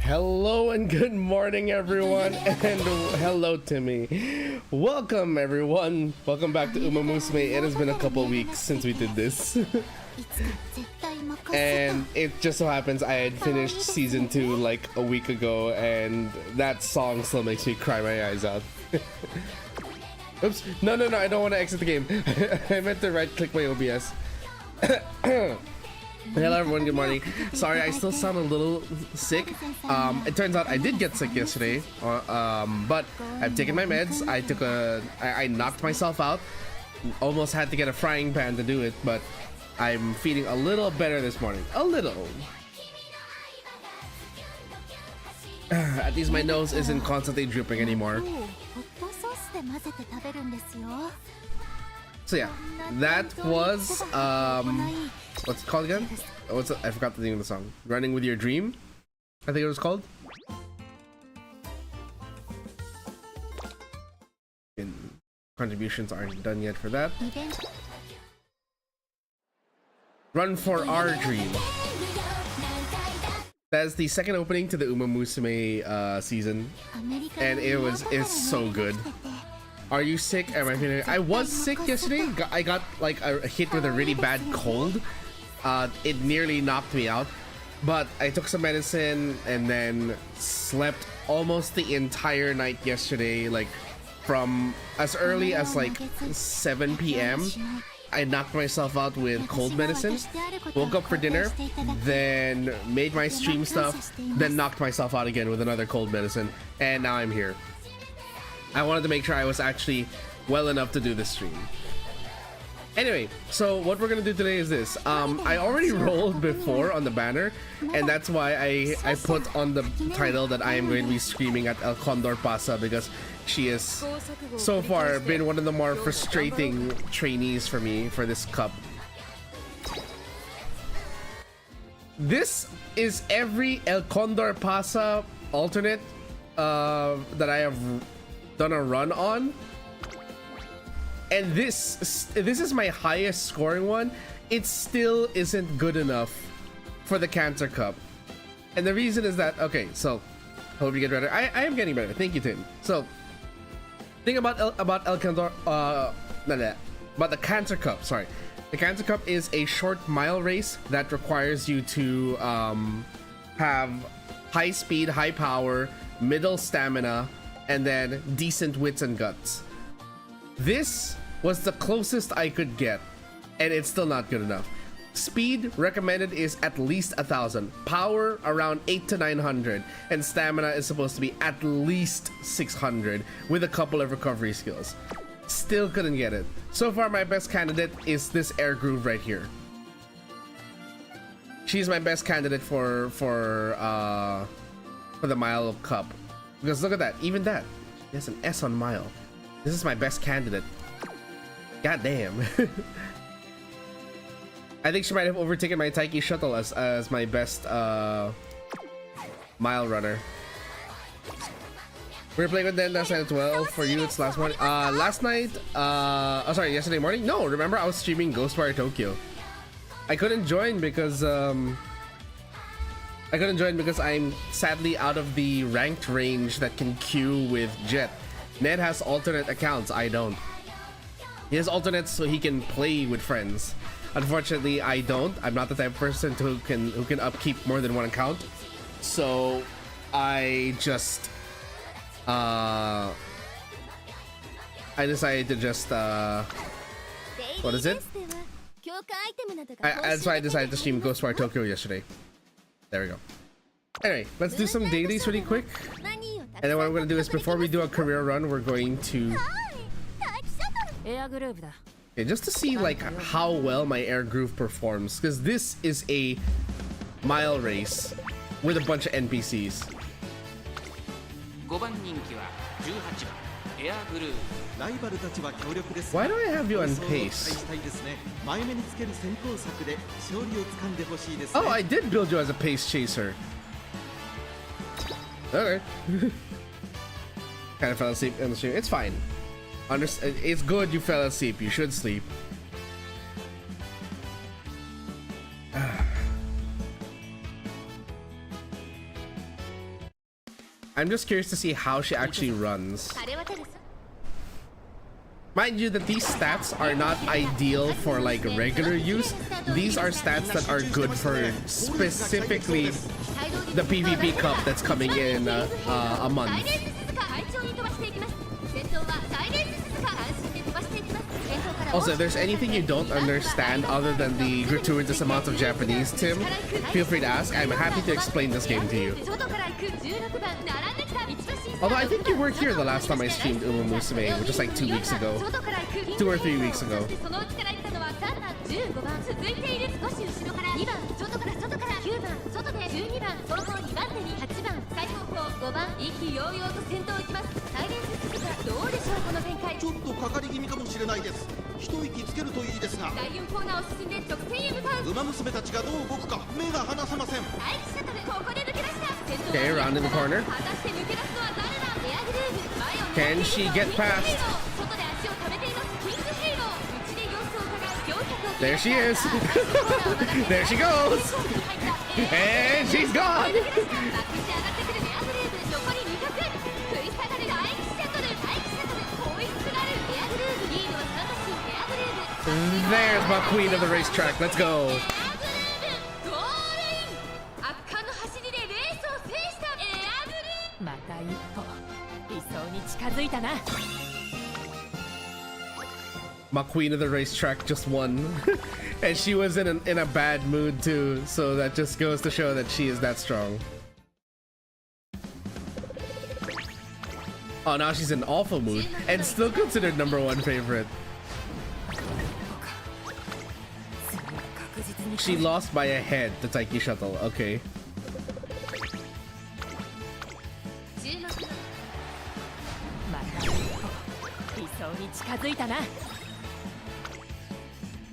Hello and good morning, everyone, and hello, Timmy. Welcome, everyone. Welcome back to MUSUME. It has been a couple weeks since we did this. And it just so happens I had finished season 2 like a week ago, and that song still makes me cry my eyes out. Oops. No, I don't want to exit the game. I meant to right click my OBS. Hello everyone, good morning. Sorry, I still sound a little sick. It turns out I did get sick yesterday, but I've taken my meds. I knocked myself out. Almost had to get a frying pan to do it, but I'm feeling a little better this morning. A little. At least my nose isn't constantly dripping anymore. So yeah, that was what's it called again? I forgot the name of the song. Running with Your Dream, I think it was called. And contributions aren't done yet for that. Run for Our Dream. That's the second opening to the MUSUME season, and it's so good. Are you sick? Am I feeling? I was sick yesterday. I got like a hit with a really bad cold. It nearly knocked me out, but I took some medicine and then slept almost the entire night yesterday. Like from as early as like 7 p.m. I knocked myself out with cold medicine. Woke up for dinner, then made my stream stuff, then knocked myself out again with another cold medicine, and now I'm here. I wanted to make sure I was actually well enough to do this stream. Anyway, so what we're gonna do today is this. I already rolled before on the banner, and that's why I put on the title that I am going to be screaming at Condor Pasa, because she is so far been one of the more frustrating trainees for me for this cup. This is every El Condor Pasa alternate that I have done a run on, and this is my highest scoring one. It still isn't good enough for the Cancer Cup. And the reason is that, okay, so hope you get better. I am getting better. Thank you, Tim. So think about El Condor, about the Cancer Cup. Sorry, the Cancer Cup is a short mile race that requires you to have high speed, high power, middle stamina, and then decent wits and guts. This was the closest I could get, and it's still not good enough. Speed recommended is at least 1,000, power around 800 to 900, and stamina is supposed to be at least 600 with a couple of recovery skills. Still couldn't get it. So far, my best candidate is this air groove right here. She's my best candidate for the mile cup, because look at that. Even that, there's an S on mile. This is my best candidate. God damn. I think she might have overtaken my Taiki Shuttle as my best mile runner. We were playing with them last night as well. For you, it's last morning. Last night, oh sorry, yesterday morning? No, remember I was streaming Ghostwire Tokyo. I couldn't join because I'm sadly out of the ranked range that can queue with Jet. Ned has alternate accounts, I don't. He has alternates so he can play with friends. Unfortunately, I don't. I'm not the type of person who can upkeep more than one account. So I just I decided to just what is it? That's why I decided to stream Ghostwire Tokyo yesterday. There we go. Anyway, let's do some dailies really quick. And then what I'm gonna do is, before we do a career run, we're going to just to see like how well my air groove performs, because this is a mile race with a bunch of NPCs. Why do I have you on pace? Oh, I did build you as a pace chaser. Okay. Kind of fell asleep in the stream. It's fine. It's good you fell asleep. You should sleep. I'm just curious to see how she actually runs. Mind you that these stats are not ideal for like regular use. These are stats that are good for specifically the PvP Cup that's coming in a month. Also, if there's anything you don't understand other than the gratuitous amount of Japanese, Tim, feel free to ask. I'm happy to explain this game to you. Although I think you were here the last time I streamed MUSUME, which was like 2 weeks ago. 2 or 3 weeks ago. Okay, around in the corner. Can she get past? There she is. There she goes. And she's gone. There's my queen of the racetrack. Let's go. My queen of the racetrack just won. And she was in a bad mood too, so that just goes to show that she is that strong. Oh, now she's in awful mood and still considered #1 favorite. She lost by a head to Taiki Shuttle. Okay.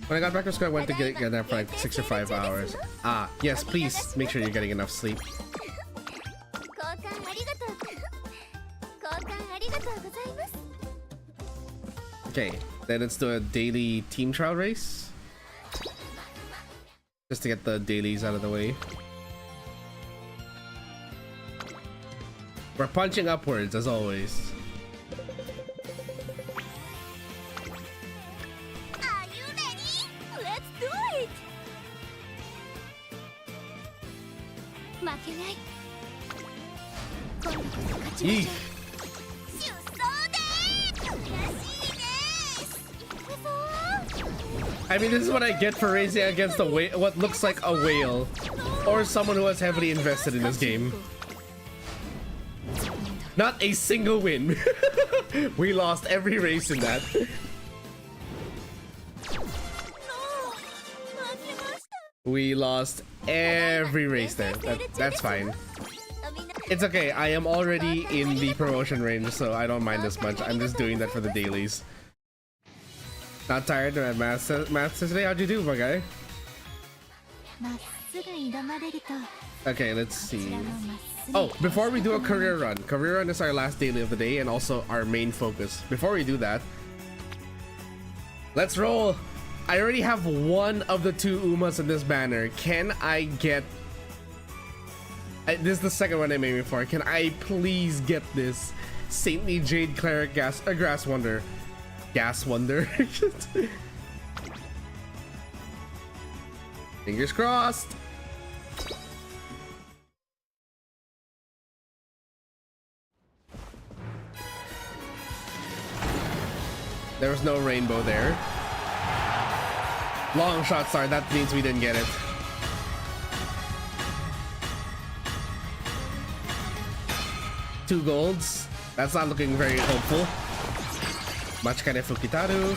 When I got back from school, I went to get a nap for like 6 or 5 hours. Ah, yes, please make sure you're getting enough sleep. Okay, then let's do a daily team trial race. Just to get the dailies out of the way. We're punching upwards as always. Are you ready? Let's do it! Eek. I mean, this is what I get for racing against a whale, what looks like a whale, or someone who has heavily invested in this game. Not a single win. We lost every race in that. We lost every race there. That's fine. It's okay. I am already in the promotion range, so I don't mind this much. I'm just doing that for the dailies. Not tired of maths today? How'd you do, my guy? Okay, let's see. Oh, before we do a career run is our last daily of the day and also our main focus. Before we do that, let's roll. I already have one of the two Umas in this banner. Can I get... this is the second one I'm aiming for. Can I please get this Saintly Jade Cleric Grass Wonder? Gas Wonder. Fingers crossed. There was no rainbow there. Long shot star, that means we didn't get it. Two golds. That's not looking very hopeful. Machikane Fukitaru.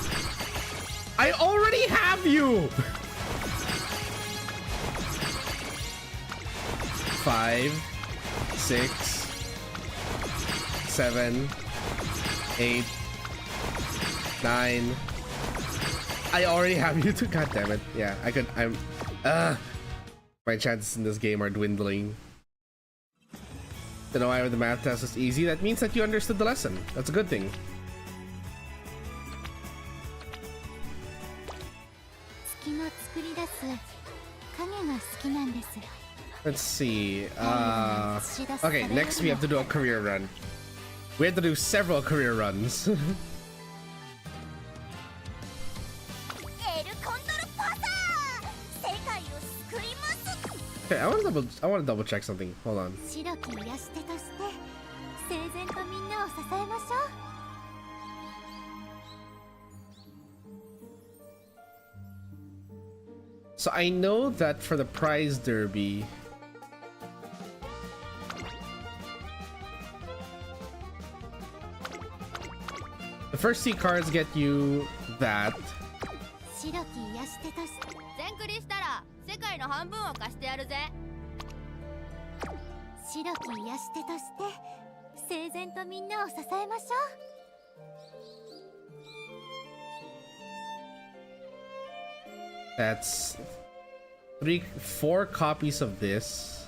I already have you! 5, 6, 7, 8, 9. I already have you too. God damn it. Yeah, my chances in this game are dwindling. To know why the math test is easy, that means that you understood the lesson. That's a good thing. Let's see. Okay, next we have to do a career run. We have to do several career runs. Okay, I want to double check something. Hold on. So I know that for the prize derby, the first 2 cards get you that. That's 4 copies of this,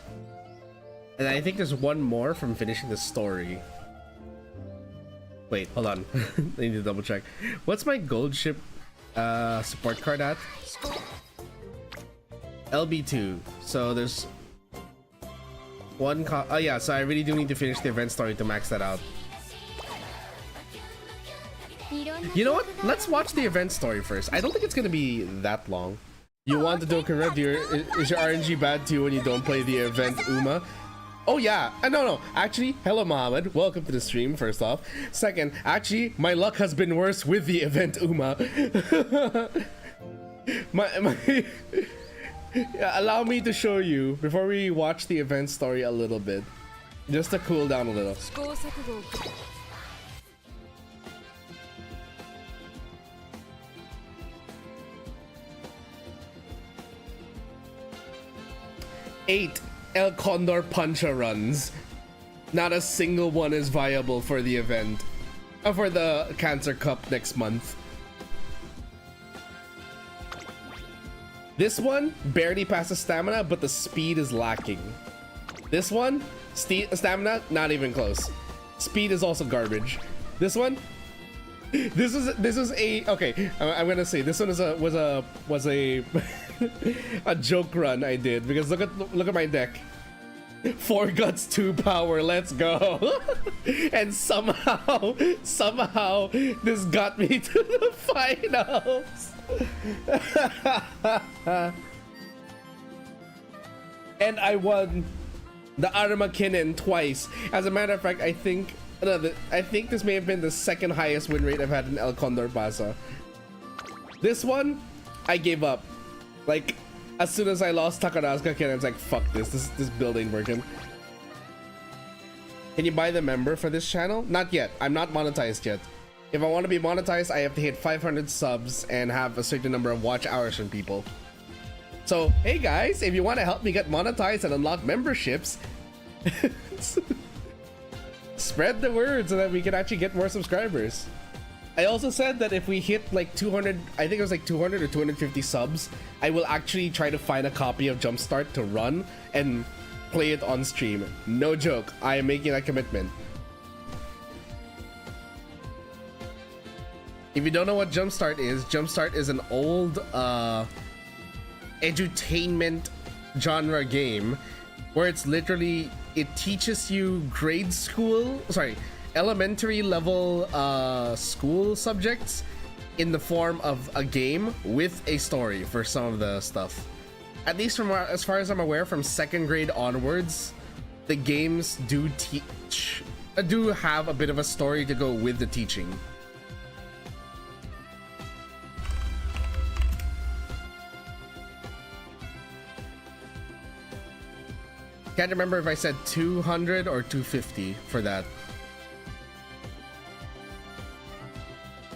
and I think there's one more from finishing the story. Wait, hold on. I need to double check. What's my gold ship support card at? LB2. So there's one oh yeah, so I really do need to finish the event story to max that out. You know what? Let's watch the event story first. I don't think it's gonna be that long. You want to do a career? Is your RNG bad too when you don't play the event Uma? Oh yeah, no. Actually, hello Mohammed. Welcome to the stream, first off. Second, actually, my luck has been worse with the event Uma. Allow me to show you, before we watch the event story a little bit. Just to cool down a little. Eight El Condor Puncha runs. Not a single one is viable for the event. For the Cancer Cup next month. This one barely passes stamina, but the speed is lacking. This one, stamina, not even close. Speed is also garbage. This one, this is a okay. I'm gonna say this one was a a joke run I did, because look at my deck. 4 guts, 2 power, let's go. And somehow this got me to the finals. And I won the Armakinnen twice. As a matter of fact, I think this may have been the second highest win rate I've had in El Condor Pasa. This one, I gave up. Like, as soon as I lost Takarazuka Ken, I was like, fuck this build ain't working. Can you buy the member for this channel? Not yet. I'm not monetized yet. If I want to be monetized, I have to hit 500 subs and have a certain number of watch hours from people. So, hey guys, if you want to help me get monetized and unlock memberships, spread the word so that we can actually get more subscribers. I also said that if we hit like 200, I think it was like 200 or 250 subs, I will actually try to find a copy of Jumpstart to run and play it on stream. No joke, I am making that commitment. If you don't know what Jumpstart is an old edutainment genre game where it's literally, it teaches you elementary level school subjects in the form of a game with a story for some of the stuff. At least from as far as I'm aware, from 2nd grade onwards, the games do have a bit of a story to go with the teaching. Can't remember if I said 200 or 250 for that.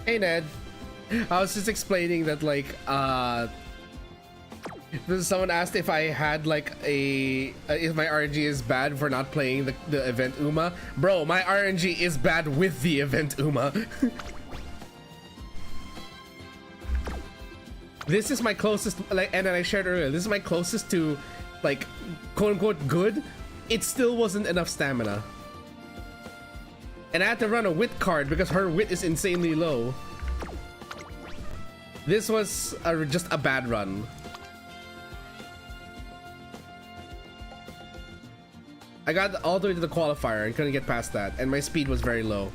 Hey Ned, I was just explaining that like someone asked if I had like if my RNG is bad for not playing the event UMA. Bro, my RNG is bad with the event UMA. This is my closest, like, and then I shared earlier, this is my closest to like quote unquote good. It still wasn't enough stamina. And I had to run a wit card because her wit is insanely low. This was just a bad run. I got all the way to the qualifier and couldn't get past that, and my speed was very low.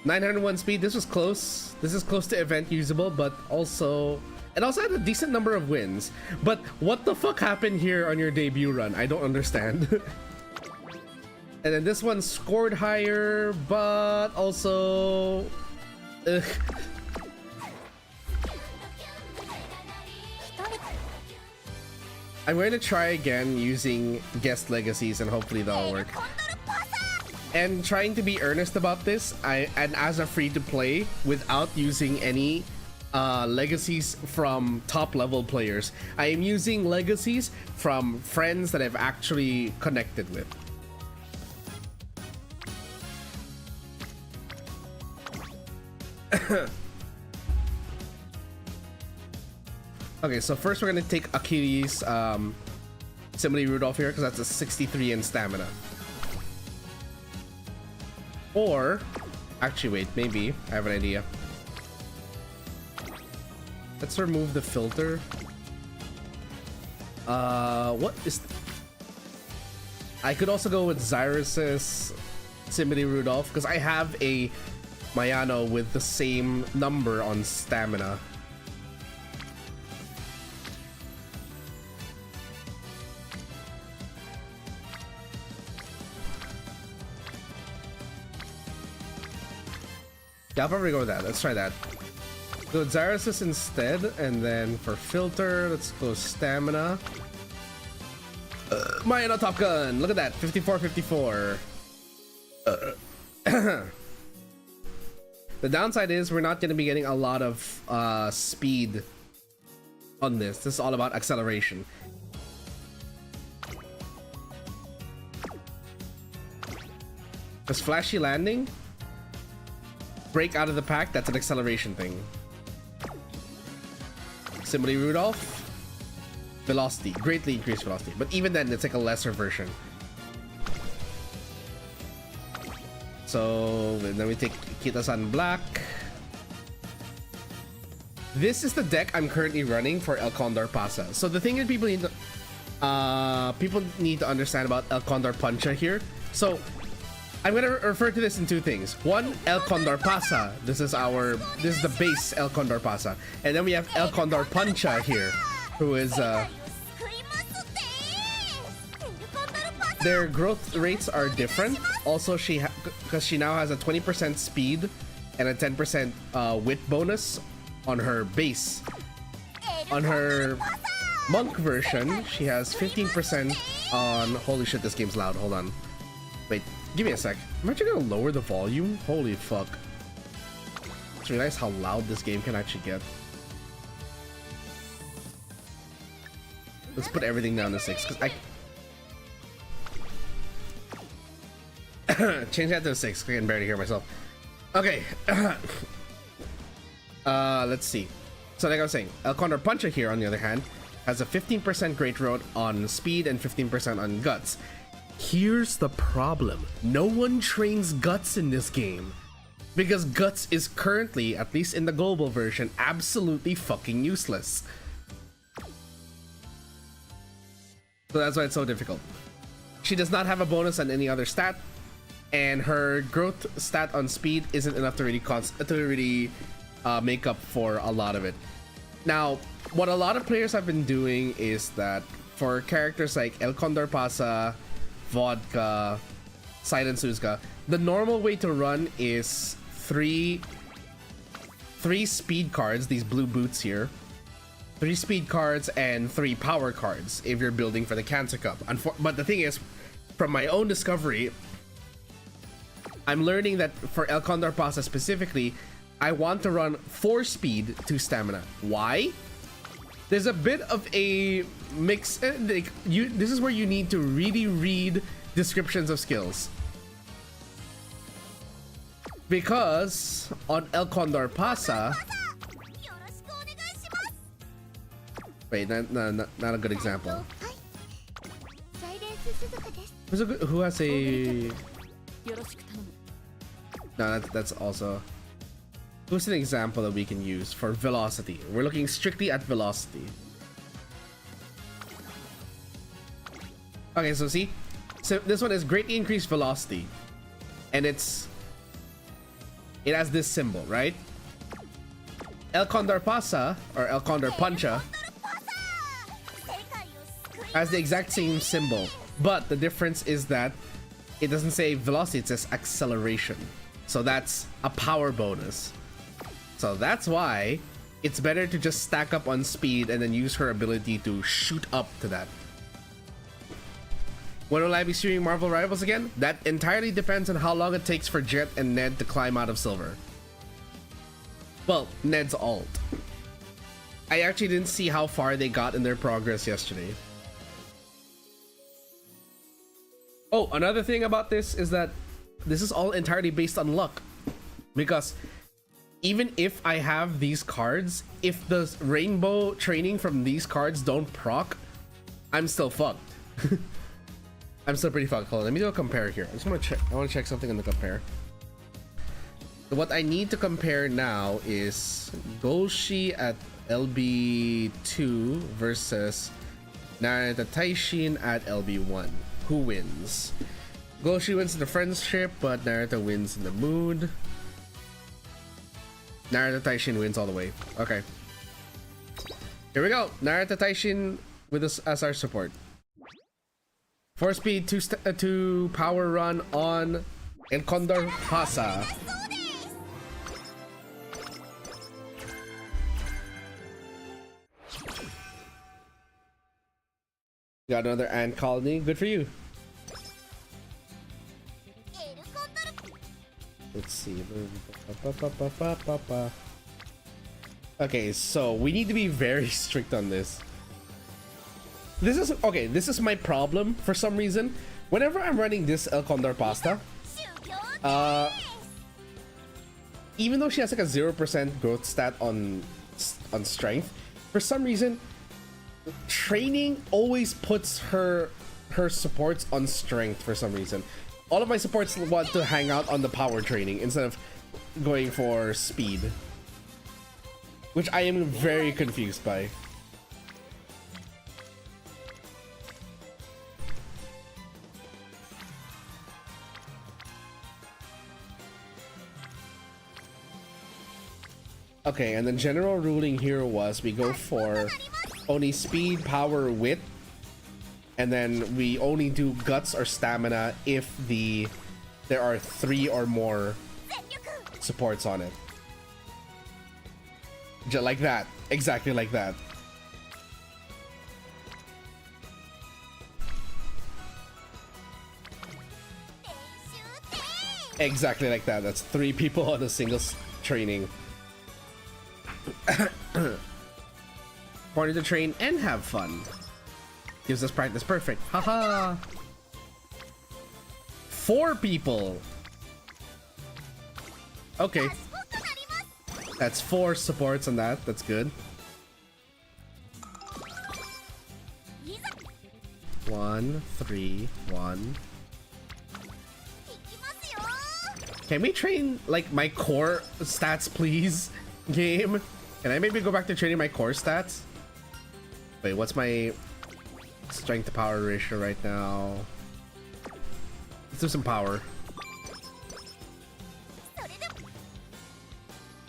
901 speed, this was close. This is close to event usable, but also... It also had a decent number of wins. But what the fuck happened here on your debut run? I don't understand. And then this one scored higher, but also... Ugh. I'm going to try again using guest legacies and hopefully that'll work. And trying to be earnest about this, and as a free-to-play without using any legacies from top-level players. I am using legacies from friends that I've actually connected with. Okay, so first we're gonna take Akiri's Simile Rudolph here because that's a 63 in stamina. Or, actually wait, maybe, I have an idea. Let's remove the filter. What is... I could also go with Zyrus's Simile Rudolph because I have a Mayano with the same number on stamina. Yeah, I'll probably go with that. Let's try that. Go with Zyrus instead, and then for filter, let's go stamina. Mayano Top Gun! Look at that, 54-54. The downside is we're not going to be getting a lot of speed on this. This is all about acceleration. This flashy landing, break out of the pack, that's an acceleration thing. Simile Rudolph, velocity, greatly increased velocity, but even then it's like a lesser version. So then we take Kita-san Black. This is the deck I'm currently running for El Condor Pasa. So the thing that people need to... people need to understand about El Condor Puncha here. So I'm gonna refer to this in two things. One, El Condor Pasa. This is the base El Condor Pasa, and then we have El Condor Puncha here, who is their growth rates are different. Also, because she now has a 20% speed and a 10% wit bonus on her base. On her monk version, she has 15% on. Holy shit, this game's loud. Hold on. Wait, give me a sec. I'm actually gonna lower the volume. Holy fuck. Just realize how loud this game can actually get. Let's put everything down to 6, because I change that to 6. I can barely hear myself. Okay. Let's see. So like I was saying, El Condor Puncha here, on the other hand, has a 15% great road on speed and 15% on guts. Here's the problem. No one trains guts in this game, because guts is currently, at least in the global version, absolutely fucking useless. So that's why it's so difficult. She does not have a bonus on any other stat, and her growth stat on speed isn't enough to really make up for a lot of it. Now, what a lot of players have been doing is that for characters like El Condor Pasa, Vodka, Silent Suzka, the normal way to run is three speed cards, these blue boots here, 3 speed cards and 3 power cards if you're building for the Cancer Cup. But the thing is, from my own discovery, I'm learning that for El Condor Pasa specifically, I want to run 4 speed, 2 stamina. Why? There's a bit of a mix. This is where you need to really read descriptions of skills. Because on El Condor Pasa... Wait, not a good example. Who has a... No, that's also... Who's an example that we can use for velocity? We're looking strictly at velocity. Okay, so see? So this one is greatly increased velocity. And it has this symbol, right? El Condor Pasa, or El Condor Puncha, has the exact same symbol. But the difference is that it doesn't say velocity, it says acceleration. So that's a power bonus. So that's why it's better to just stack up on speed and then use her ability to shoot up to that. When will I be streaming Marvel Rivals again? That entirely depends on how long it takes for Jet and Ned to climb out of silver. Well, Ned's ult. I actually didn't see how far they got in their progress yesterday. Oh, another thing about this is that this is all entirely based on luck. Because even if I have these cards, if the rainbow training from these cards don't proc, I'm still fucked. I'm still pretty fucked. Hold on, let me do a compare here. I just want to check. I want to check something on the compare. What I need to compare now is Golshi at LB2 versus Narita Taishin at LB1. Who wins? Golshi wins in the friendship, but Narita wins in the mood. Narita Taishin wins all the way. Okay. Here we go. Narita Taishin with us as our support. 4 speed, 2 power run on El Condor Pasa. Got another ant colony. Good for you. Let's see. Okay, so we need to be very strict on this. This is my problem for some reason. Whenever I'm running this El Condor Pasta, even though she has like a 0% growth stat on strength, for some reason training always puts her supports on strength for some reason. All of my supports want to hang out on the power training instead of going for speed, which I am very confused by. Okay, and the general ruling here was we go for only speed, power, wit, and then we only do guts or stamina if there are 3 or more supports on it. Just like that. Exactly like that. Exactly like that. That's 3 people on a single training. Wanted to train and have fun. Gives us practice. Perfect. Haha. 4 people. Okay. That's 4 supports on that. That's good. 1, 3, 1. Can we train like my core stats, please? Game. Can I maybe go back to training my core stats? Wait, what's my strength to power ratio right now? Let's do some power.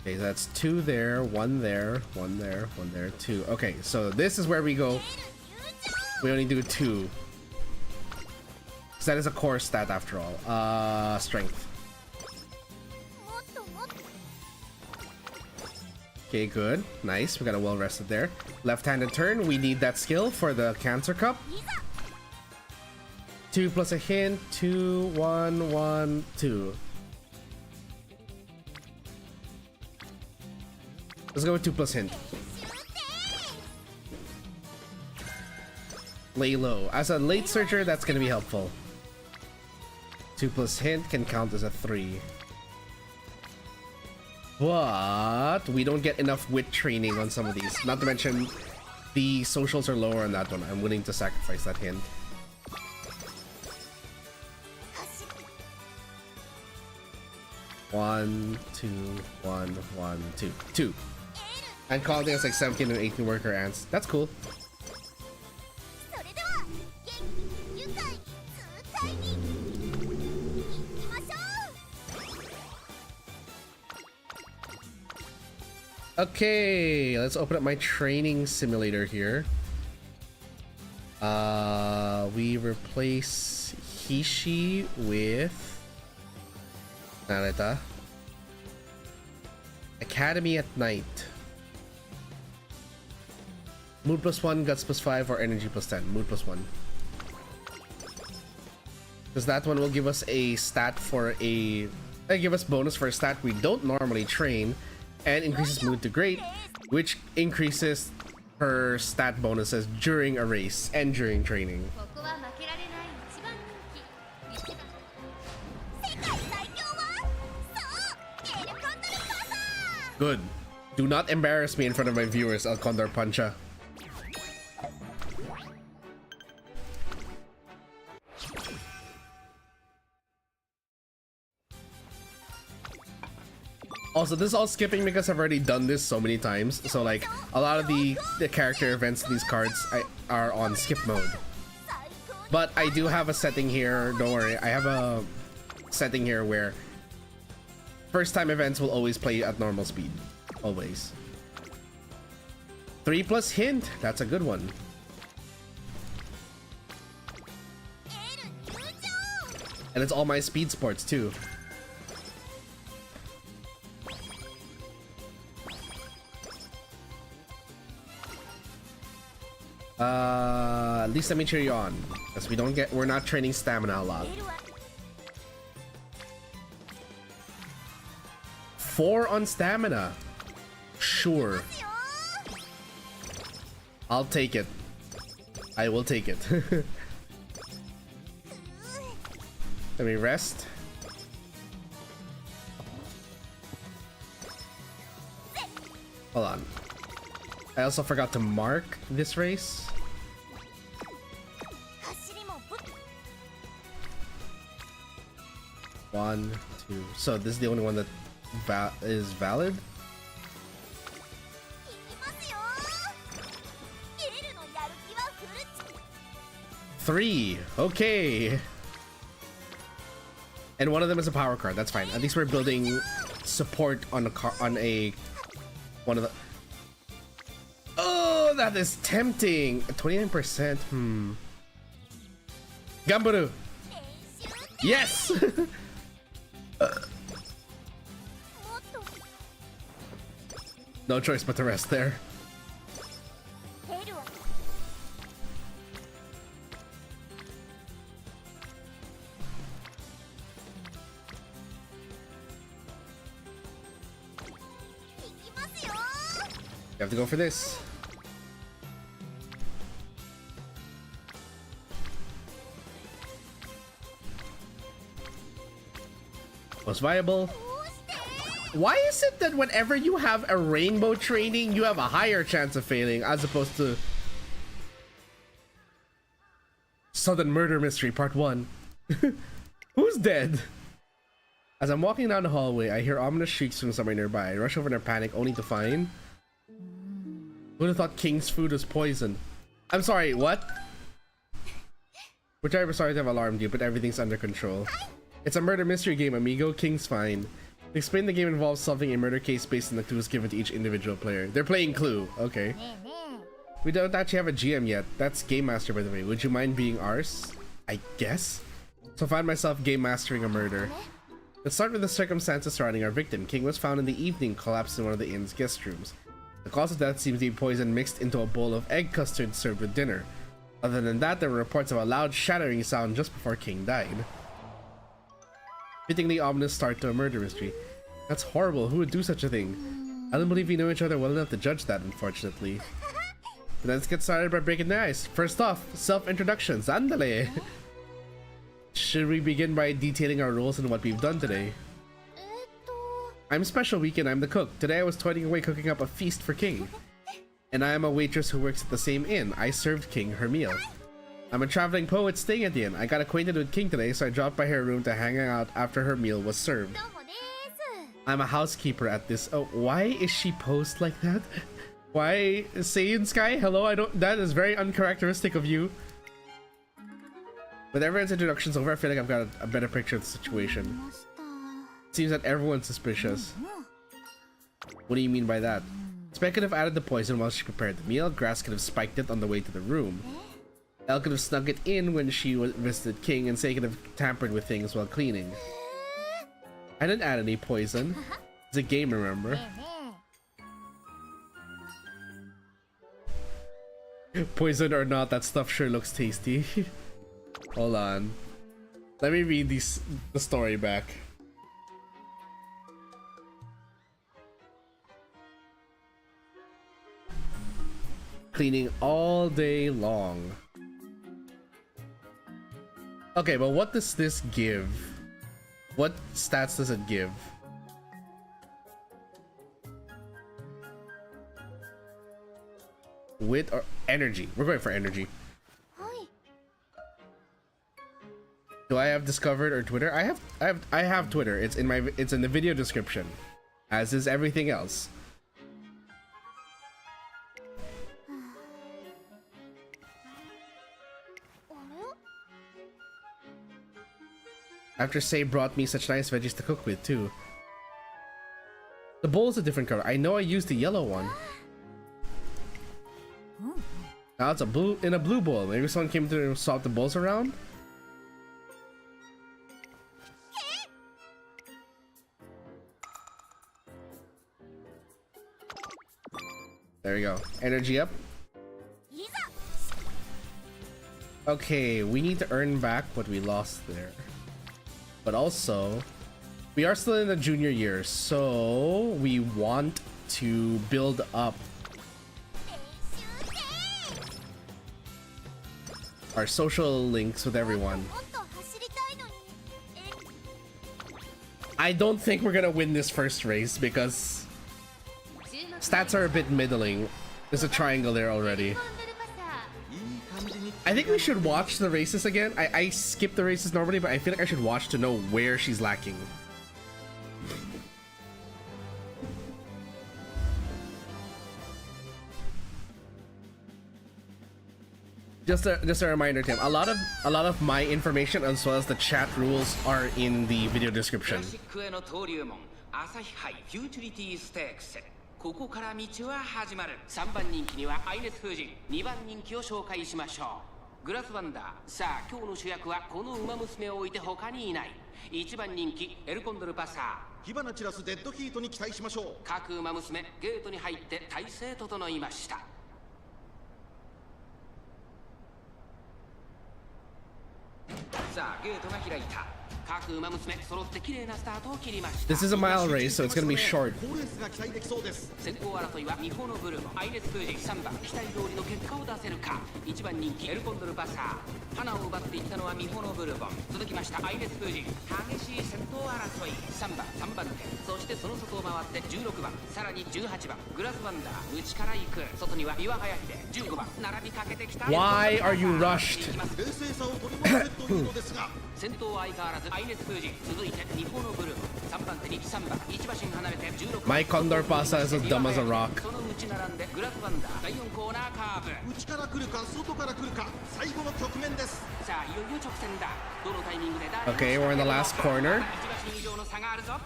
Okay, so that's 2 there, 1 there, 1 there, 1 there, 2. Okay, so this is where we go. We only do 2. Because that is a core stat after all. Strength. Okay, good. Nice. We got a well rested there. Left-handed turn. We need that skill for the Cancer Cup. 2 plus a hint. 2, 1, 1, 2. Let's go with 2 plus hint. Lay low. As a late searcher, that's going to be helpful. 2 plus hint can count as a 3. But we don't get enough wit training on some of these. Not to mention, the socials are lower on that one. I'm willing to sacrifice that hint. One, 2, 1, 1, 2, 2. And calling us like 17 and 18 worker ants. That's cool. Okay, let's open up my training simulator here. We replace Hishi with Narita. Academy at night. Mood +1, guts +5, or energy +10. Mood +1. Because that one will give us a stat for give us bonus for a stat we don't normally train. And increases mood to great, which increases her stat bonuses during a race and during training. Good. Do not embarrass me in front of my viewers, Condor Puncha. Also, this is all skipping because I've already done this so many times. So like a lot of the character events in these cards are on skip mode. But I do have a setting here. Don't worry, I have a setting here where first time events will always play at normal speed. Always. 3 plus hint. That's a good one. And it's all my speed sports too. At least let me cheer you on, because we're not training stamina a lot. 4 on stamina. Sure. I'll take it. I will take it. Let me rest. Hold on. I also forgot to mark this race. One, 2. So this is the only one that is valid. 3. Okay. And one of them is a power card. That's fine. At least we're building support on a One of the... Oh, that is tempting. 29%. Gamburu. Yes. No choice but to rest there. You have to go for this. Most viable. Why is it that whenever you have a rainbow training, you have a higher chance of failing as opposed to Sudden Murder Mystery Part 1? Who's dead? As I'm walking down the hallway, I hear ominous shrieks from somewhere nearby. I rush over in a panic, only to find... Who would have thought King's food was poison? I'm sorry, what? We're terribly sorry to have alarmed you, but everything's under control. It's a murder mystery game, amigo. King's fine. To explain, the game involves solving a murder case based on the clues given to each individual player. They're playing Clue. Okay. We don't actually have a GM yet. That's Game Master, by the way. Would you mind being ours? I guess? So I find myself game mastering a murder. Let's start with the circumstances surrounding our victim. King was found in the evening, collapsed in one of the inn's guest rooms. The cause of death seems to be poison mixed into a bowl of egg custard served with dinner. Other than that, there were reports of a loud shattering sound just before King died. Fittingly ominous start to a murder mystery. That's horrible. Who would do such a thing? I don't believe we know each other well enough to judge that, unfortunately. But let's get started by breaking the ice. First off, self-introductions. Andale! Should we begin by detailing our roles and what we've done today? I'm Special Week and I'm the cook. Today I was toiling away cooking up a feast for King. And I am a waitress who works at the same inn. I served King her meal. I'm a traveling poet staying at the inn. I got acquainted with King today, so I dropped by her room to hang out after her meal was served. I'm a housekeeper at this... Oh, why is she posed like that? Why? Saiyan Sky? Hello? I don't... That is very uncharacteristic of you. With everyone's introductions over, I feel like I've got a better picture of the situation. It seems that everyone's suspicious. What do you mean by that? Speck could have added the poison while she prepared the meal. Grass could have spiked it on the way to the room. Elle could have snuck it in when she visited King, and Say could have tampered with things while cleaning. I didn't add any poison. It's a game, remember? Poison or not, that stuff sure looks tasty. Hold on. Let me read the story back. Cleaning all day long. Okay, but what does this give? What stats does it give? Wit or energy? We're going for energy. Do I have Discovered or Twitter? I have Twitter. It's in the video description, as is everything else. After Say brought me such nice veggies to cook with too. The bowl is a different color. I know I used the yellow one. Now it's a blue in a blue bowl. Maybe someone came through and swapped the bowls around. There we go. Energy up. Okay, we need to earn back what we lost there. But also, we are still in the junior year, so we want to build up our social links with everyone. I don't think we're gonna win this first race because stats are a bit middling. There's a triangle there already. I think we should watch the races again. I skip the races normally, but I feel like I should watch to know where she's lacking. Just a reminder, Tim. A lot of my information as well as the chat rules are in the video description. ここから道は始まる。3番人気にはアイネス風神、2番人気を紹介しましょう。グラスワンダー。さあ今日の主役はこの馬娘を置いて他にいない。1番人気エルコンドルパサー。火花散らすデッドヒートに期待しましょう。各馬娘ゲートに入って体勢整いました。さあゲートが開いた。各馬娘揃って綺麗なスタートを切りました。 This is a mile race, so it's gonna be short. 好レースが期待できそうです。先行争いはミホのブルー、アイネス風神。3番期待通りの結果を出せるか。1番人気エルコンドルパサー。花を奪っていったのはミホのブルボン。続きましたアイネス風神。激しい先頭争い。3番3番手、そしてその外を回って16番、さらに18番グラスワンダー。内から行く。外には岩早秀。15番並びかけてきた。 Why are you rushed? 冷静さを取り戻せというのですが先頭は相変わらずアイネス風神。続いて日本のブルー。3番手に3番1馬身離れて16番。 My Condor Pasa is as dumb as a rock. その内並んでグラスワンダー。第4コーナーカーブ。内から来るか外から来るか最後の局面です。さあいよいよ直線だ。どのタイミングで Okay, we're in the last corner. 1馬身以上の差があるぞ。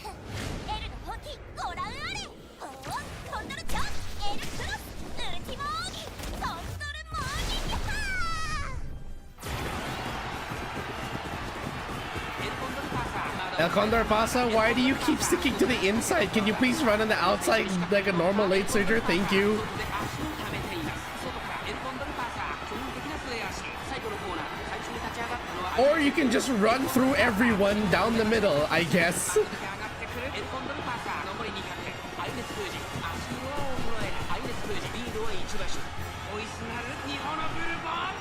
エルの本気ご覧あれ。ほうコンドルちゃんエルクロスウルティモーギコンドルモーギギハー。 エルコンドルパサー。 El Condor Pasa, why do you keep sticking to the inside? Can you please run on the outside like a normal late surger? Thank you. 足を溜めています。外からエルコンドルパサー。基本的な末足。最後のコーナー最初に立ち上がったのは Or you can just run through everyone down the middle, I guess. 上がってくるエルコンドルパサー。残り200点。アイネス風神。足を揃えるアイネス風神。リードは1馬身。追いすがる日本のブルボン。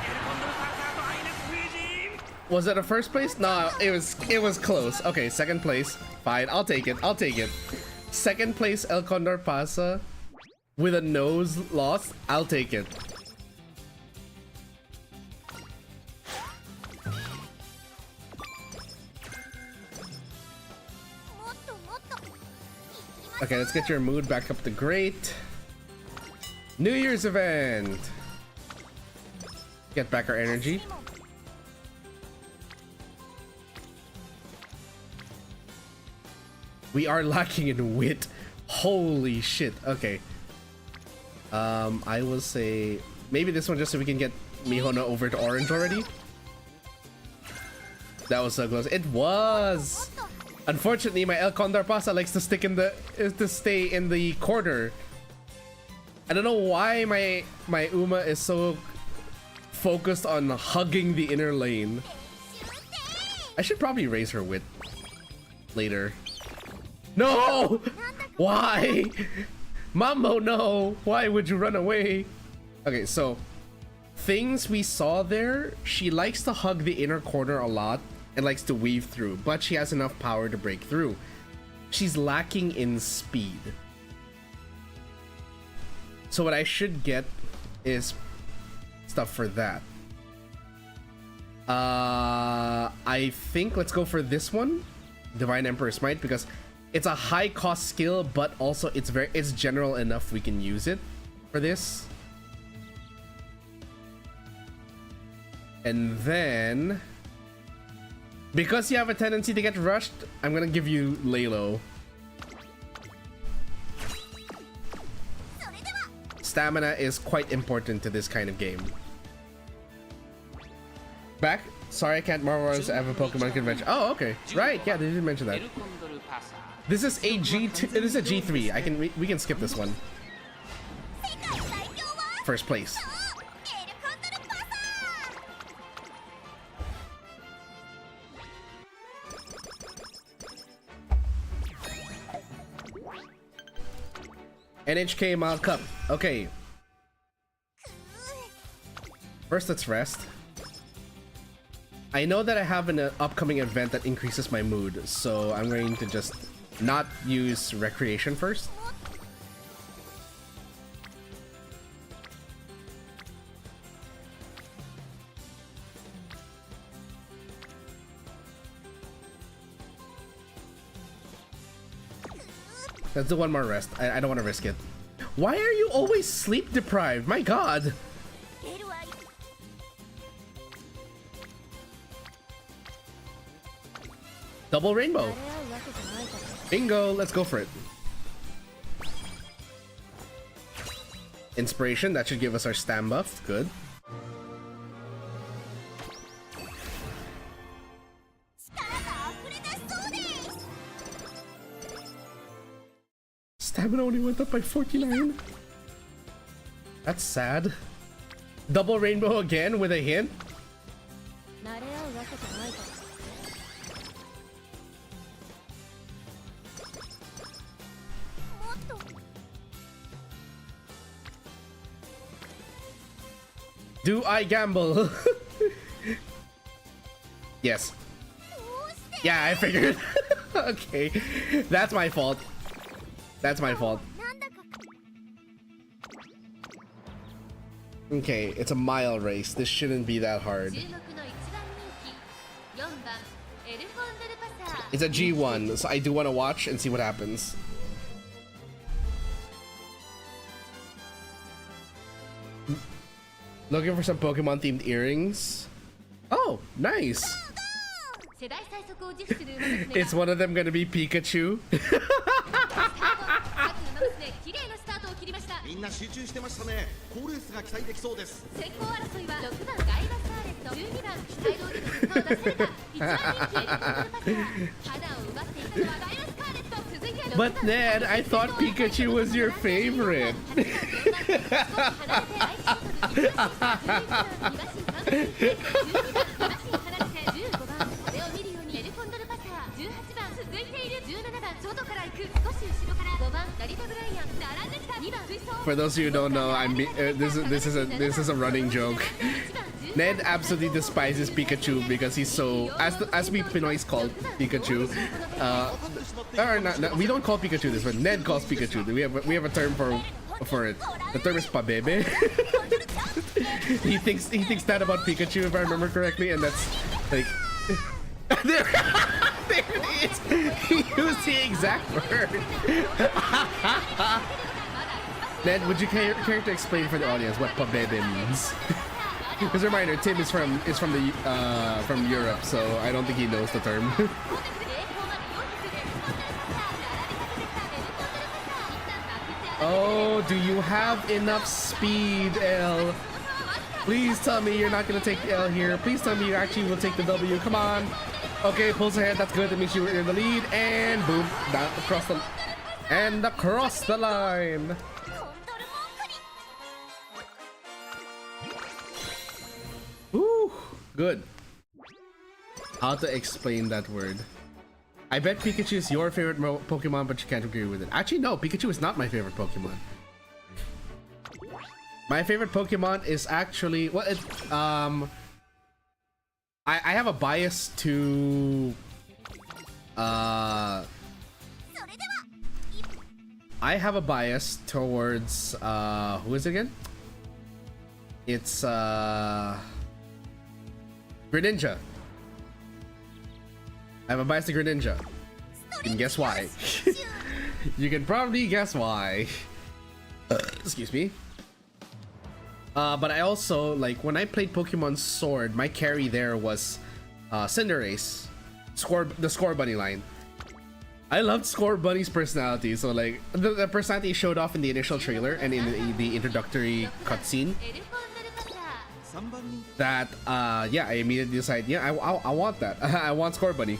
エルコンドルパサーとアイネス風神。 Was it a first place? No, it was close. Okay, second place. Fine, I'll take it. I'll take it. Second place El Condor Pasa with a nose loss. I'll take it. Okay, let's get your mood back up to great. New Year's event. Get back our energy. We are lacking in wit. Holy shit. Okay. I will say maybe this one just so we can get Mihono over to orange already. That was so close. It was. Unfortunately, my El Condor Pasa likes to stay in the corner. I don't know why my Uma is so focused on hugging the inner lane. I should probably raise her wit later. No! Why? Mambo, no! Why would you run away? Okay, so things we saw there, she likes to hug the inner corner a lot and likes to weave through, but she has enough power to break through. She's lacking in speed. So what I should get is stuff for that. I think let's go for this one, Divine Emperor Smite, because it's a high cost skill, but also it's general enough we can use it for this. And then, because you have a tendency to get rushed, I'm gonna give you Lalo. Stamina is quite important to this kind of game. Back? Sorry, I can't Marvel have a Pokemon convention. Oh, okay. Right, yeah, they didn't mention that. This is a G2. This is a G3. We can skip this one. First place. NHK Mile Cup. Okay. First, let's rest. I know that I have an upcoming event that increases my mood, so I'm going to just not use recreation first. Let's do one more rest. I don't want to risk it. Why are you always sleep deprived? My god. Double rainbow. Bingo, let's go for it. Inspiration, that should give us our stam buff. Good. Stamina only went up by 49. That's sad. Double rainbow again with a hint. Do I gamble? Yes. Yeah, I figured. Okay. That's my fault. That's my fault. Okay, it's a mile race. This shouldn't be that hard. It's a G1, so I do want to watch and see what happens. Looking for some Pokemon themed earrings. Oh, nice. Is one of them gonna be Pikachu? みんな集中してましたね。好レースが期待できそうです。先行争いは6番ガイバスカーレット、12番期待通りの結果を出せるか、1番人気エルコンドルパスター、肌を奪っていたのはガイバスカーレット、続いて6番 But Ned, I thought Pikachu was your favorite. For those of you who don't know, this is a running joke. Ned absolutely despises Pikachu because he's so, as we Pinoys call Pikachu, or not, we don't call Pikachu this, but Ned calls Pikachu. We have a term for it. The term is pabebe. he thinks that about Pikachu, if I remember correctly, and that's like there it is. He used the exact word. Ned, would you care to explain for the audience what pabebe means? As a reminder, Tim is from Europe, so I don't think he knows the term. Oh, do you have enough speed, L? Please tell me you're not gonna take the L here. Please tell me you actually will take the W. Come on. Okay, pulls ahead. That's good. That means you're in the lead. And boom, down across the line. Ooh, good. How to explain that word? I bet Pikachu is your favorite Pokemon, but you can't agree with it. Actually, no, Pikachu is not my favorite Pokemon. My favorite Pokemon is actually, well, I have a bias to, I have a bias towards, who is it again? It's, Greninja. I have a bias to Greninja. You can guess why. You can probably guess why. Excuse me. But I also, like, when I played Pokemon Sword, my carry there was Cinderace. The Score Bunny line. I loved Score Bunny's personality, so like, the personality showed off in the initial trailer and in the introductory cutscene. That, yeah, I immediately decided, yeah, I want that. I want Score Bunny.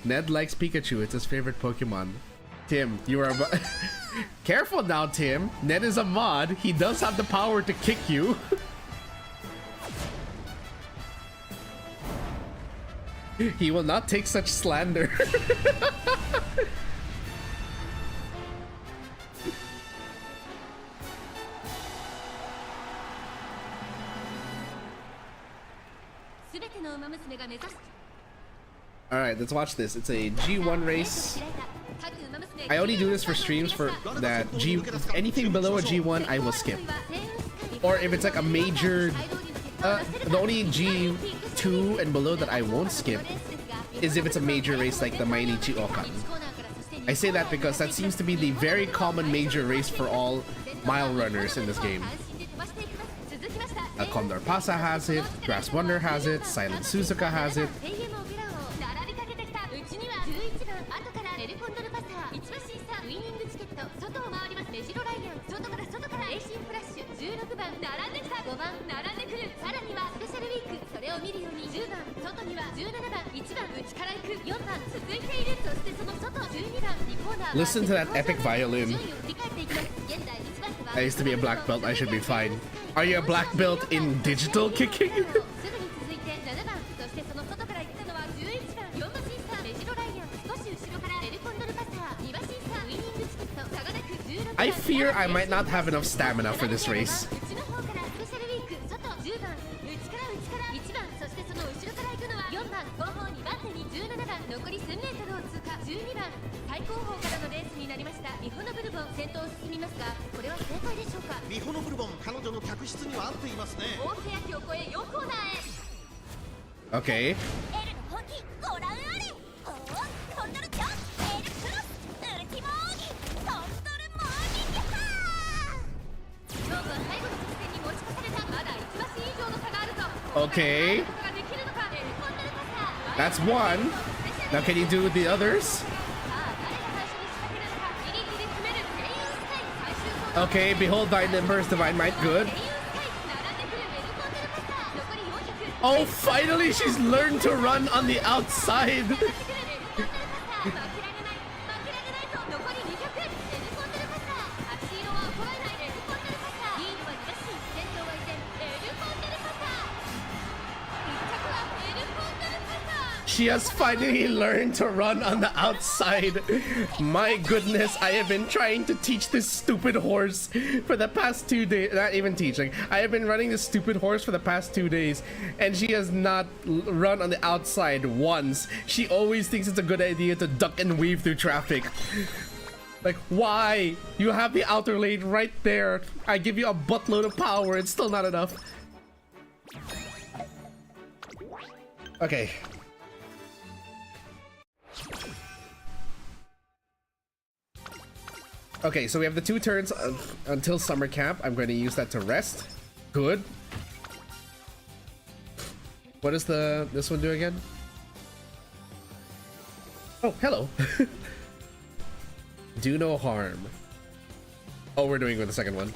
Ned likes Pikachu. It's his favorite Pokemon. Tim, you are careful now, Tim. Ned is a mod. He does have the power to kick you. He will not take such slander. Alright, let's watch this. It's a G1 race. I only do this for streams for that anything below a G1 I will skip. Or if it's like a major, the only G2 and below that I won't skip is if it's a major race like the Mainichi Okan. I say that because that seems to be the very common major race for all mile runners in this game. Condor Pasa has it, Grass Wonder has it, Silent Suzuka has it. 番後からエルコンドルパサー1馬審査ウィニングチケット外を回りますメジロライアン外からレーシンフラッシュ16番並んできた5番並んでくるさらにはスペシャルウィークそれを見るように10番外には17番1番内から行く4番続いているそしてその外12番2コーナー Listen to that epic violin. 順位を振り返っていきます現在1番手は I used to be a black belt. I should be fine. Are you a black belt in digital kicking? すぐに続いて7番そしてその外から行ったのは11番4馬審査メジロライアン少し後ろからエルコンドルパサー2馬審査ウィニングチケット差がなく16番 I fear I might not have enough stamina for this race. 内の方からスペシャルウィーク外10番内から1番そしてその後ろから行くのは4番後方2番手に17番残り1000メートルを通過12番最後方からのレースになりましたミホノブルボン先頭を進みますがこれは正解でしょうかミホノブルボン彼女の脚質には合っていますね。大手焼きを越え4コーナーへ Okay. エルの本気ご覧あれおおコンドルチョエルクロスウルティモーギコンドルモーギキハー勝負は最後の直線に持ち越されたまだ1馬身以上の差があると Okay. ことができるのかエルコンドルパサー That's one. Now can you do the others? さあ誰が最初に仕掛けるのかギリギリ詰める英雄スカイ最終コーナー Okay, behold thy numbers, divine might, good. 英雄スカイ並んでくるエルコンドルパサー残り400 Oh, finally she's learned to run on the outside. 負けられない負けられないと残り200エルコンドルパサー足色は衰えないエルコンドルパサーリードは2馬身先頭は依然エルコンドルパサー1着はエルコンドルパサー She has finally learned to run on the outside. My goodness, I have been trying to teach this stupid horse for the past 2 days. Not even teach, like, I have been running this stupid horse for the past 2 days, and she has not run on the outside once. She always thinks it's a good idea to duck and weave through traffic. Like, why? You have the outer lane right there. I give you a buttload of power, it's still not enough. Okay. Okay, so we have the 2 turns until summer camp. I'm going to use that to rest. Good. What does this one do again? Oh, hello. Do no harm. Oh, we're doing with the second one.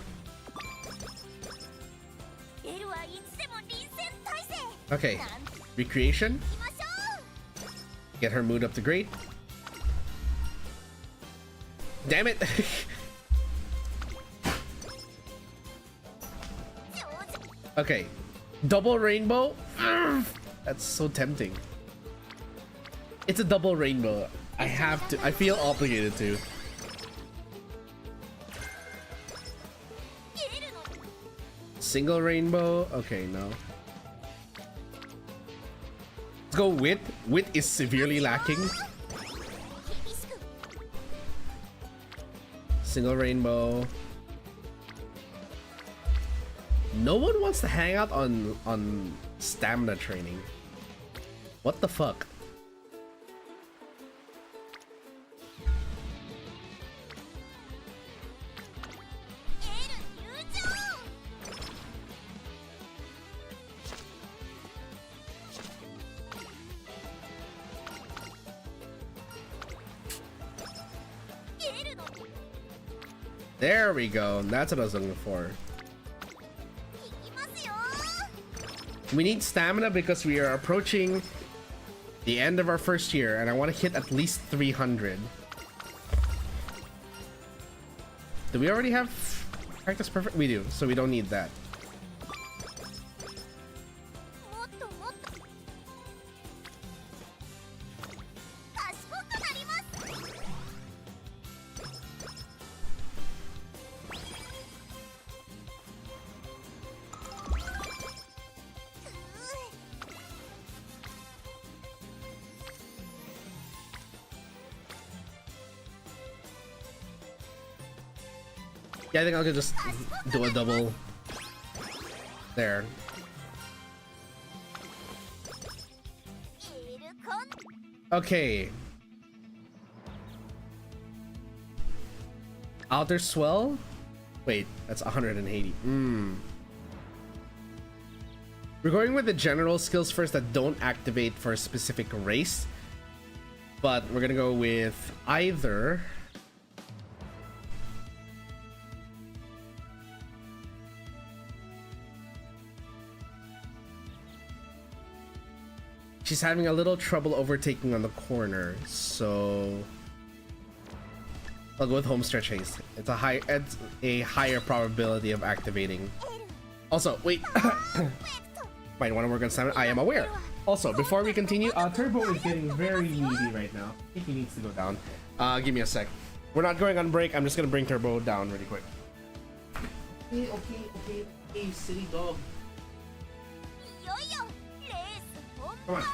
Okay. Recreation. Get her mood up to great. Damn it! Okay. Double rainbow? That's so tempting. It's a double rainbow. I have to. I feel obligated to. Single rainbow? Okay, no. Let's go wit. Wit is severely lacking. Single rainbow. No one wants to hang out on stamina training. What the fuck? There we go. That's what I was looking for. We need stamina because we are approaching the end of our first year and I want to hit at least 300. Do we already have practice perfect? We do, so we don't need that. Yeah, I think I could just do a double there. Okay. Outer swell? Wait, that's 180. We're going with the general skills first that don't activate for a specific race. but we're gonna go with either. She's having a little trouble overtaking on the corner, so I'll go with home stretch haste. It's a higher probability of activating. Also, wait, might want to work on stamina. I am aware. Also, before we continue, Turbo is getting very needy right now. I think he needs to go down. Give me a sec. We're not going on break. I'm just gonna bring Turbo down really quick. Okay, silly dog. Come on.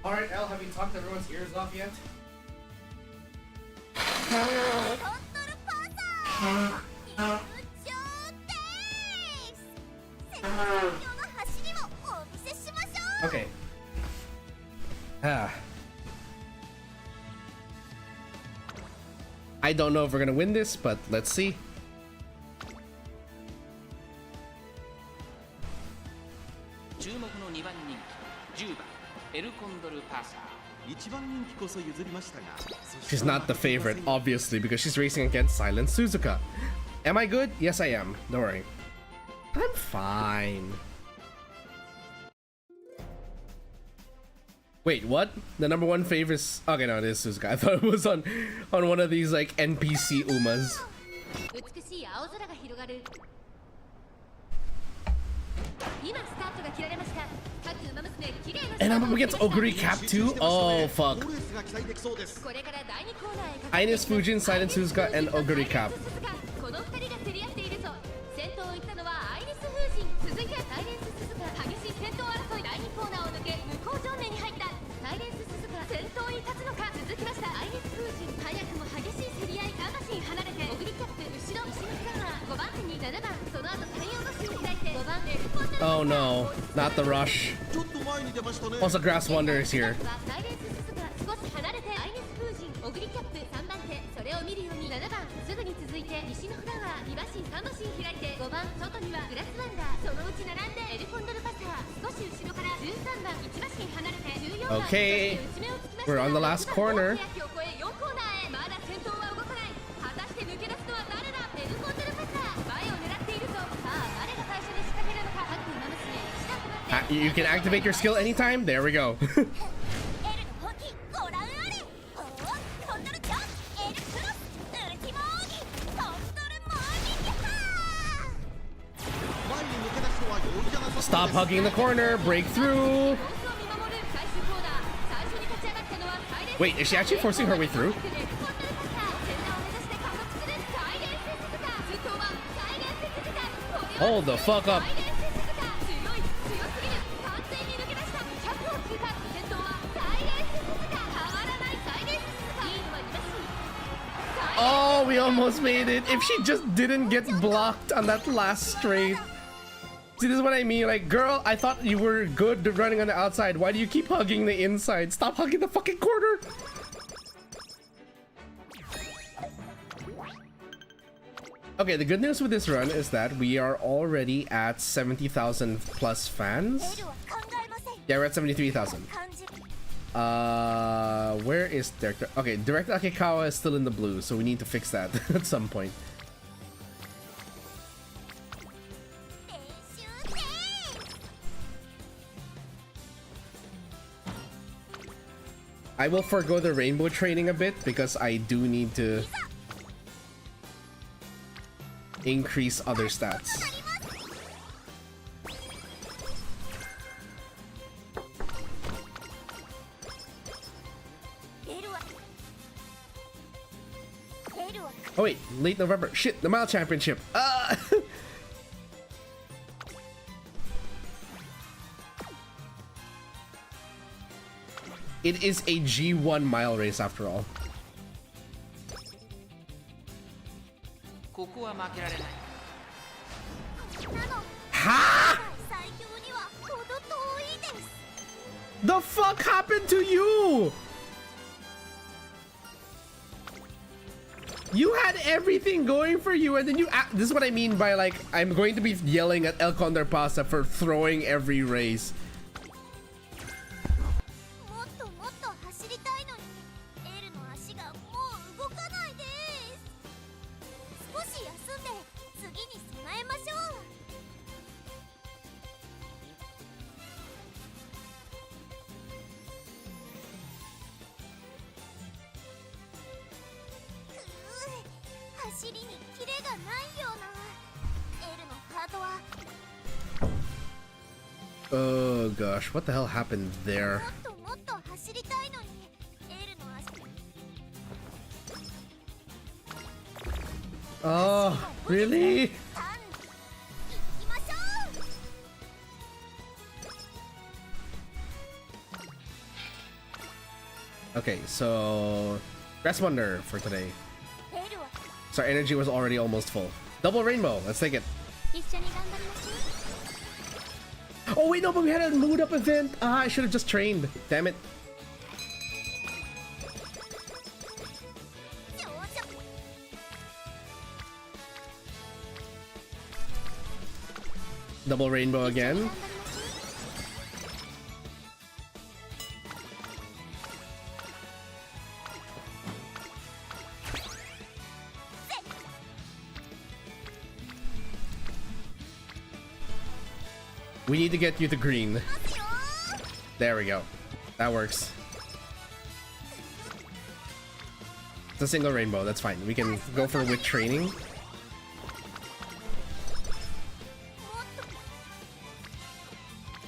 Alright, Elle, have you talked everyone's ears off yet? Okay. I don't know if we're gonna win this, but let's see. She's not the favorite, obviously, because she's racing against Silent Suzuka. Am I good? Yes, I am. Don't worry. I'm fine. Wait, what? The number one favorite is... Okay, no, it is Suzuka. I thought it was on one of these, like, NPC Umas. And I'm up against Oguri Cap too? Oh, fuck. Ines Fujin, Silent Suzuka, and Oguri Cap. Oh no, not the rush. Also, Grass Wonder is here. Okay, we're on the last corner. You can activate your skill anytime. There we go. Stop hugging the corner. Break through. Wait, is she actually forcing her way through? Hold the fuck up. Oh, we almost made it. If she just didn't get blocked on that last straight. See, this is what I mean. Like, girl, I thought you were good running on the outside. Why do you keep hugging the inside? Stop hugging the fucking corner. Okay, the good news with this run is that we are already at 70,000 plus fans. Yeah, we're at 73,000. Where is Director? Okay, Director Akikawa is still in the blue, so we need to fix that at some point. I will forgo the rainbow training a bit because I do need to increase other stats. Oh wait, late November. Shit, the Mile Championship. It is a G1 mile race after all. Ha! The fuck happened to you? You had everything going for you, and then you. This is what I mean by like I'm going to be yelling at El Condor Pasta for throwing every race. Oh gosh, what the hell happened there? Oh, really? Okay, so Rest Wonder for today. So our energy was already almost full. Double rainbow, let's take it. Oh wait, no, but we had a mood up event. I should have just trained. Damn it. Double rainbow again. We need to get you to green. There we go. That works. It's a single rainbow, that's fine. We can go for with training.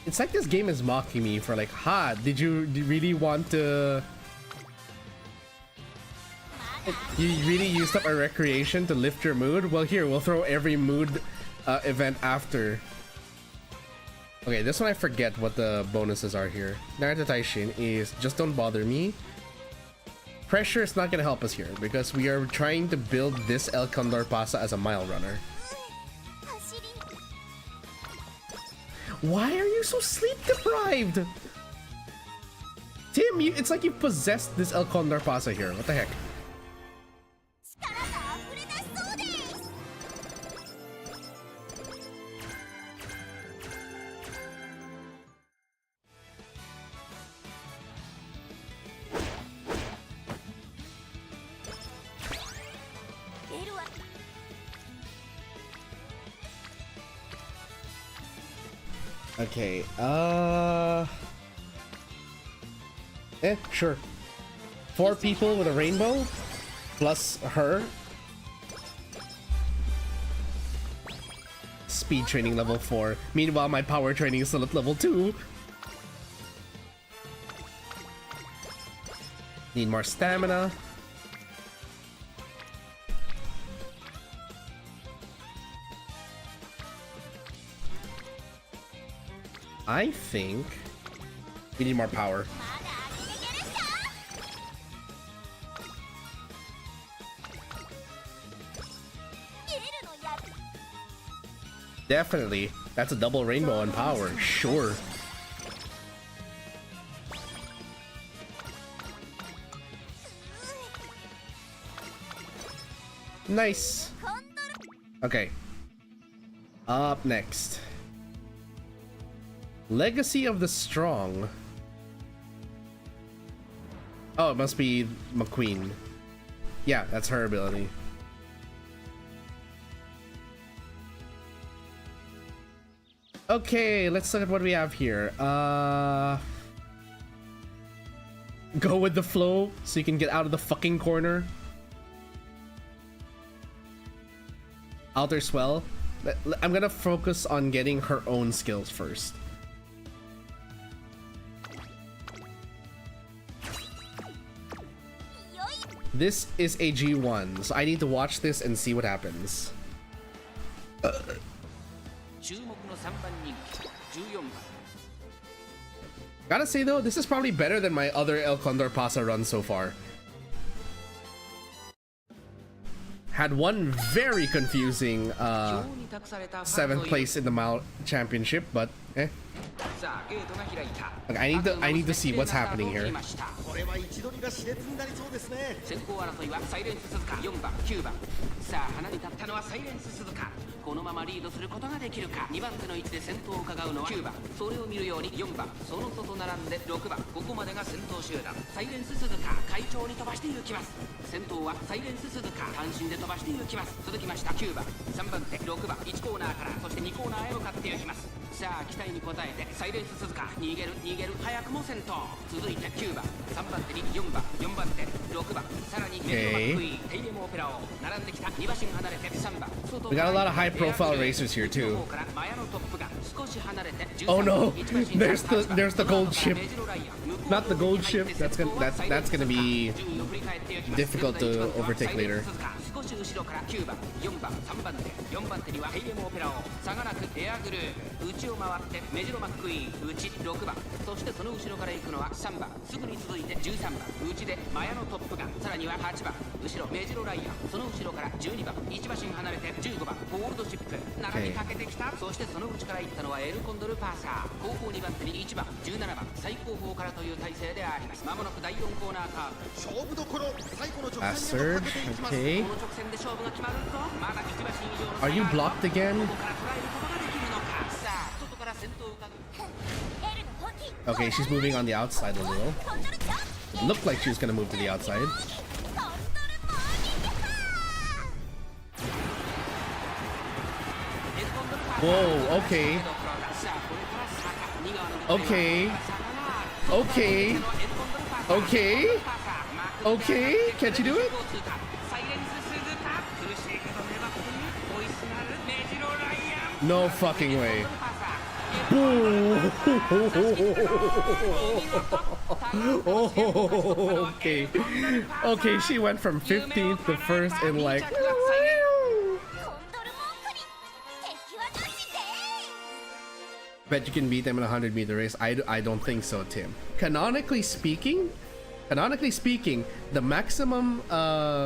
It's like this game is mocking me for like, did you really want to... You really used up a recreation to lift your mood? Well here, we'll throw every mood event after. Okay, this one I forget what the bonuses are here. Naruto Taishin is just don't bother me. Pressure is not gonna help us here because we are trying to build this El Condor Pasa as a mile runner. Why are you so sleep deprived? Tim, it's like you possessed this El Condor Pasa here. What the heck? Okay, sure. 4 people with a rainbow, plus her. Speed training level 4. Meanwhile, my power training is still at level 2. Need more stamina. I think we need more power. Definitely. That's a double rainbow on power. Sure. Nice. Okay. Up next. Legacy of the Strong. Oh, it must be McQueen. Yeah, that's her ability. Okay, let's look at what we have here. go with the flow so you can get out of the fucking corner. Outer swell. I'm gonna focus on getting her own skills first. This is a G1, so I need to watch this and see what happens. Gotta say though, this is probably better than my other El Condor Pasa run so far. Had one very confusing 7th place in the Mount Championship, but eh. Look, I need to see what's happening here. これは一度が熾烈になりそうですね。先行争いはサイレンス鈴鹿4番9番。さあ花に立ったのはサイレンス鈴鹿。このままリードすることができるか。2番手の位置で先頭を伺うのは9番。それを見るように4番。その外並んで6番。ここまでが先頭集団。サイレンス鈴鹿快調に飛ばしていきます。先頭はサイレンス鈴鹿単身で飛ばしていきます。続きました9番3番手6番1コーナーからそして2コーナーへ向かっていきます。さあ期待に応えてサイレンス鈴鹿逃げる早くも先頭。続いて9番3番手に4番手6番さらにメトロマックイーンテイレモオペラを並んできた2馬身離れて3番 We got a lot of high profile racers here too. Oh no, there's the gold ship. Not the gold ship. That's gonna be difficult to overtake later. 少し後ろから9番4番3番手4番手にはテイレモオペラを差がなくエアグルー内を回ってメジロマックイーン内6番そしてその後ろから行くのは3番すぐに続いて13番内でマヤのトップガンさらには8番後ろメジロライアンその後ろから12番1馬身離れて15番ゴールドシップ並びかけてきたそしてその内から行ったのはエルコンドルパーサー後方2番手に1番17番最後方からという体勢でありますまもなく第4コーナーカーブ勝負どころ最後の直A 線にもか surge, けていきます。 okay. Are you blocked again? Okay, she's moving on the outside a little. Looked like she was gonna move to the outside. Whoa, okay. Okay. Okay. Okay. Okay, can't you do it? No fucking way. Oh, okay. Okay, she went from 15th to 1st in like... Bet you can beat them in a 100-meter race. I don't think so, Tim. Canonically speaking, the maximum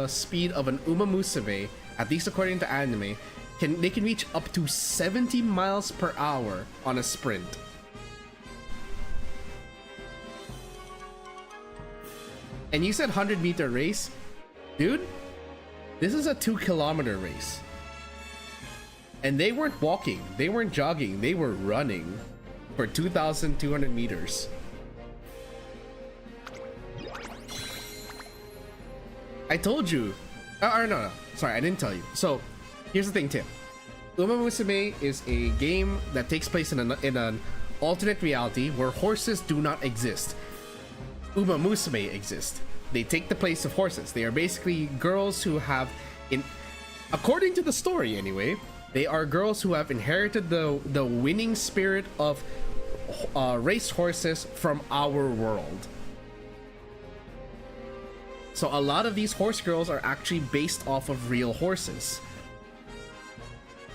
speed of an MUSUME, at least according to anime, they can reach up to 70 miles per hour on a sprint. And you said 100-meter race? Dude, this is a 2-kilometer race. And they weren't walking, they weren't jogging, they were running for 2,200 meters. I told you. No, sorry, I didn't tell you. So, here's the thing, Tim. MUSUME is a game that takes place in an alternate reality where horses do not exist. MUSUME exist. They take the place of horses. They are basically girls who have, according to the story anyway, they are girls who have inherited the winning spirit of race horses from our world. So a lot of these horse girls are actually based off of real horses.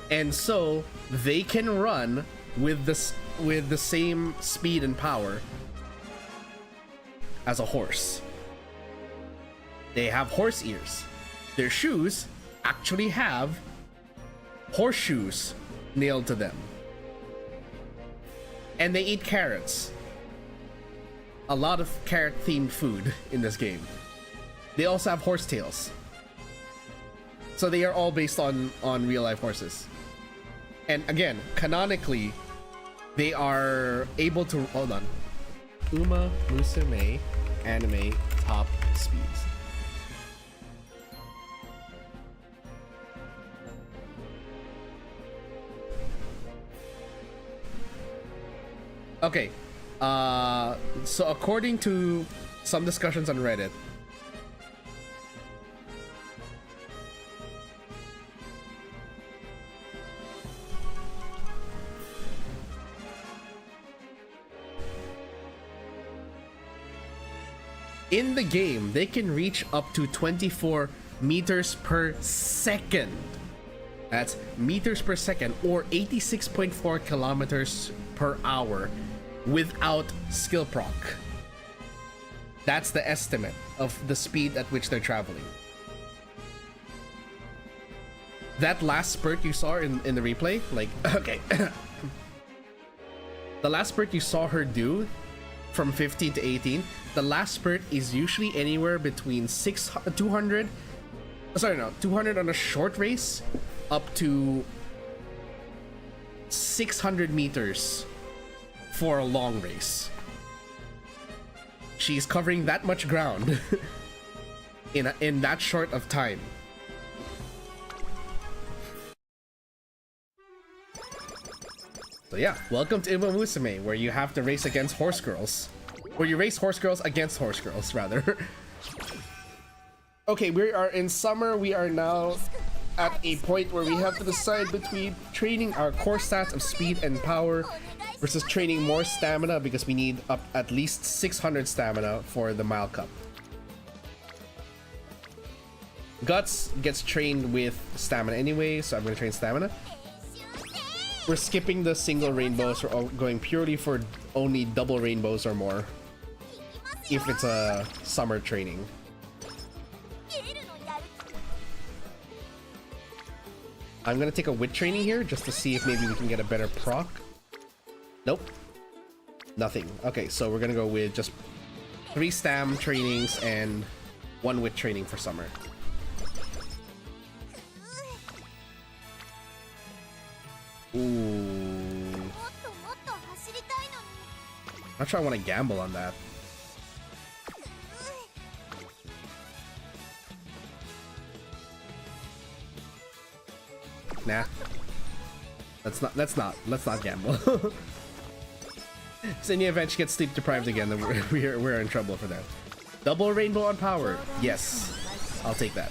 And so they can run with the same speed and power as a horse. They have horse ears. Their shoes actually have horseshoes nailed to them. And they eat carrots. A lot of carrot-themed food in this game. They also have horse tails. So they are all based on real-life horses. And again, canonically, they are able to... Hold on. MUSUME anime top speeds. Okay. So according to Some discussions on Reddit. In the game, they can reach up to 24 meters per second. That's meters per second, or 86.4 kilometers per hour without skill proc. That's the estimate of the speed at which they're traveling. That last spurt you saw in the replay, like, okay. The last spurt you saw her do from 15 to 18, the last spurt is usually anywhere between 200 on a short race up to 600 meters for a long race. She's covering that much ground in that short of time. So yeah, welcome to MUSUME, where you have to race against horse girls. Where you race horse girls against horse girls, rather. Okay, we are in summer. We are now at a point where we have to decide between training our core stats of speed and power versus training more stamina, because we need up at least 600 stamina for the Mile Cup. Guts gets trained with stamina anyway, so I'm going to train stamina. We're skipping the single rainbows. We're going purely for only double rainbows or more if it's a summer training. I'm gonna take a wit training here just to see if maybe we can get a better proc. Nope. Nothing. Okay, so we're gonna go with just 3 stam trainings and 1 wit training for summer. Ooh. Not sure I want to gamble on that. Nah. Let's not gamble. So in the event she gets sleep deprived again, then we're in trouble for that. Double rainbow on power. Yes. I'll take that.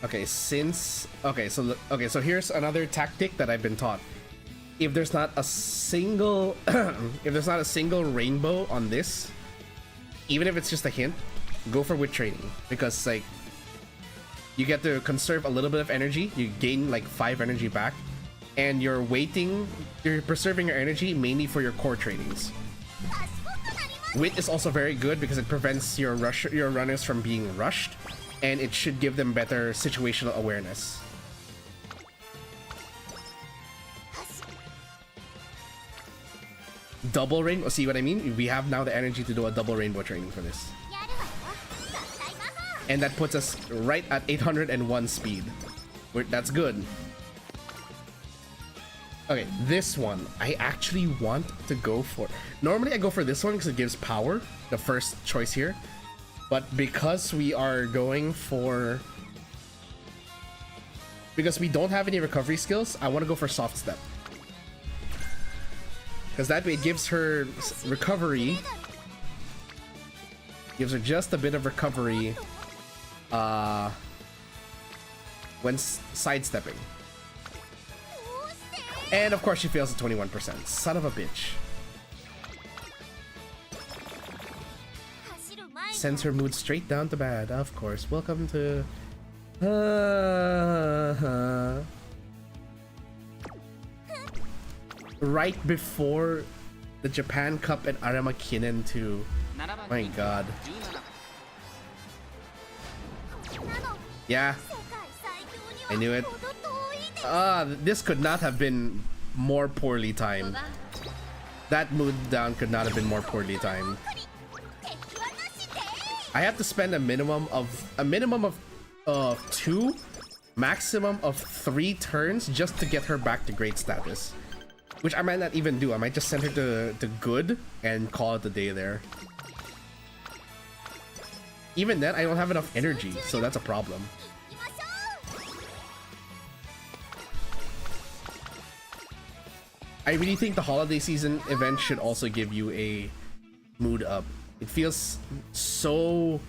Okay, so here's another tactic that I've been taught. If there's not a single rainbow on this, even if it's just a hint, go for wit training, because like you get to conserve a little bit of energy. You gain like 5 energy back, and you're preserving your energy mainly for your core trainings. Wit is also very good because it prevents your runners from being rushed, and it should give them better situational awareness. Double rainbow, see what I mean? We have now the energy to do a double rainbow training for this. And that puts us right at 801 speed. That's good. Okay, this one, I actually want to go for... Normally I go for this one because it gives power, the first choice here. But because we are going for... Because we don't have any recovery skills, I want to go for soft step. Because that way it gives her recovery. Gives her just a bit of recovery when sidestepping. And of course she fails at 21%. Son of a bitch. Sends her mood straight down to bad, of course. Welcome to... Right before the Japan Cup and Aramakinen too. My god. Yeah. I knew it. This could not have been more poorly timed. That mood down could not have been more poorly timed. I have to spend a minimum of 2, maximum of 3 turns just to get her back to great status. Which I might not even do. I might just send her to good and call it a day there. Even then, I don't have enough energy, so that's a problem. I really think the holiday season event should also give you a mood up. It feels so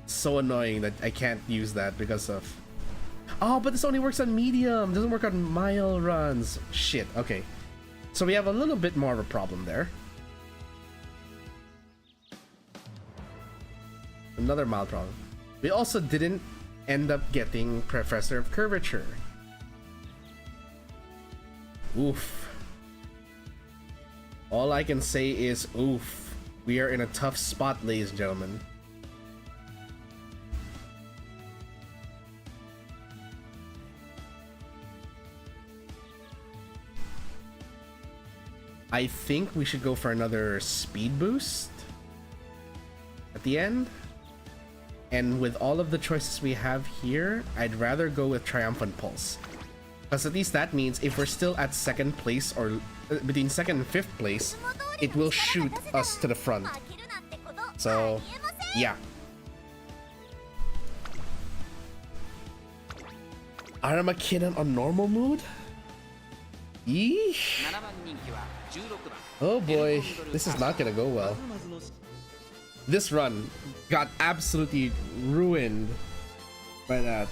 so annoying that I can't use that because of... Oh, but this only works on medium, doesn't work on mile runs. Shit, okay. So we have a little bit more of a problem there. Another mile problem. We also didn't end up getting Professor of Curvature. Oof. All I can say is oof. We are in a tough spot, ladies and gentlemen. I think we should go for another speed boost at the end. And with all of the choices we have here, I'd rather go with Triumphant Pulse. Because at least that means if we're still at second place or between second and fifth place, it will shoot us to the front. So, yeah. Aramakinan on normal mood? Yeesh. Oh boy, this is not gonna go well. This run got absolutely ruined by that.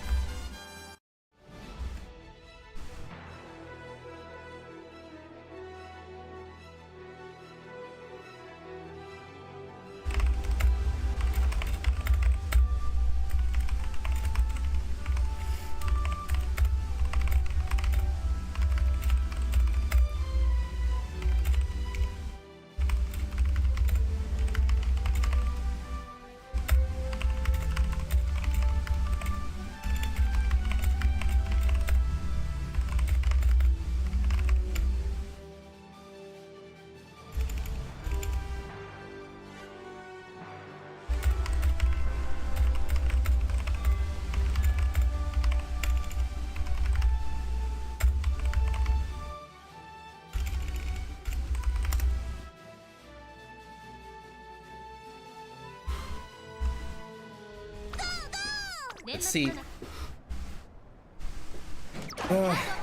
Let's see.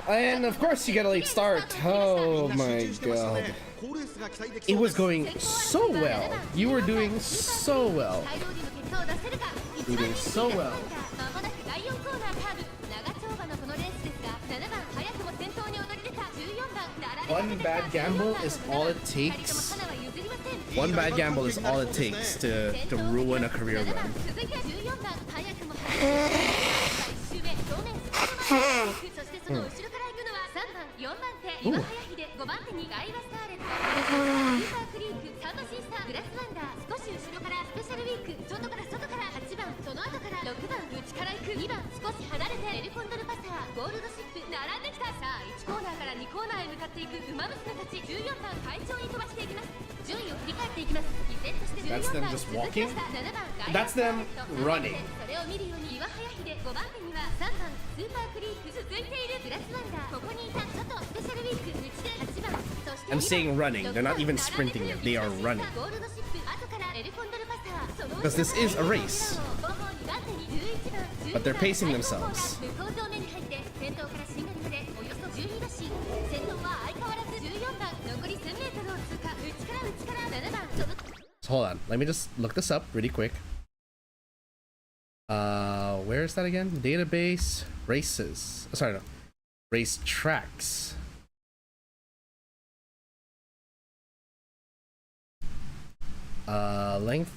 And of course you get a late start. Oh my god. It was going so well. You were doing so well. You were doing so well. One bad gamble is all it takes. One bad gamble is all it takes to ruin a career run. That's them just walking? That's them running. I'm saying running. They're not even sprinting yet. They are running. Because this is a race. But they're pacing themselves. So hold on. Let me just look this up really quick. Where is that again? Database, races. Oh, sorry, no. Race tracks. Length,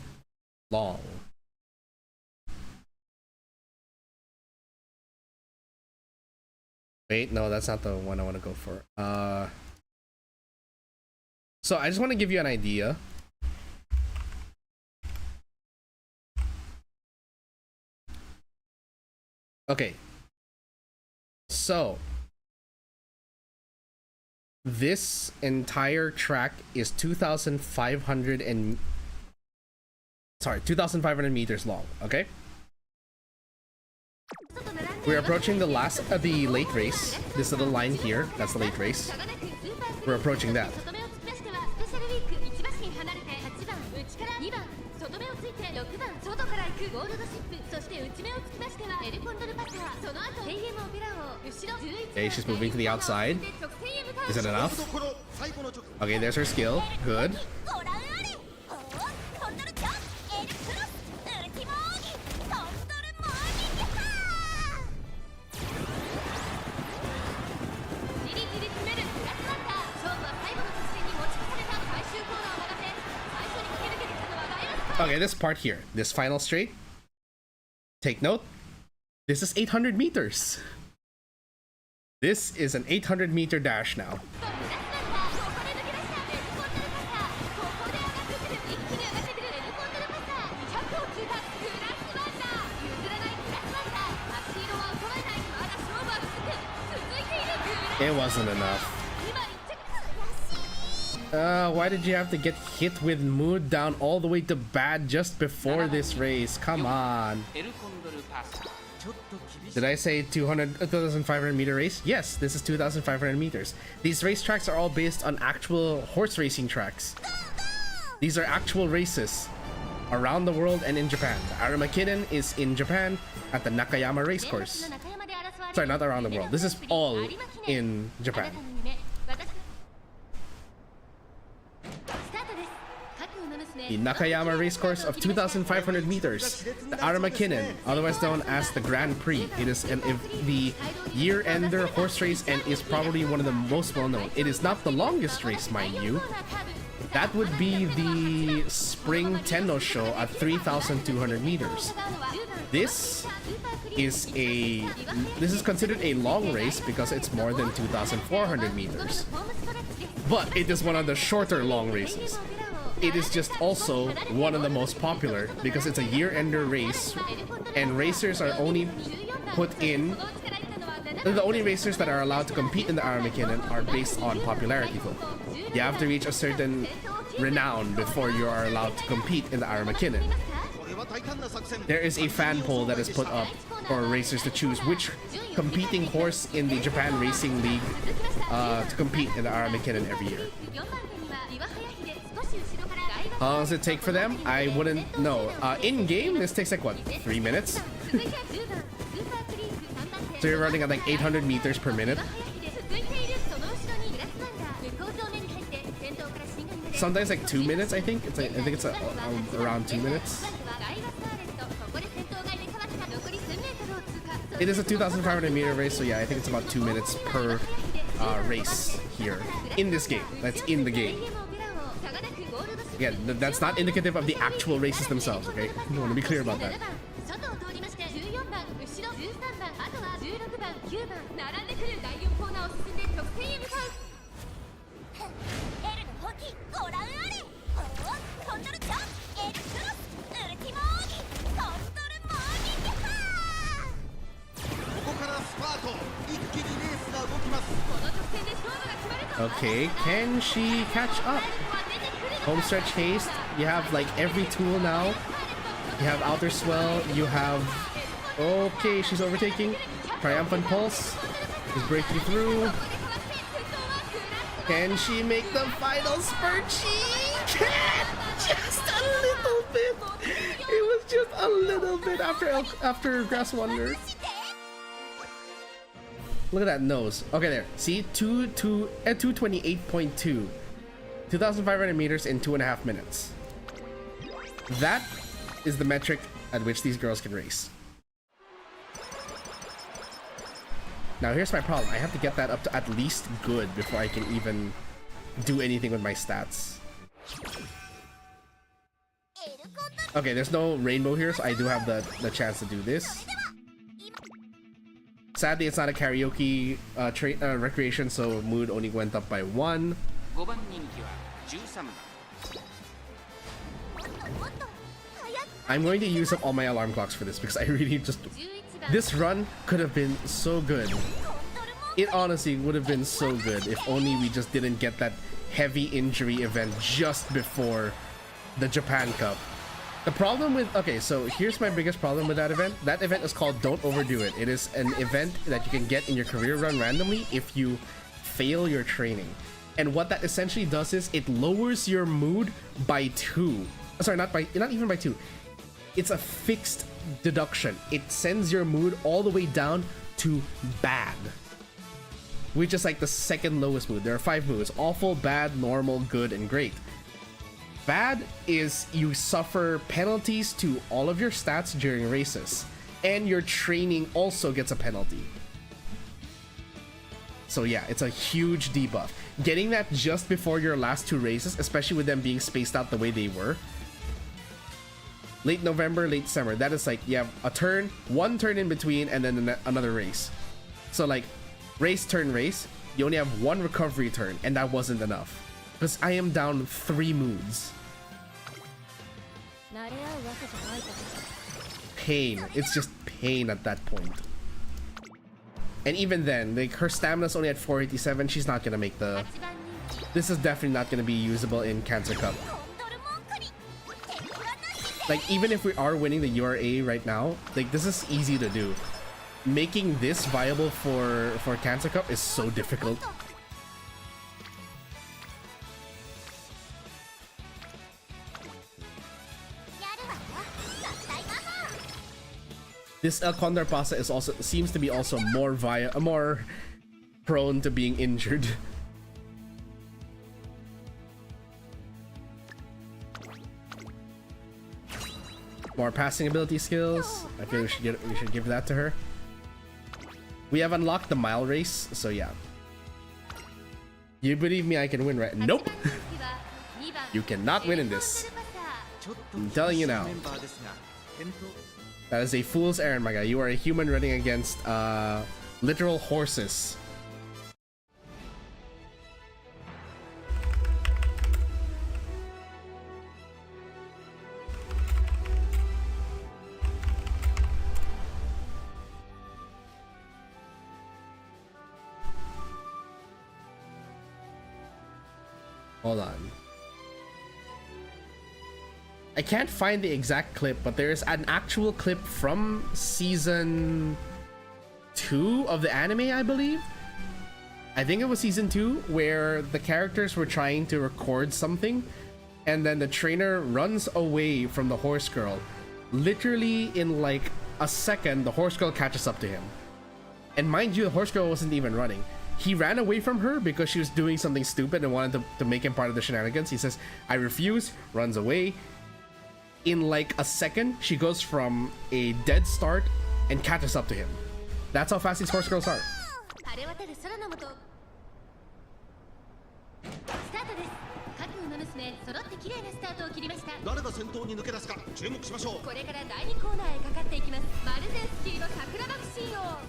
long. Wait, no, that's not the one I want to go for. So I just want to give you an idea. Okay. So this entire track is 2,500 and 2,500 meters long, okay? We're approaching the late race. This little line here, that's the late race. We're approaching that. Okay, she's moving to the outside. Is it enough? Okay, there's her skill. Good. Okay, this part here, this final straight. Take note. This is 800 meters. This is an 800-meter dash now. It wasn't enough. Why did you have to get hit with mood down all the way to bad just before this race? Come on. Did I say 2,500 meter race? Yes, this is 2,500 meters. These race tracks are all based on actual horse racing tracks. These are actual races around the world and in Japan. The Aramakinnen is in Japan at the Nakayama racecourse. Sorry, not around the world. This is all in Japan. The Nakayama racecourse of 2,500 meters. The Aramakinnen, otherwise known as the Grand Prix. It is the year-ender horse race and is probably one of the most well-known. It is not the longest race, mind you. That would be the Spring Tenno Show at 3,200 meters. This is considered a long race because it's more than 2,400 meters. But it is one of the shorter long races. It is just also one of the most popular because it's a year-ender race and racers are only put in. The only racers that are allowed to compete in the Aramakinnen are based on popularity vote. You have to reach a certain renown before you are allowed to compete in the Aramakinnen. There is a fan poll that is put up for racers to choose which competing horse in the Japan Racing League to compete in the Aramakinnen every year. How long does it take for them? I wouldn't know. In-game, this takes like, what, 3 minutes? So you're running at like 800 meters per minute. Sometimes like 2 minutes, I think. I think it's around 2 minutes. It is a 2,500 meter race, so yeah, I think it's about 2 minutes per race here. In this game. That's in the game. Again, that's not indicative of the actual races themselves, okay? I want to be clear about that. Okay, can she catch up? Homestretch haste, you have like every tool now. You have outer swell, you have... Okay, she's overtaking. Triumphant pulse is breaking through. Can she make the final spurt? She can! Just a little bit. It was just a little bit after Grass Wonder. Look at that nose. Okay, there. See, 228.2. 2,500 meters in 2.5 minutes. That is the metric at which these girls can race. Now here's my problem. I have to get that up to at least good before I can even do anything with my stats. Okay, there's no rainbow here, so I do have the chance to do this. Sadly, it's not a karaoke recreation, so mood only went up by 1. I'm going to use up all my alarm clocks for this because I really just... This run could have been so good. It honestly would have been so good if only we just didn't get that heavy injury event just before the Japan Cup. The problem with... Okay, so here's my biggest problem with that event. That event is called Don't Overdo It. It is an event that you can get in your career run randomly if you fail your training. And what that essentially does is it lowers your mood by 2. Sorry, not even by 2. it's a fixed deduction. It sends your mood all the way down to bad, which is like the second lowest mood. There are 5 moods: awful, bad, normal, good, and great. Bad is you suffer penalties to all of your stats during races, and your training also gets a penalty. So yeah, it's a huge debuff. Getting that just before your last 2 races, especially with them being spaced out the way they were. Late November, late December, that is like, you have a turn, 1 turn in between, and then another race. So like, race, turn, race, you only have 1 recovery turn, and that wasn't enough. Because I am down 3 moods. Pain. It's just pain at that point. And even then, like, her stamina's only at 487. She's not gonna make the... This is definitely not gonna be usable in Cancer Cup. Like, even if we are winning the URA right now, like, this is easy to do. Making this viable for Cancer Cup is so difficult. This El Condor Pasa is also seems to be also more prone to being injured. More passing ability skills. I feel we should give that to her. We have unlocked the mile race, so yeah. You believe me I can win, right? Nope. You cannot win in this. I'm telling you now. That is a fool's errand, my guy. You are a human running against literal horses. Hold on. I can't find the exact clip, but there's an actual clip from season 2 of the anime, I believe. I think it was season 2, where the characters were trying to record something, and then the trainer runs away from the horse girl. Literally in like a second, the horse girl catches up to him. And mind you, the horse girl wasn't even running. He ran away from her because she was doing something stupid and wanted to make him part of the shenanigans. He says, I refuse, runs away. In like a second, she goes from a dead start and catches up to him. That's how fast these horse girls are.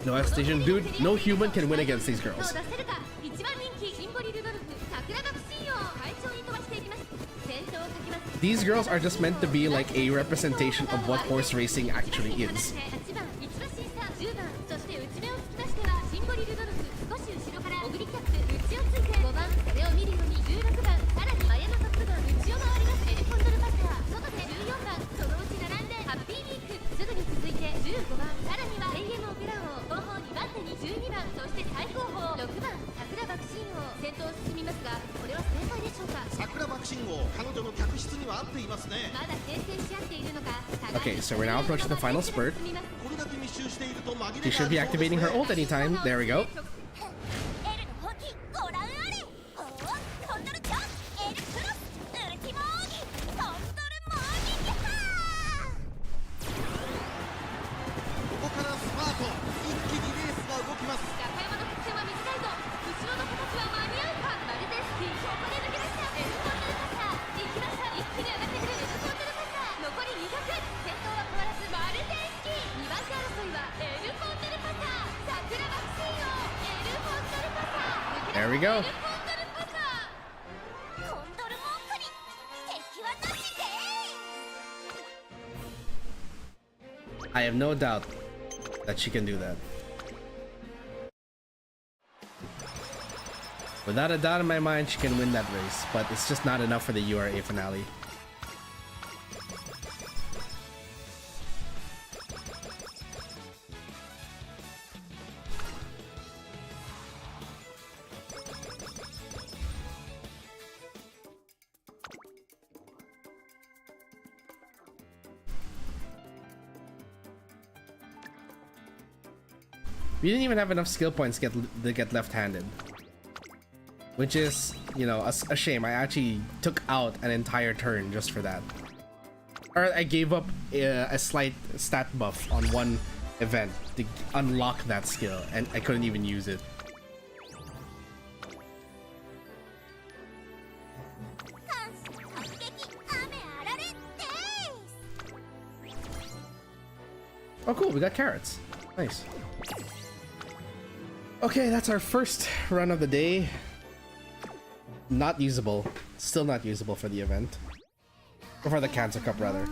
No hesitation, dude. No human can win against these girls. These girls are just meant to be like a representation of what horse racing actually is. Okay, so we're now approaching the final spurt. She should be activating her ult anytime. There we go. There we go. I have no doubt that she can do that. Without a doubt in my mind, she can win that race, but it's just not enough for the URA finale. We didn't even have enough skill points to get left-handed, which is, you know, a shame. I actually took out an entire turn just for that. Or I gave up a slight stat buff on one event to unlock that skill, and I couldn't even use it. Oh cool, we got carrots. Nice. Okay, that's our first run of the day. Not usable. Still not usable for the event. Or for the Cancer Cup, rather.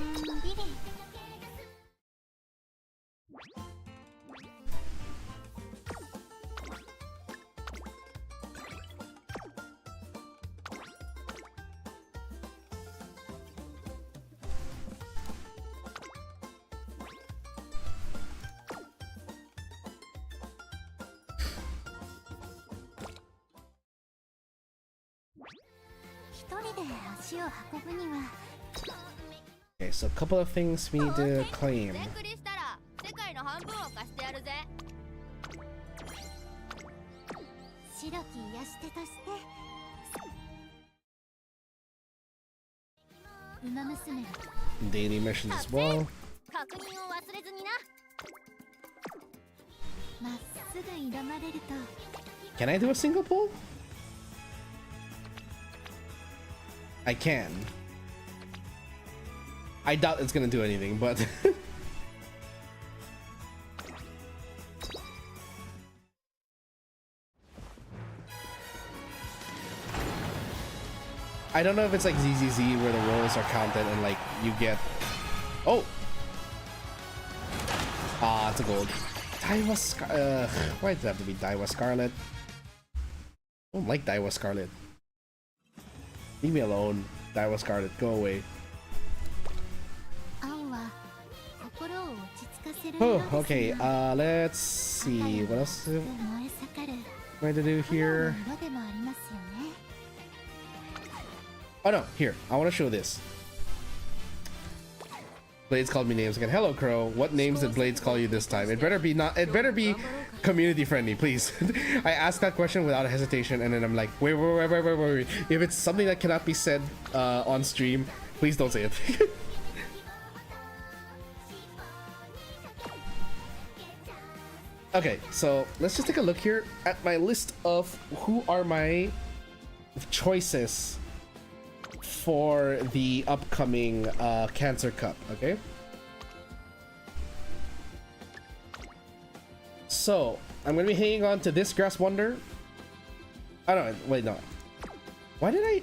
Okay, so a couple of things we need to claim. Daily missions as well. Can I do a single pull? I can. I doubt it's gonna do anything, but I don't know if it's like ZZZ where the rolls are counted and like you get. Oh, it's a gold. Daiwa why does it have to be Daiwa Scarlet? I don't like Daiwa Scarlet. Leave me alone, Daiwa Scarlet. Go away. Oh, okay. Let's see. What else am I going to do here? Oh no, here. I want to show this. Blades called me names again. Hello, Crow. What names did Blades call you this time? It better be not. It better be community friendly, please. I asked that question without hesitation, and then I'm like, wait. If it's something that cannot be said on stream, please don't say it. Okay, so let's just take a look here at my list of who are my choices for the upcoming Cancer Cup, okay? So, I'm gonna be hanging on to this Grass Wonder. Oh no, wait, no. Why did I...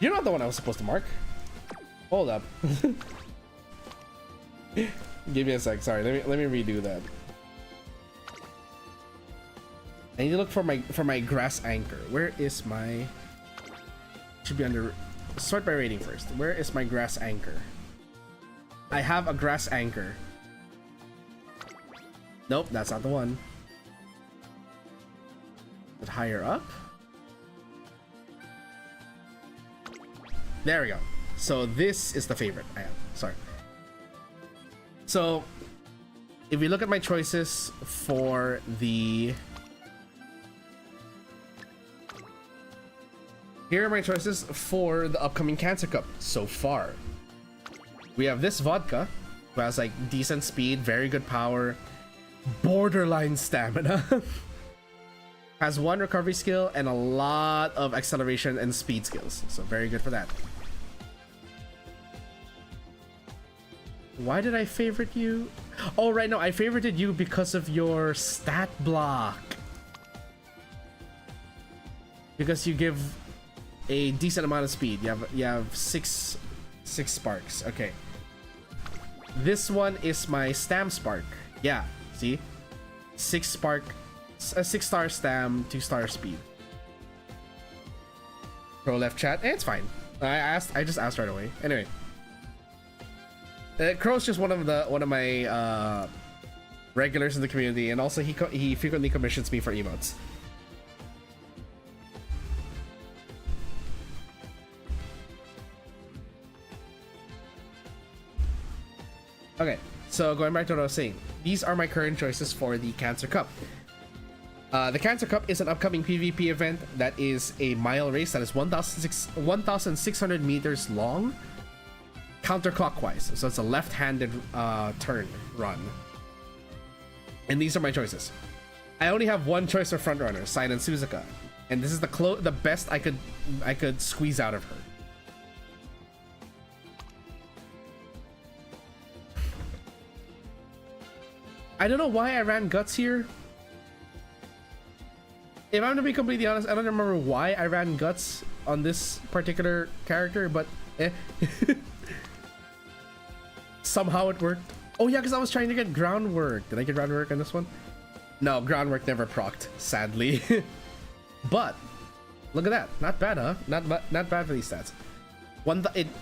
You're not the one I was supposed to mark. Hold up. Give me a sec, sorry, let me redo that. I need to look for my grass anchor. Where is my... Should be under... Sort by rating first. Where is my grass anchor? I have a grass anchor. Nope, that's not the one. But higher up? There we go. So this is the favorite I have. Sorry. So if we look at my choices for the... Here are my choices for the upcoming Cancer Cup so far. We have this vodka, who has like decent speed, very good power, borderline stamina, has one recovery skill and a lot of acceleration and speed skills. So very good for that. Why did I favorite you? Oh, right, no, I favorited you because of your stat block. Because you give a decent amount of speed. You have six sparks. Okay. This one is my stam spark. Yeah, see? 6 spark, a 6-star stam, 2-star speed. Pro left chat. It's fine. I just asked right away. Anyway. Crow's just one of my regulars in the community, and also he frequently commissions me for emotes. Okay, So going back to what I was saying, these are my current choices for the Cancer Cup. The Cancer Cup is an upcoming PvP event that is a mile race that is 1,600 meters long, counterclockwise. So it's a left-handed turn run. And these are my choices. I only have one choice for frontrunner, Silent Suzuka, and this is the best I could squeeze out of her. I don't know why I ran Guts here. If I'm to be completely honest, I don't remember why I ran Guts on this particular character, but somehow it worked. Oh yeah, because I was trying to get groundwork. Did I get groundwork on this one? No, groundwork never procced, sadly. But look at that, not bad, huh? Not bad for these stats.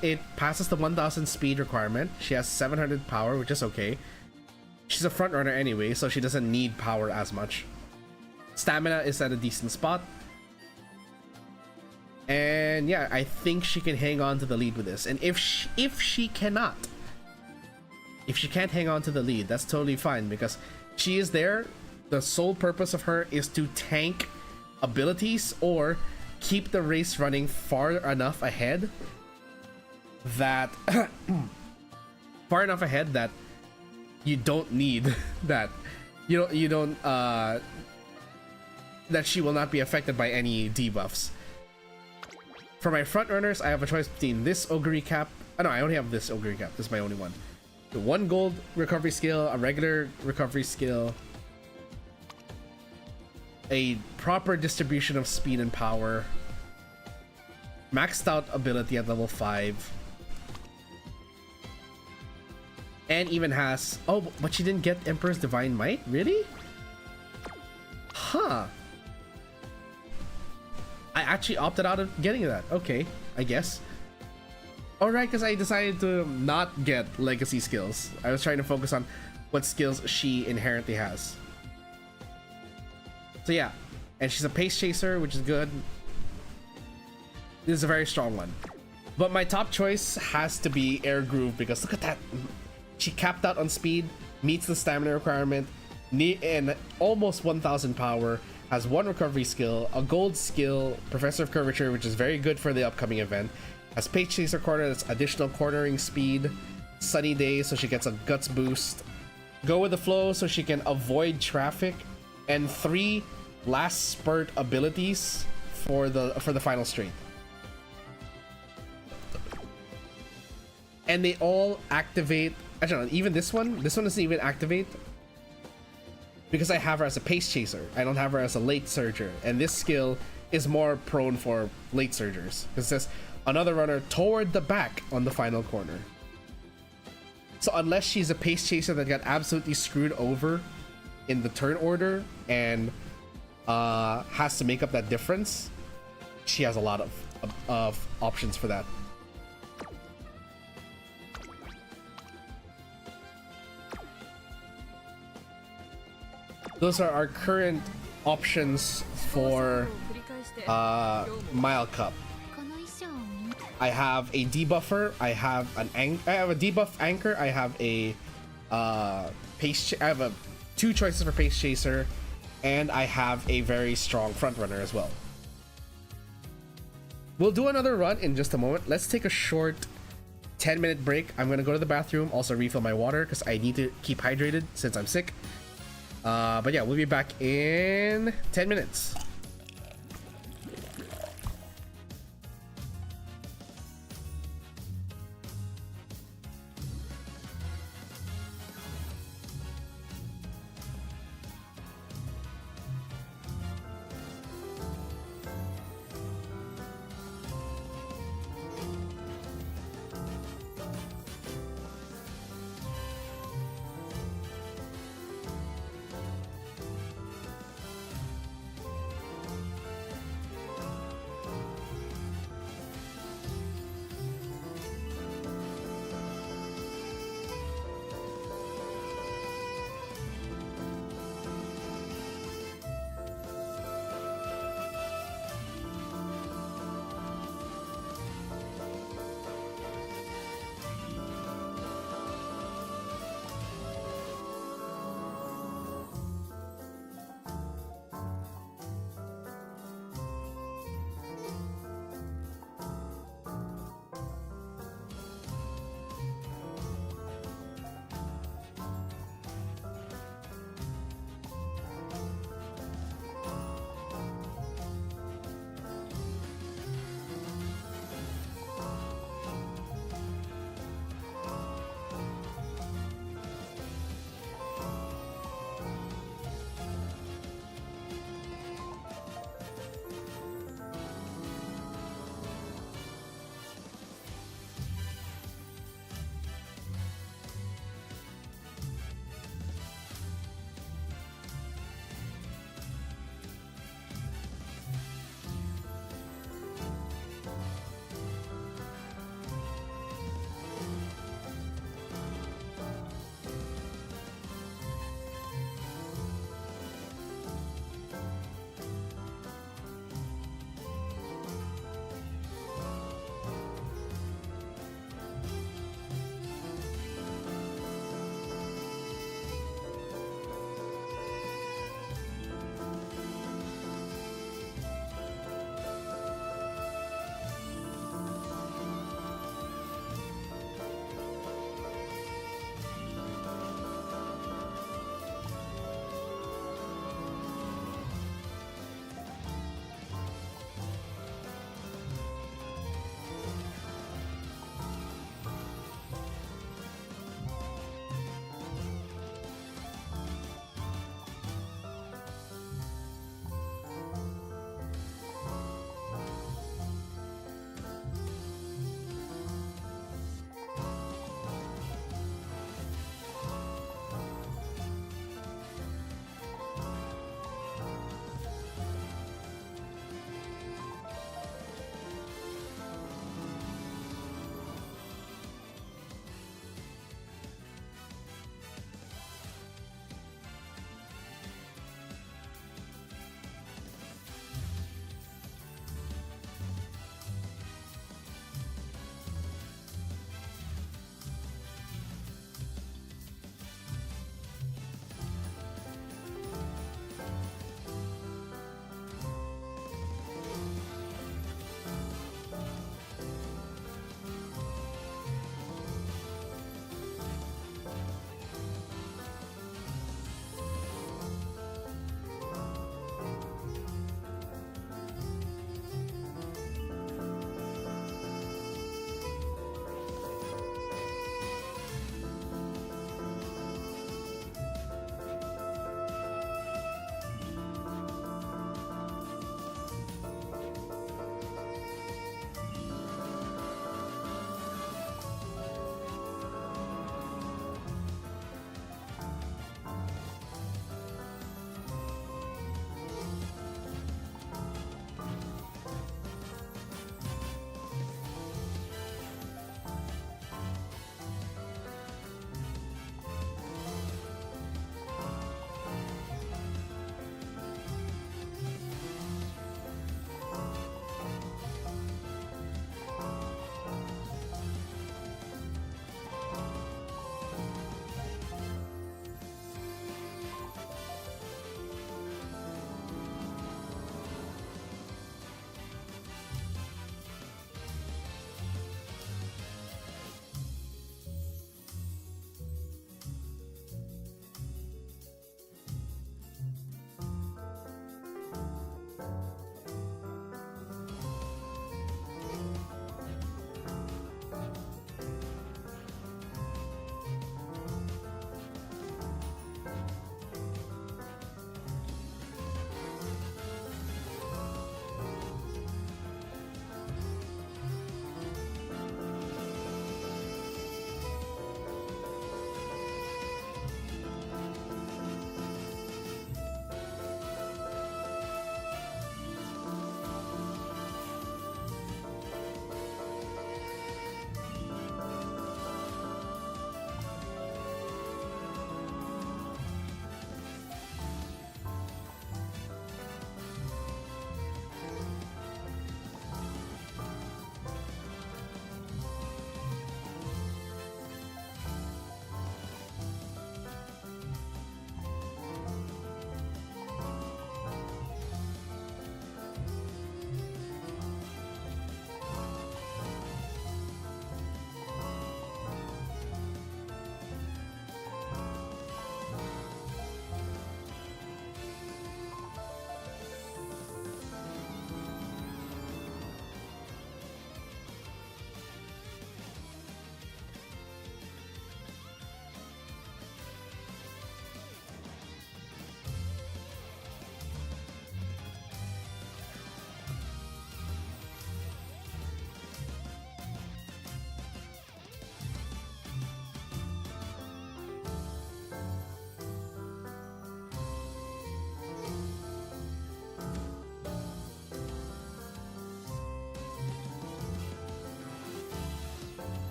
It passes the 1,000 speed requirement. She has 700 power, which is okay. She's a front runner anyway, so she doesn't need power as much. Stamina is at a decent spot. And yeah, I think she can hang on to the lead with this. And if she can't hang on to the lead, that's totally fine, because she is there. The sole purpose of her is to tank abilities or keep the race running far enough ahead that you don't need that. You don't that she will not be affected by any debuffs. For my front runners, I have a choice between this Ogre Cap. Oh, no, I only have this Ogre Cap. This is my only one. The 1 gold recovery skill, a regular recovery skill, a proper distribution of speed and power, maxed out ability at level 5, and even has... Oh, but she didn't get Emperor's Divine Might? Really? Huh. I actually opted out of getting that. Okay, I guess. Alright, because I decided to not get legacy skills. I was trying to focus on what skills she inherently has. So yeah, and she's a pace chaser, which is good. This is a very strong one. But my top choice has to be Air Groove, because look at that. She capped out on speed, meets the stamina requirement, and almost 1,000 power, has 1 recovery skill, a gold skill, Professor of Curvature, which is very good for the upcoming event, has Pace Chaser Corner, that's additional cornering speed, Sunny Day, so she gets a Guts boost, Go with the Flow, so she can avoid traffic, and 3 last spurt abilities for the final straight. And they all activate. I don't know, even this one doesn't even activate, because I have her as a pace chaser. I don't have her as a late surger, and this skill is more prone for late surgers, because it says another runner toward the back on the final corner. So unless she's a pace chaser that got absolutely screwed over in the turn order and has to make up that difference, she has a lot of options for that. Those are our current options for Mile Cup. I have a debuffer. I have a debuff anchor. I have a pace. I have 2 choices for pace chaser, and I have a very strong front runner as well. We'll do another run in just a moment. Let's take a short 10-minute break. I'm gonna go to the bathroom, also refill my water because I need to keep hydrated since I'm sick. But yeah, we'll be back in 10 minutes.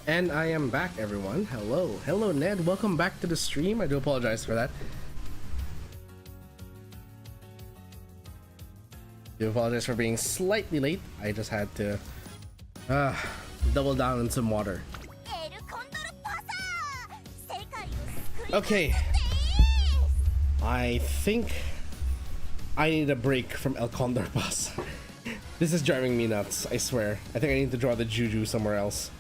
And I am back, everyone. Hello, Ned. Welcome back to the stream. I do apologize for that. Do apologize for being slightly late. I just had to double down on some water. Okay. I think I need a break from El Condor Pass. This is driving me nuts, I swear. I think I need to draw the juju somewhere else.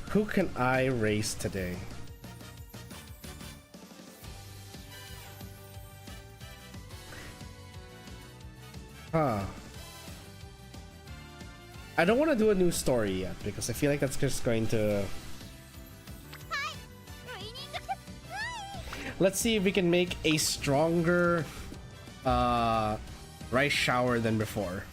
Who can I race today? I don't want to do a new story yet because I feel like that's just going to... Let's see if we can make a stronger rice shower than before.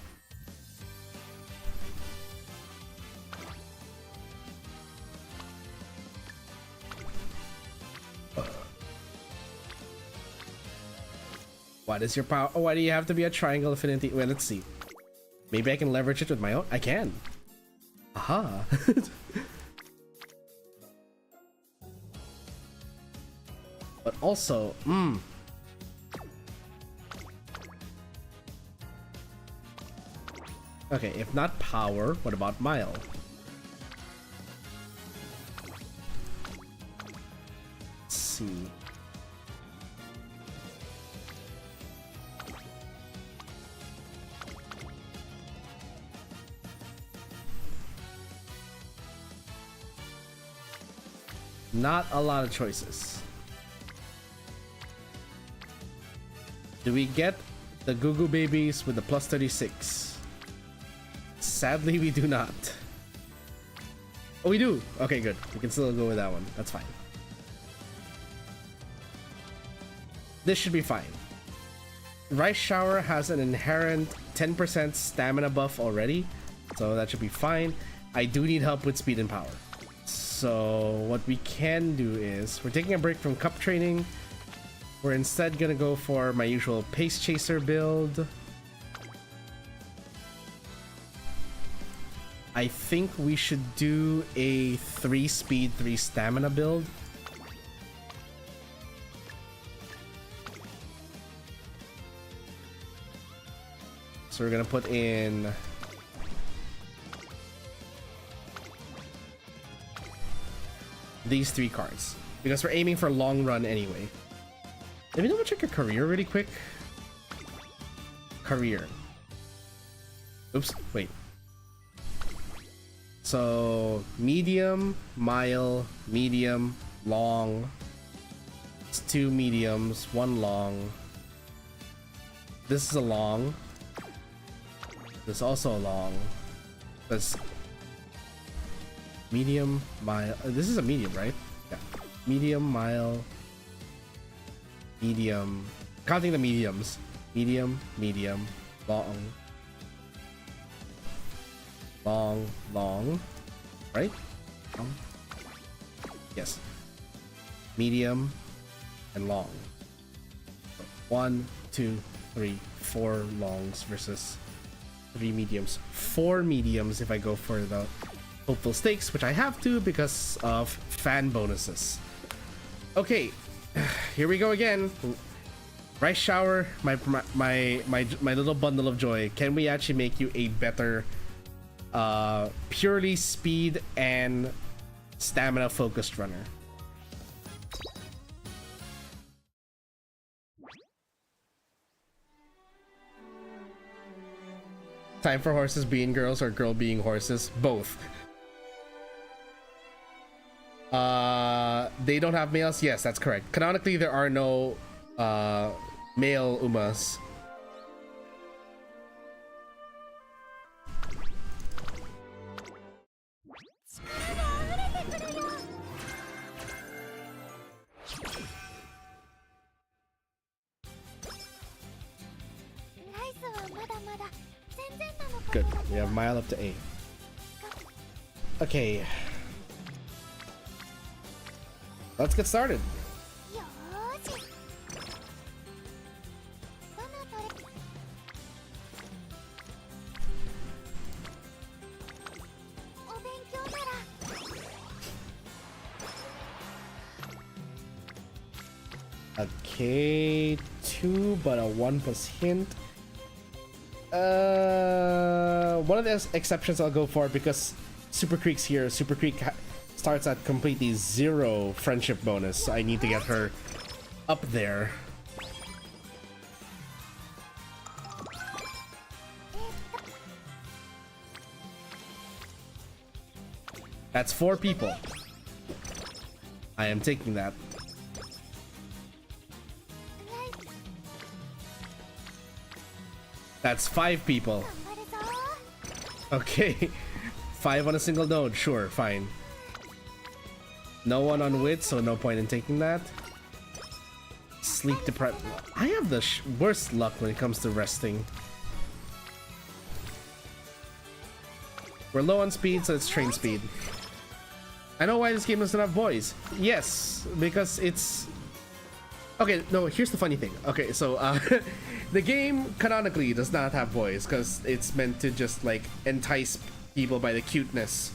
What is your power? Why do you have to be a triangle affinity? Well, let's see. Maybe I can leverage it with my own. I can. Aha. But also, okay, if not power, what about mile? Let's see. Not a lot of choices. Do we get the Goo Goo Babies with the plus 36? Sadly, we do not. Oh, we do. Okay, good. We can still go with that one. That's fine. This should be fine. Rice Shower has an inherent 10% stamina buff already, so that should be fine. I do need help with speed and power. So what we can do is we're taking a break from cup training. We're instead gonna go for my usual pace chaser build. I think we should do a 3 speed, 3 stamina build. So we're gonna put in these 3 cards because we're aiming for long run anyway. Let me double check your career really quick. Career. Oops, wait. So medium, mile, medium, long. It's 2 mediums, 1 long. This is a long. This is also a long. That's medium, mile. This is a medium, right? Yeah. Medium, mile, medium. Counting the mediums. Medium, medium, long. Long, long. Right? Yes. Medium and long. So 1, 2, 3, 4 longs versus 3 mediums. 4 mediums if I go for the hopeful stakes, which I have to because of fan bonuses. Okay, here we go again. Rice Shower, my little bundle of joy. Can we actually make you a better purely speed and stamina focused runner? Time for horses being girls or girl being horses? Both. They don't have males? Yes, that's correct. Canonically, there are no male Umas. Good. We have mile up to 8. Okay. Let's get started. Okay, 2, but a 1 plus hint. One of the exceptions I'll go for because Super Creek's here. Super Creek starts at completely 0 friendship bonus, so I need to get her up there. That's 4 people. I am taking that. That's 5 people. Okay. 5 on a single node. Sure, fine. No one on wit, so no point in taking that. Sleep deprived. I have the worst luck when it comes to resting. We're low on speed, so it's train speed. I know why this game doesn't have voice. Yes, because it's... Okay, no, here's the funny thing. Okay, so the game canonically does not have voice because it's meant to just like entice people by the cuteness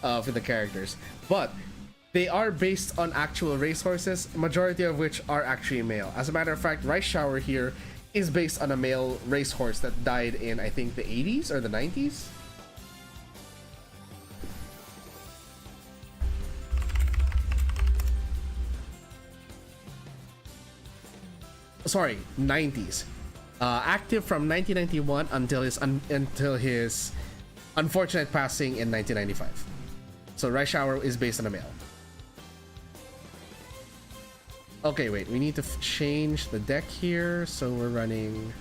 of the characters. But they are based on actual racehorses, majority of which are actually male. As a matter of fact, Rice Shower here is based on a male racehorse that died in, I think, the 80s or the 90s. Sorry, 90s. Active from 1991 until his unfortunate passing in 1995. So Rice Shower is based on a male. Okay, wait, we need to change the deck here, so we're running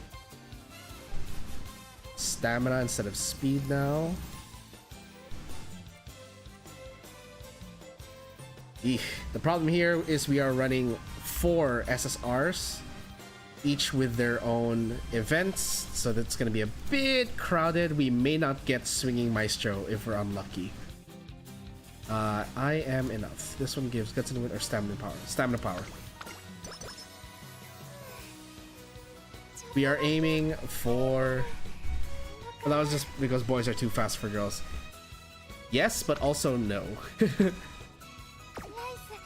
stamina instead of speed now. Eesh. The problem here is we are running 4 SSRs, each with their own events, so that's going to be a bit crowded. We may not get Swinging Maestro if we're unlucky. I am enough. This one gives guts in the wind or stamina power. Stamina power. We are aiming for... Well, that was just because boys are too fast for girls. Yes, but also no.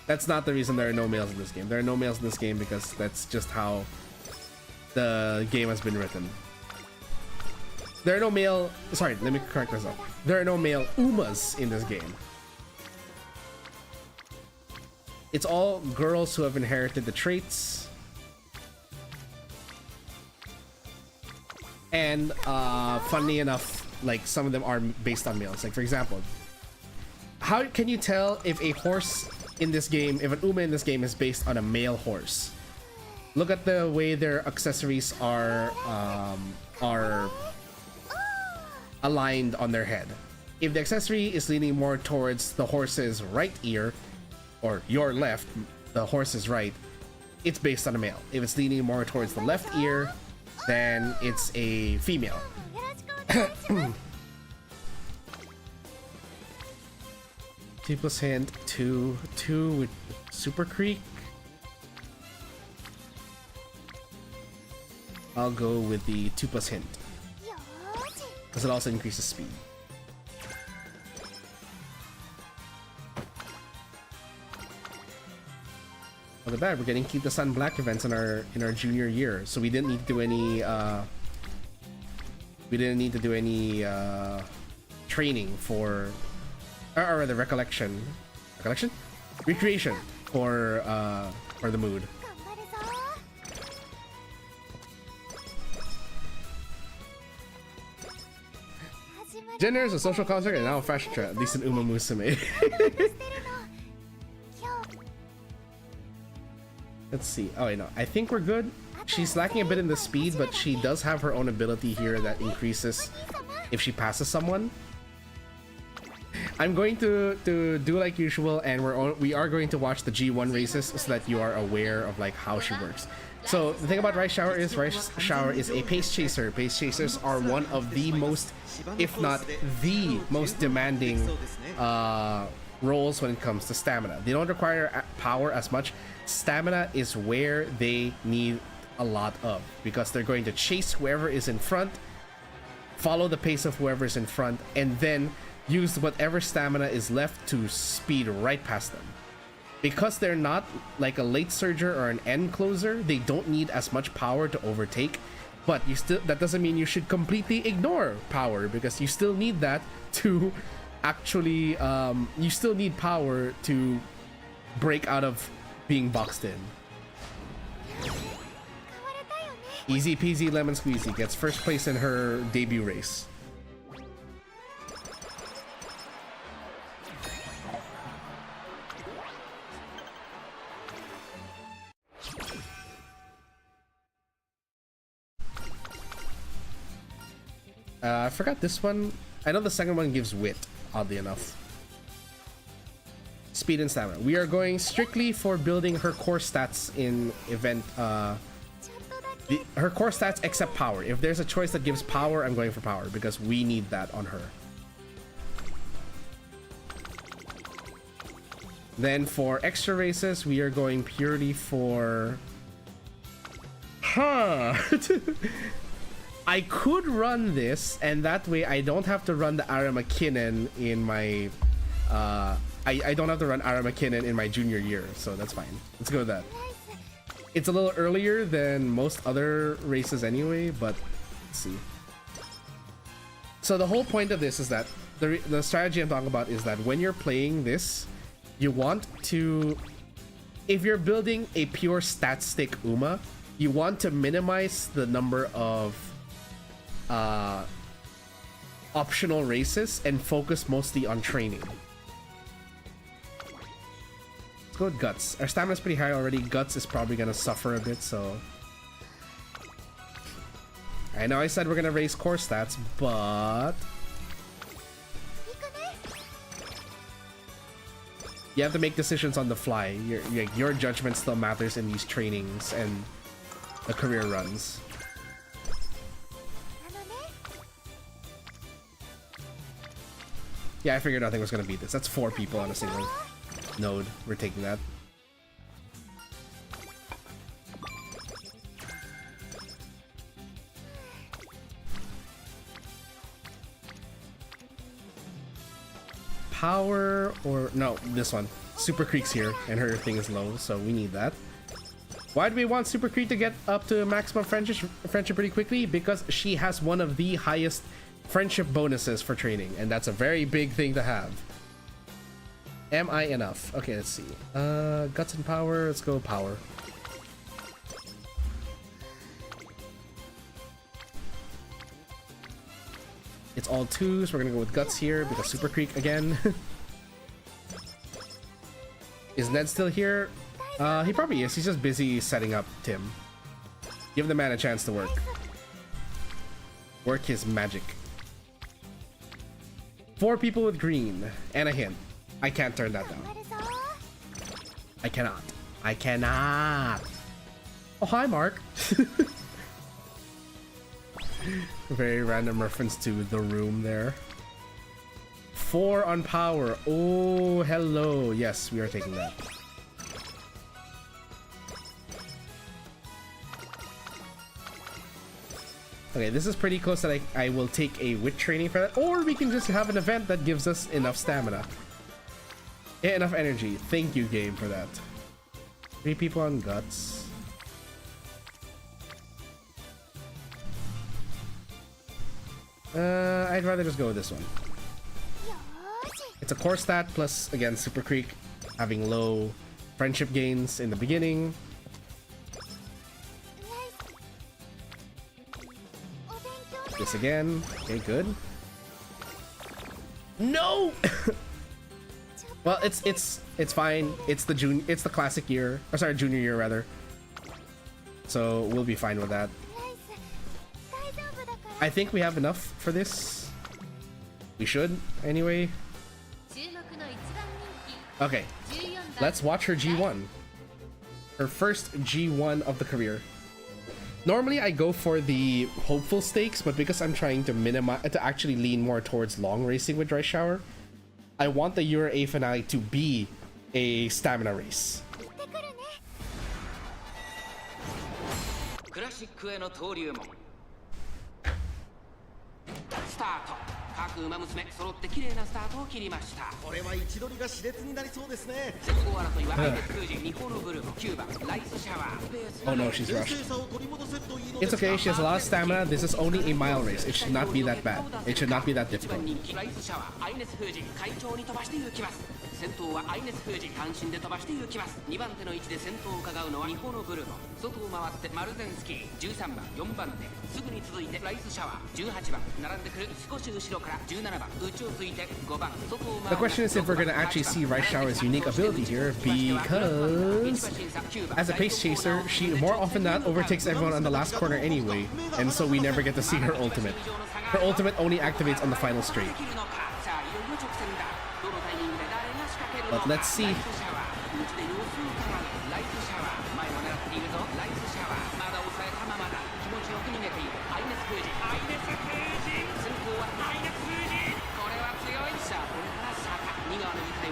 That's not the reason there are no males in this game. There are no males in this game because that's just how the game has been written. There are no male... Sorry, let me correct myself. There are no male Umas in this game. It's all girls who have inherited the traits. And funny enough, like some of them are based on males. Like for example, how can you tell if a horse in this game, if an Uma in this game is based on a male horse? Look at the way their accessories are aligned on their head. If the accessory is leaning more towards the horse's right ear, or your left, the horse's right, it's based on a male. If it's leaning more towards the left ear, then it's a female. 2 plus hint, 2 with Super Creek. I'll go with the 2 plus hint, because it also increases speed. Look at that, we're getting Keep the Sun Black events in our junior year, so we didn't need to do any training for, or rather recreation for the mood. Gender is a social construct and now a fashion trend, at least in Uma Musume. Let's see. Oh wait, no, I think we're good. She's lacking a bit in the speed, but she does have her own ability here that increases if she passes someone. I'm going to do like usual, and we are going to watch the G1 races so that you are aware of like how she works. So the thing about Rice Shower is a pace chaser. Pace chasers are one of the most, if not the most demanding roles when it comes to stamina. They don't require power as much. Stamina is where they need a lot of, because they're going to chase whoever is in front, follow the pace of whoever is in front, and then use whatever stamina is left to speed right past them. because they're not like a late surger or an end closer, they don't need as much power to overtake. But that doesn't mean you should completely ignore power, because you still need that to actually you still need power to break out of being boxed in. Easy peasy lemon squeezy gets first place in her debut race. I forgot this one. I know the second one gives wit, oddly enough. Speed and stamina. We are going strictly for building her core stats in event. Her core stats except power. If there's a choice that gives power, I'm going for power because we need that on her. Then for extra races, we are going purely for... I could run this, and that way I don't have to run the Ara McKinnon in my... I don't have to run Ara McKinnon in my junior year, so that's fine. Let's go with that. It's a little earlier than most other races anyway, but let's see. So the whole point of this is that the strategy I'm talking about is that when you're playing this, you want to... If you're building a pure stat stick Uma, you want to minimize the number of optional races and focus mostly on training. Let's go with Guts. Our stamina's pretty high already. Guts is probably gonna suffer a bit, so... I know I said we're gonna raise core stats, but... You have to make decisions on the fly. Your judgment still matters in these trainings and the career runs. Yeah, I figured nothing was gonna beat this. That's 4 people on a single node. We're taking that. Power or no, this one. Super Creek's here and her thing is low, so we need that. Why do we want Super Creek to get up to maximum friendship pretty quickly? Because she has one of the highest friendship bonuses for training, and that's a very big thing to have. Am I enough? Okay, let's see. Guts and power. Let's go power. It's all 2s. We're gonna go with Guts here because Super Creek again. Is Ned still here? He probably is. He's just busy setting up Tim. Give the man a chance to work. Work his magic. 4 people with green and a hint. I can't turn that down. I cannot. I cannot. Oh, hi, Mark. Very random reference to The Room there. 4 on power. Oh, hello. Yes, we are taking that. Okay, this is pretty close that I will take a wit training for that. Or we can just have an event that gives us enough stamina. Yeah, enough energy. Thank you, game, for that. 3 people on Guts. I'd rather just go with this one. It's a core stat plus, again, Super Creek having low friendship gains in the beginning. This again. Okay, good. No! Well, it's fine. It's the classic year. Or sorry, junior year rather. So we'll be fine with that. I think we have enough for this. We should, anyway. Okay. Let's watch her G1. Her first G1 of the career. Normally I go for the hopeful stakes, but because I'm trying to minimize, to actually lean more towards long racing with Dry Shower, I want the Euro A finale to be a stamina race. 各馬娘揃って綺麗なスタートを切りました。これは位置取りが熾烈になりそうですね。先行争いはアイネス空人日本のブルボン9番ライスシャワー。 Oh no, she's 冷 rushed. 静さを取り戻せるといいの It's ですが okay, she has a lot of stamina. This is only a mile race. It should not be that bad. It should not be that 1 番 difficult. 人気ライスシャワーアイネス風神快調に飛ばして行きます。先頭はアイネス風神単身で飛ばして行きます。2番手の位置で先頭を伺うのは日本のブルボン。外を回ってマルゼンスキー13番4番手すぐに続いてライスシャワー18番並んでくる少し後ろから17番内をついて5番外を回 The question is if we're gonna actually see Rice Shower's unique ability here, because as a pace chaser, she more often than not overtakes everyone on the last corner anyway, and so we never get to see her ultimate. Her ultimate only activates on the final straight. But let's see.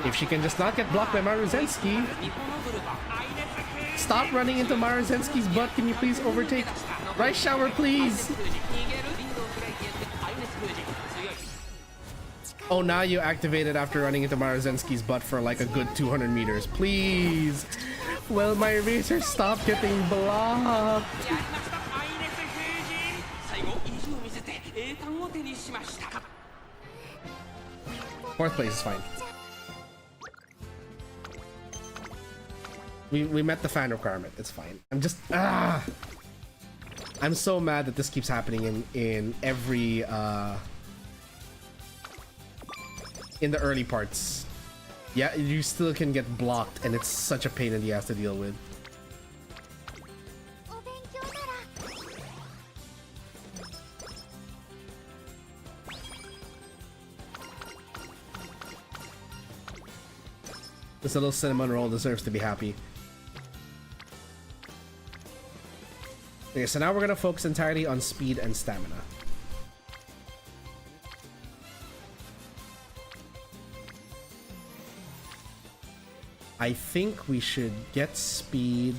If she can just not get blocked by Maruzensky. Stop running into Maruzensky's butt. Can you please overtake Rice Shower, please? Oh, now you activate it after running into Maruzensky's butt for like a good 200 meters. Please. Well, my racer, stop getting blocked. Fourth place is fine. We met the fan requirement. It's fine. I'm just I'm so mad that this keeps happening in every in the early parts. Yeah, you still can get blocked, and it's such a pain in the ass to deal with. This little cinnamon roll deserves to be happy. Okay, so now we're gonna focus entirely on speed and stamina. I think we should get speed.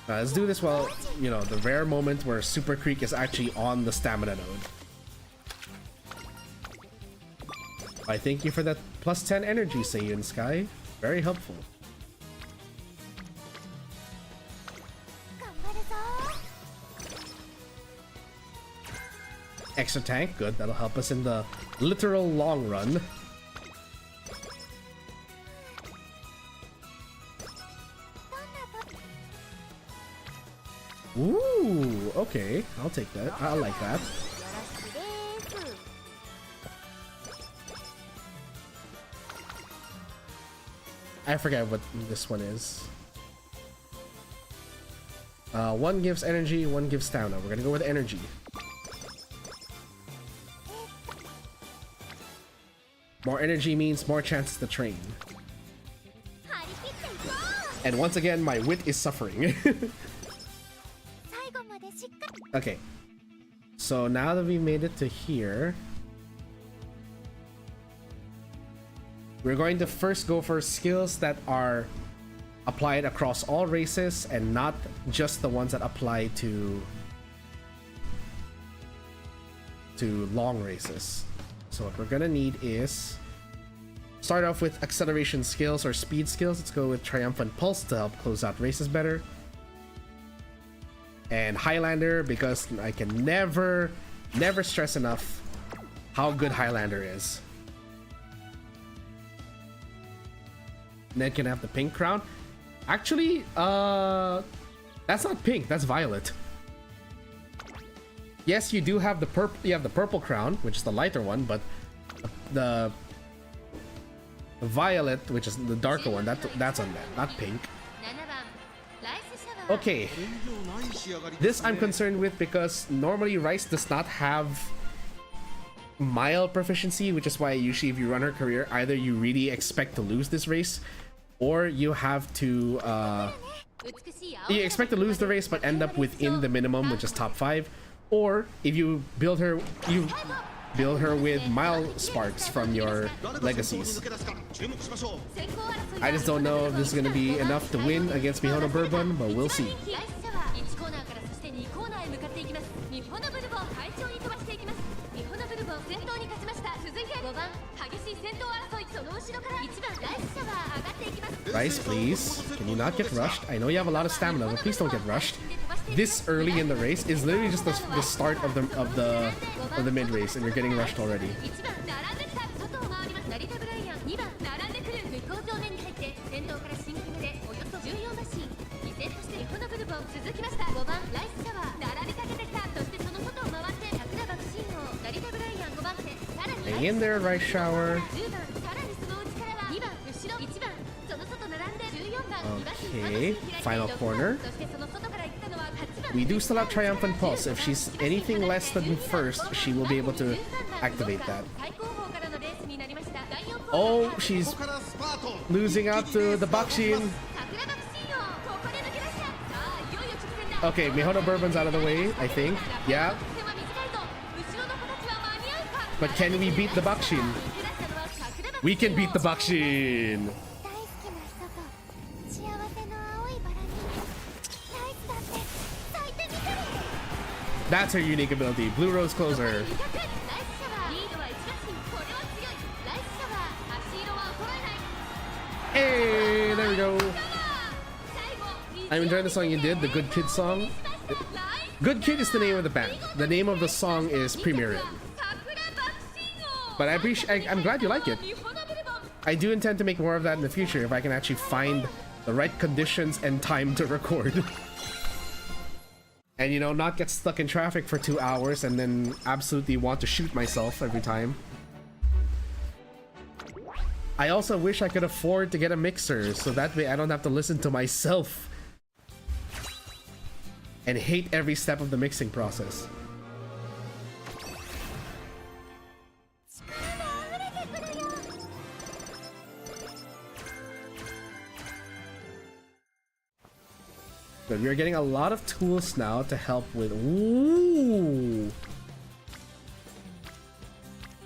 Let's do this while, you know, the rare moment where Super Creek is actually on the stamina node. I thank you for that plus 10 energy, Seiyun Sky. Very helpful. Extra tank, good. That'll help us in the literal long run. Ooh, okay. I'll take that. I like that. I forget what this one is. One gives energy, one gives stamina. We're gonna go with energy. More energy means more chances to train. And once again, my wit is suffering. Okay. So now that we made it to here, we're going to first go for skills that are applied across all races and not just the ones that apply to long races. So what we're gonna need is start off with acceleration skills or speed skills. Let's go with Triumphant Pulse to help close out races better. And Highlander, because I can never stress enough how good Highlander is. And then can have the pink crown. Actually, that's not pink, that's violet. Yes, you do have the purple. You have the purple crown, which is the lighter one, but the violet, which is the darker one, that's on that, not pink. Okay, this I'm concerned with because normally Rice does not have mile proficiency, which is why usually if you run her career, either you really expect to lose this race, or you have to you expect to lose the race but end up within the minimum, which is top 5, or if you build her with mile sparks from your legacies. I just don't know if this is going to be enough to win against Mihono Bourbon, but we'll see. 戦闘に勝ちました。続いて5番激しい戦闘争い、その後ろから1番ライスシャワー上がっていきます。 Rice, please. Can you not get rushed? I know you have a lot of stamina, but please don't get rushed. This early in the race is literally just the start of the mid race, and you're getting rushed already. 1番並んできた。外を回ります。成田ブライアン2番並んでくる。向こう上面に入って先頭からシンキングでおよそ14馬身リセットしてこのブルボン続きました。5番ライスシャワー並びかけてきた。そしてその外を回って桜爆心王成田ブライアン5番手、さらに Hang in there, Rice Shower. 10番、さらにその内からは2番後ろ1番、その外並んで14番 Okay, final corner. そしてその外から行ったのは8番 We do still have Triumphant Pulse. If she's anything less than first, she will be able to activate that. 最高峰からのレースになりました。第4 Oh, she's losing out to the Bakshin. 桜爆心王ここで抜け出した。さあいよいよ直線だ。 Okay, Mihono Bourbon's out of the way, I think. Yeah. 手は短いぞ。後ろの子たちは間に合うか。 But can we beat the Bakshin? 抜け出したのは桜爆 We can beat the Bakshin. 大好きな人と幸せの青いバラにライスだって咲いてみたり。 That's her unique ability. Blue Rose Closer. ライスシャワーリードは1馬身。これは強い。ライスシャワー足色は衰えない。 Hey, there we go. 最後 I'm enjoying the song you did, the Good Kid song. Good Kid is the name of the band. The name of the song is Premiere It. But I'm glad you like it. I do intend to make more of that in the future if I can actually find the right conditions and time to record. And you know, not get stuck in traffic for 2 hours and then absolutely want to shoot myself every time. I also wish I could afford to get a mixer so that way I don't have to listen to myself and hate every step of the mixing process. But we are getting a lot of tools now to help with. Ooh.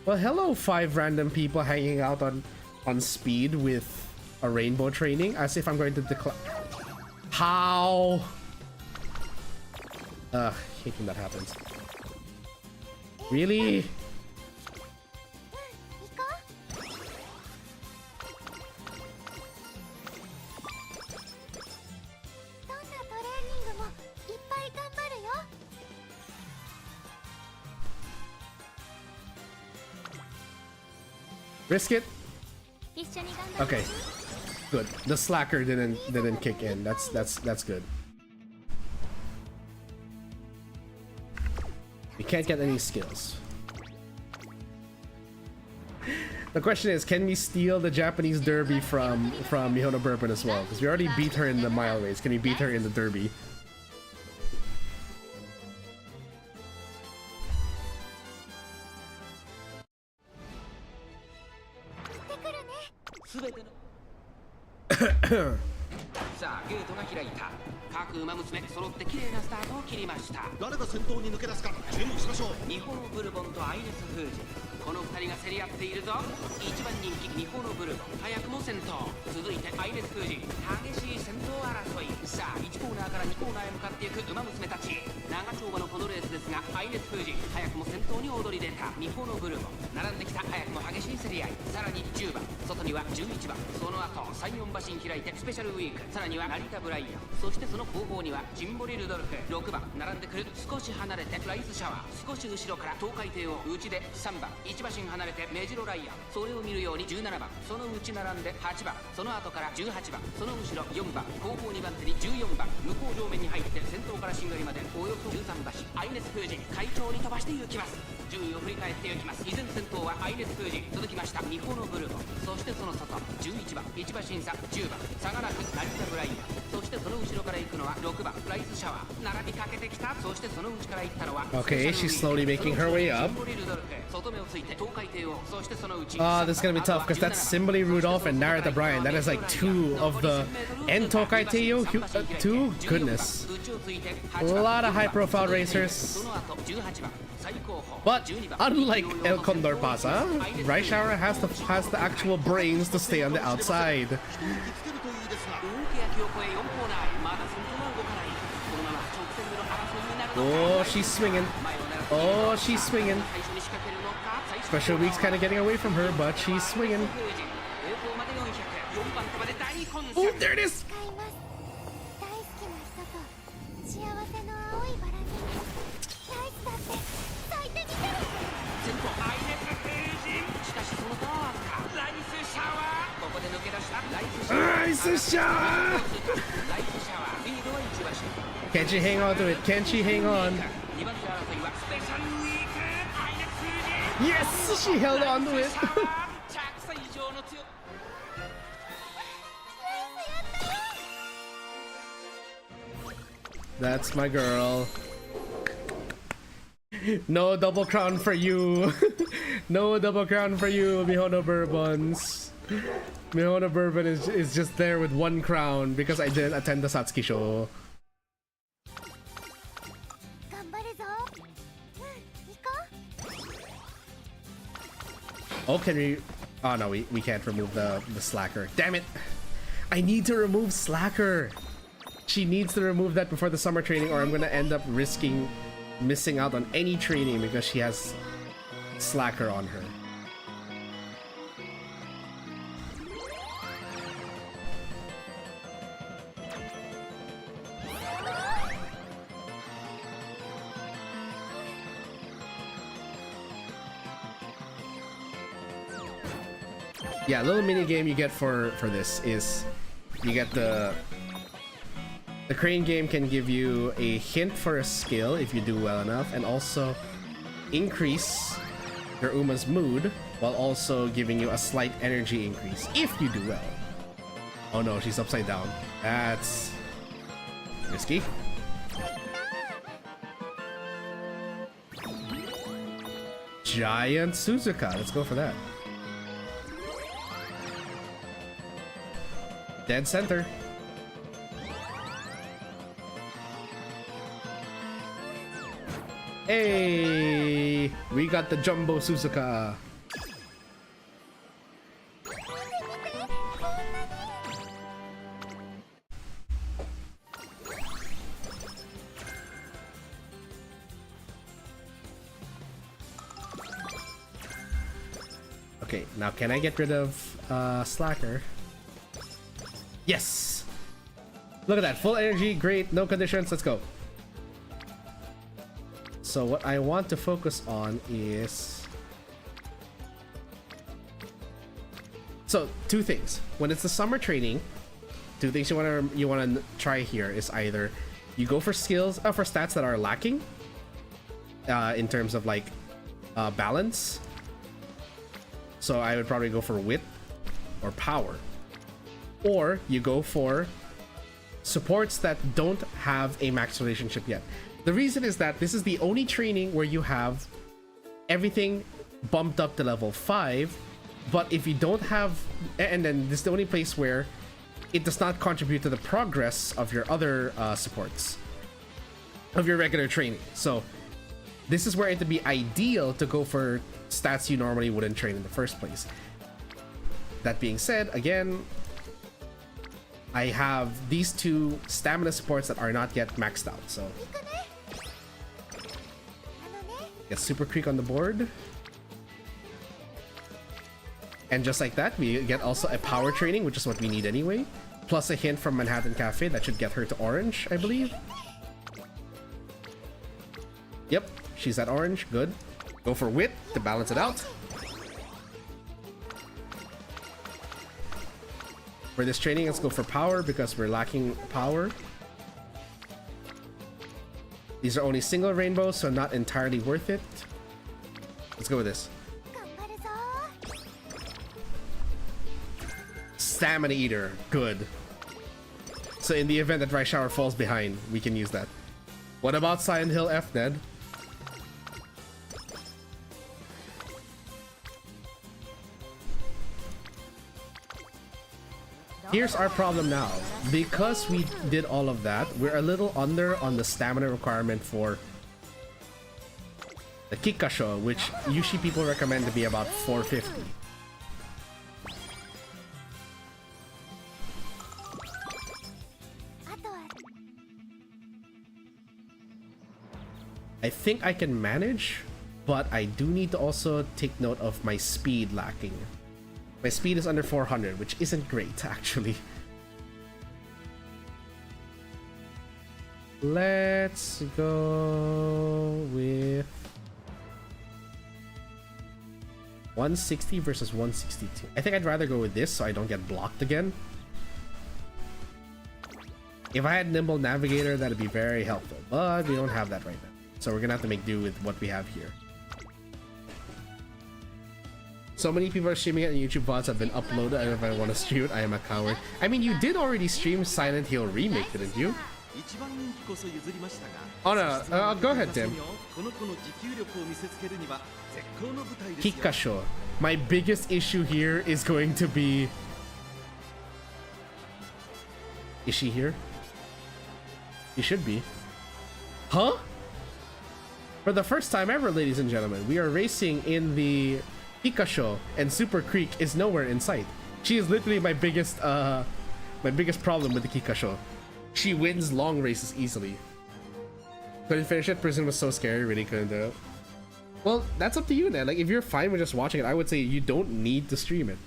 Well, hello, 5 random people hanging out on speed with a rainbow training, as if I'm going to declare. How? Hate when that happens. Really? Risk it? Okay. Good. The slacker didn't kick in. That's good. We can't get any skills. The question is, can we steal the Japanese derby from Mihono Bourbon as well? Because we already beat her in the mile race. Can we beat her in the derby? さあゲートが開いた。各馬娘揃って綺麗なスタートを切りました。誰が先頭に抜け出すか注目しましょう。日本のブルボンとアイレスフージ、この2人が競り合っているぞ。1番人気日本のブルボン早くも先頭。続いてアイレスフージ、激しい先頭争い。さあ1コーナーから2コーナーへ向かっていく馬娘たち。長丁場のこのレースですが、アイレスフージ早くも先頭に躍り出た。日本のブルボン並んできた。早くも激しい競り合い。さらに10番、外には11番、その後3、4馬身開いてスペシャルウィーク、さらには成田ブライアン、そしてその後方にはジンボリルドルフ、6番並んでくる。少し離れてライスシャワー、少し後ろから東海帝王、内で3番、1馬身離れてメジロライアン、それを見るように17番、その内並んで8番、その後から18番、その後ろ4番、後方2番手に14番、向こう上面に入って先頭からしんがりまでおよそ13馬身、アイネスフージ快調に飛ばして行きます。順位を振り返っていきます。依然先頭はアイネスフージ、続きました日本のブルボン、そしてその外11番、1馬身差10番、差がなく成田ブライアン、そしてその後ろから行くのは6番ライスシャワー、並びかけてきた。そしてその内から行ったのは Okay, she's slowly making her way up. 外目をついて東海帝王、そしてその内 This is gonna be tough because that's Simbali Rudolph and Narita Bryan. That is like 2 of the and Tokai Teo 2. Goodness, a lot of high-profile racers. But unlike El Condor Pasa, Rice Shower has the actual brains to stay on the outside. Oh, she's swinging. Oh, she's swinging. Special week's kind of getting away from her, but she's swinging. Oh, there it is. Ice shower! Can she hang on to it? Can she hang on? Yes! She held on to it! That's my girl. No double crown for you. No double crown for you, Mihono Bourbons. Mihono Bourbon is just there with one crown because I didn't attend the Satsuki show. Oh, can we... Oh no, we can't remove the slacker. Damn it! I need to remove slacker! She needs to remove that before the summer training or I'm gonna end up risking missing out on any training because she has slacker on her. Yeah, a little mini game you get for this is you get the crane game can give you a hint for a skill if you do well enough and also increase your Uma's mood while also giving you a slight energy increase if you do well. Oh no, she's upside down. That's risky. Giant Suzuka, let's go for that. Dead center. Hey, we got the Jumbo Suzuka. Okay, now can I get rid of Slacker? Yes! Look at that, full energy, great, no conditions, let's go. So what I want to focus on is... So, two things. When it's the summer training, two things you wanna try here is either you go for skills, for stats that are lacking in terms of like balance. So I would probably go for wit or power. Or you go for supports that don't have a max relationship yet. The reason is that this is the only training where you have everything bumped up to level 5, but if you don't have, and then this is the only place where it does not contribute to the progress of your other supports of your regular training. So this is where it would be ideal to go for stats you normally wouldn't train in the first place. That being said, again, I have these two stamina supports that are not yet maxed out, so get Super Creek on the board. And just like that, we get also a power training, which is what we need anyway. Plus a hint from Manhattan Cafe that should get her to orange, I believe. Yep, she's at orange, good. Go for wit to balance it out. For this training, let's go for power because we're lacking power. These are only single rainbows, so not entirely worth it. Let's go with this. Stamina Eater, good. So in the event that Rice Shower falls behind, we can use that. What about Silent Hill F, Ned? Here's our problem now. Because we did all of that, we're a little under on the stamina requirement for the Kikkasho, which usually people recommend to be about 450. I think I can manage, but I do need to also take note of my speed lacking. My speed is under 400, which isn't great, actually. Let's go with 160 versus 162. I think I'd rather go with this so I don't get blocked again. If I had Nimble Navigator, that'd be very helpful, but we don't have that right now. So we're gonna have to make do with what we have here. So many people are streaming it and YouTube VODs have been uploaded. I don't know if I want to stream it. I am a coward. I mean, you did already stream Silent Hill Remake, didn't you? Oh no, go ahead, Tim. Kikasho. My biggest issue here is going to be... Is she here? She should be. Huh? For the first time ever, ladies and gentlemen, we are racing in the Kikasho, and Super Creek is nowhere in sight. She is literally my biggest problem with the Kikasho. She wins long races easily. Couldn't finish it. Prison was so scary, really couldn't do it. Well, that's up to you, man. Like, if you're fine with just watching it, I would say you don't need to stream it.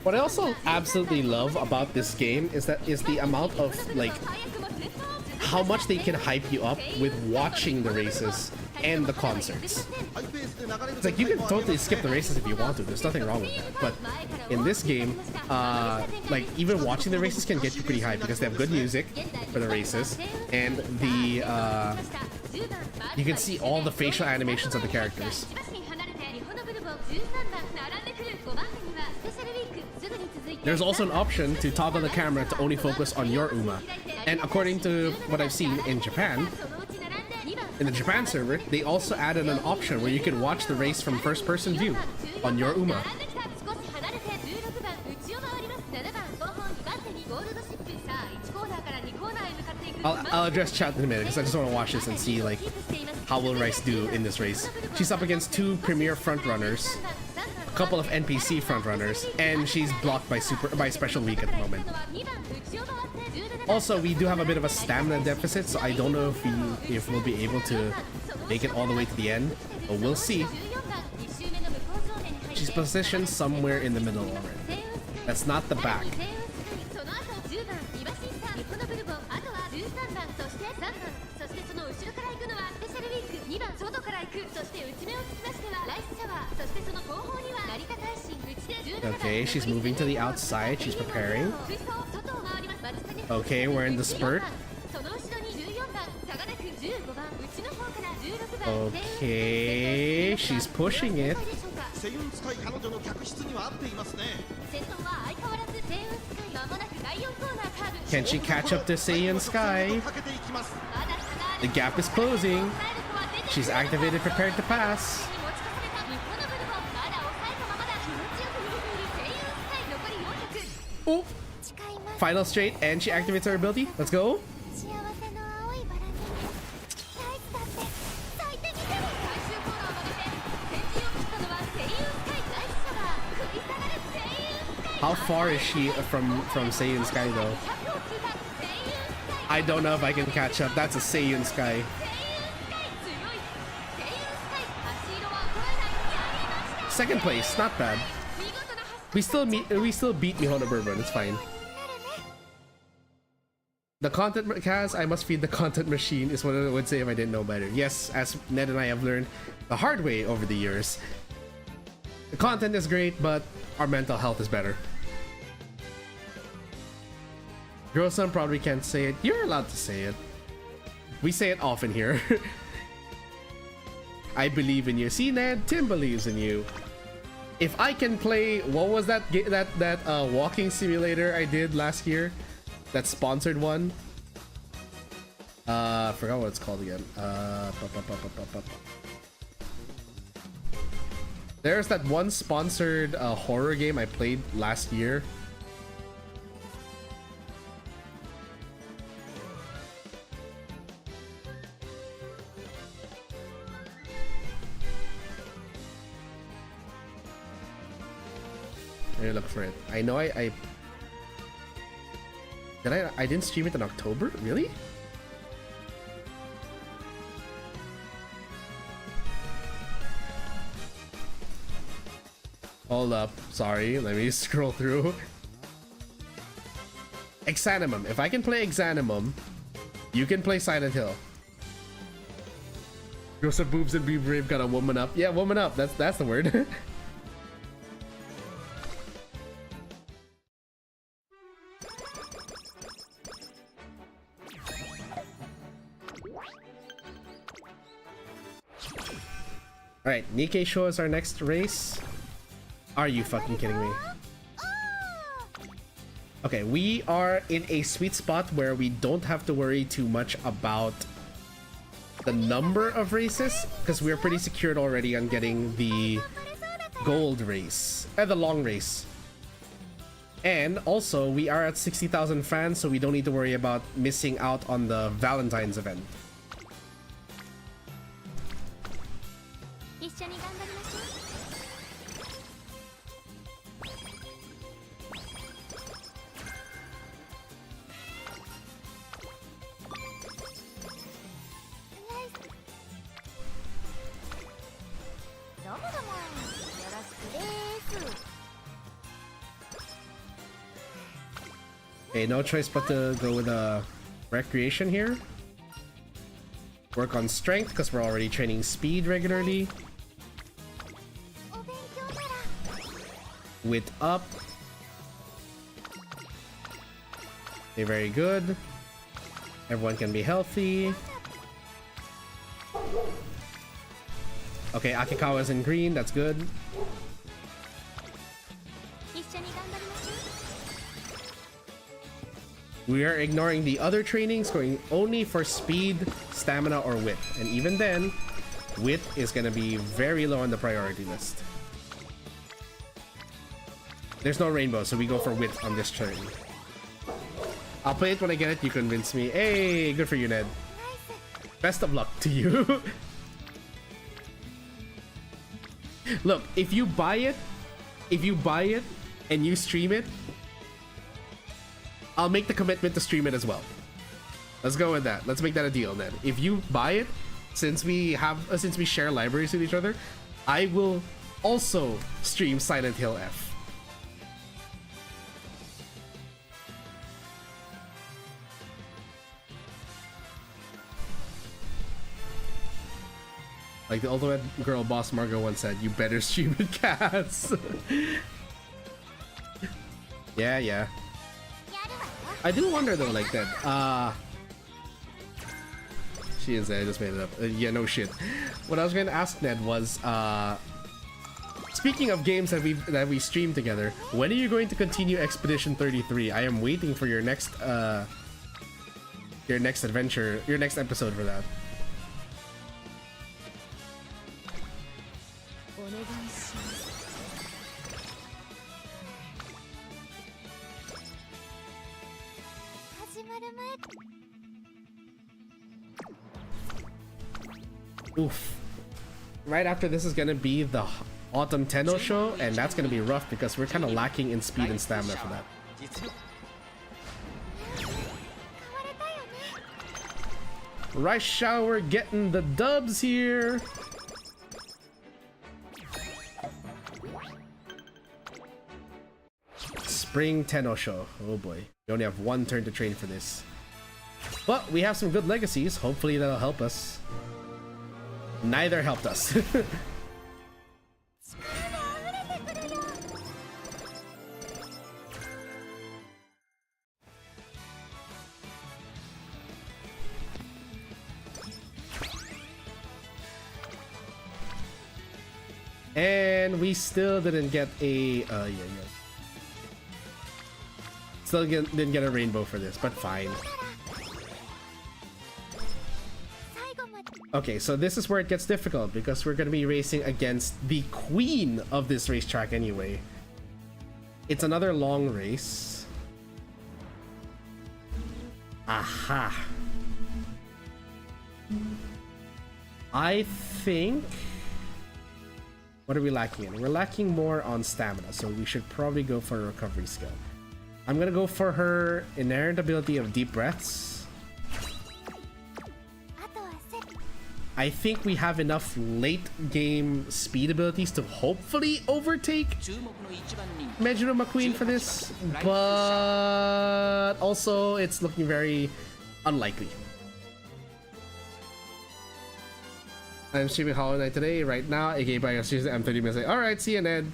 What I also absolutely love about this game is the amount of, like, how much they can hype you up with watching the races and the concerts. It's like, you can totally skip the races if you want to, there's nothing wrong with that, but in this game, like, even watching the races can get you pretty hyped because they have good music for the races, and the you can see all the facial animations of the characters. There's also an option to toggle the camera to only focus on your Uma, and according to what I've seen in Japan, in the Japan server, they also added an option where you can watch the race from first-person view on your Uma. I'll address chat in a minute because I just want to watch this and see, like, how will Rice do in this race. She's up against two premier frontrunners, a couple of NPC frontrunners, and she's blocked by Special Week at the moment. Also, we do have a bit of a stamina deficit, so I don't know if we'll be able to make it all the way to the end, but we'll see. She's positioned somewhere in the middle already. That's not the back. Okay, she's moving to the outside. She's preparing. Okay, we're in the spurt. Okay, she's pushing it. Can she catch up to Seiyan Sky? The gap is closing. She's activated, prepared to pass. Oh! Final straight, and she activates her ability. Let's go. How far is she from Seiyan Sky though? I don't know if I can catch up. That's a Seiyan Sky. Second place, not bad. We still beat Mihono Bourbon. It's fine. The content, Kaz, I must feed the content machine is what I would say if I didn't know better. Yes, as Ned and I have learned the hard way over the years. The content is great, but our mental health is better. Girl son probably can't say it. You're allowed to say it. We say it often here. I believe in you. See, Ned, Tim believes in you. If I can play, what was that walking simulator I did last year? That sponsored one. Forgot what it's called again. There's that one sponsored horror game I played last year. Let me look for it. I know I didn't stream it in October? Really? Hold up. Sorry, let me scroll through. Exanimum. If I can play Exanimum, you can play Silent Hill. Grow some boobs and be brave, got a woman up. Yeah, woman up. That's the word. Alright, Nikkei show us our next race. Are you fucking kidding me? Okay, we are in a sweet spot where we don't have to worry too much about the number of races, because we're pretty secured already on getting the gold race, the long race. And also, we are at 60,000 fans, so we don't need to worry about missing out on the Valentine's event. Okay, no choice but to go with a recreation here. Work on strength because we're already training speed regularly. Wit up. Okay, very good. Everyone can be healthy. Okay, Akikawa's in green, that's good. We are ignoring the other trainings, going only for speed, stamina, or wit. And even then, wit is going to be very low on the priority list. There's no rainbow, so we go for wit on this turn. I'll play it when I get it, you convince me. Hey, good for you, Ned. Best of luck to you. Look, if you buy it and you stream it, I'll make the commitment to stream it as well. Let's go with that. Let's make that a deal, Ned. If you buy it, since we share libraries with each other, I will also stream Silent Hill F. Like the ultimate girl boss Margo once said, you better stream it, Kaz. Yeah. I do wonder though, like that. She is. I just made it up. Yeah, no shit. What I was going to ask Ned was, speaking of games that we stream together, when are you going to continue Expedition 33? I am waiting for your next adventure, your next episode for that. Oof. Right after this is gonna be the Autumn Tenno show, and that's gonna be rough because we're kind of lacking in speed and stamina for that. Rice Shower getting the dubs here. Spring Tenno show. Oh boy. We only have one turn to train for this. But we have some good legacies. Hopefully that'll help us. Neither helped us. And we still didn't get a Still didn't get a rainbow for this, but fine. Okay, so this is where it gets difficult because we're gonna be racing against the queen of this racetrack anyway. It's another long race. Aha. I think... What are we lacking in? We're lacking more on stamina, so we should probably go for a recovery skill. I'm gonna go for her inherent ability of deep breaths. I think we have enough late game speed abilities to hopefully overtake Mejuro McQueen for this, but also it's looking very unlikely. I'm streaming Hollow Knight today, right now, aka by Tuesday. I'm 30 minutes late. Alright, see you, Ned.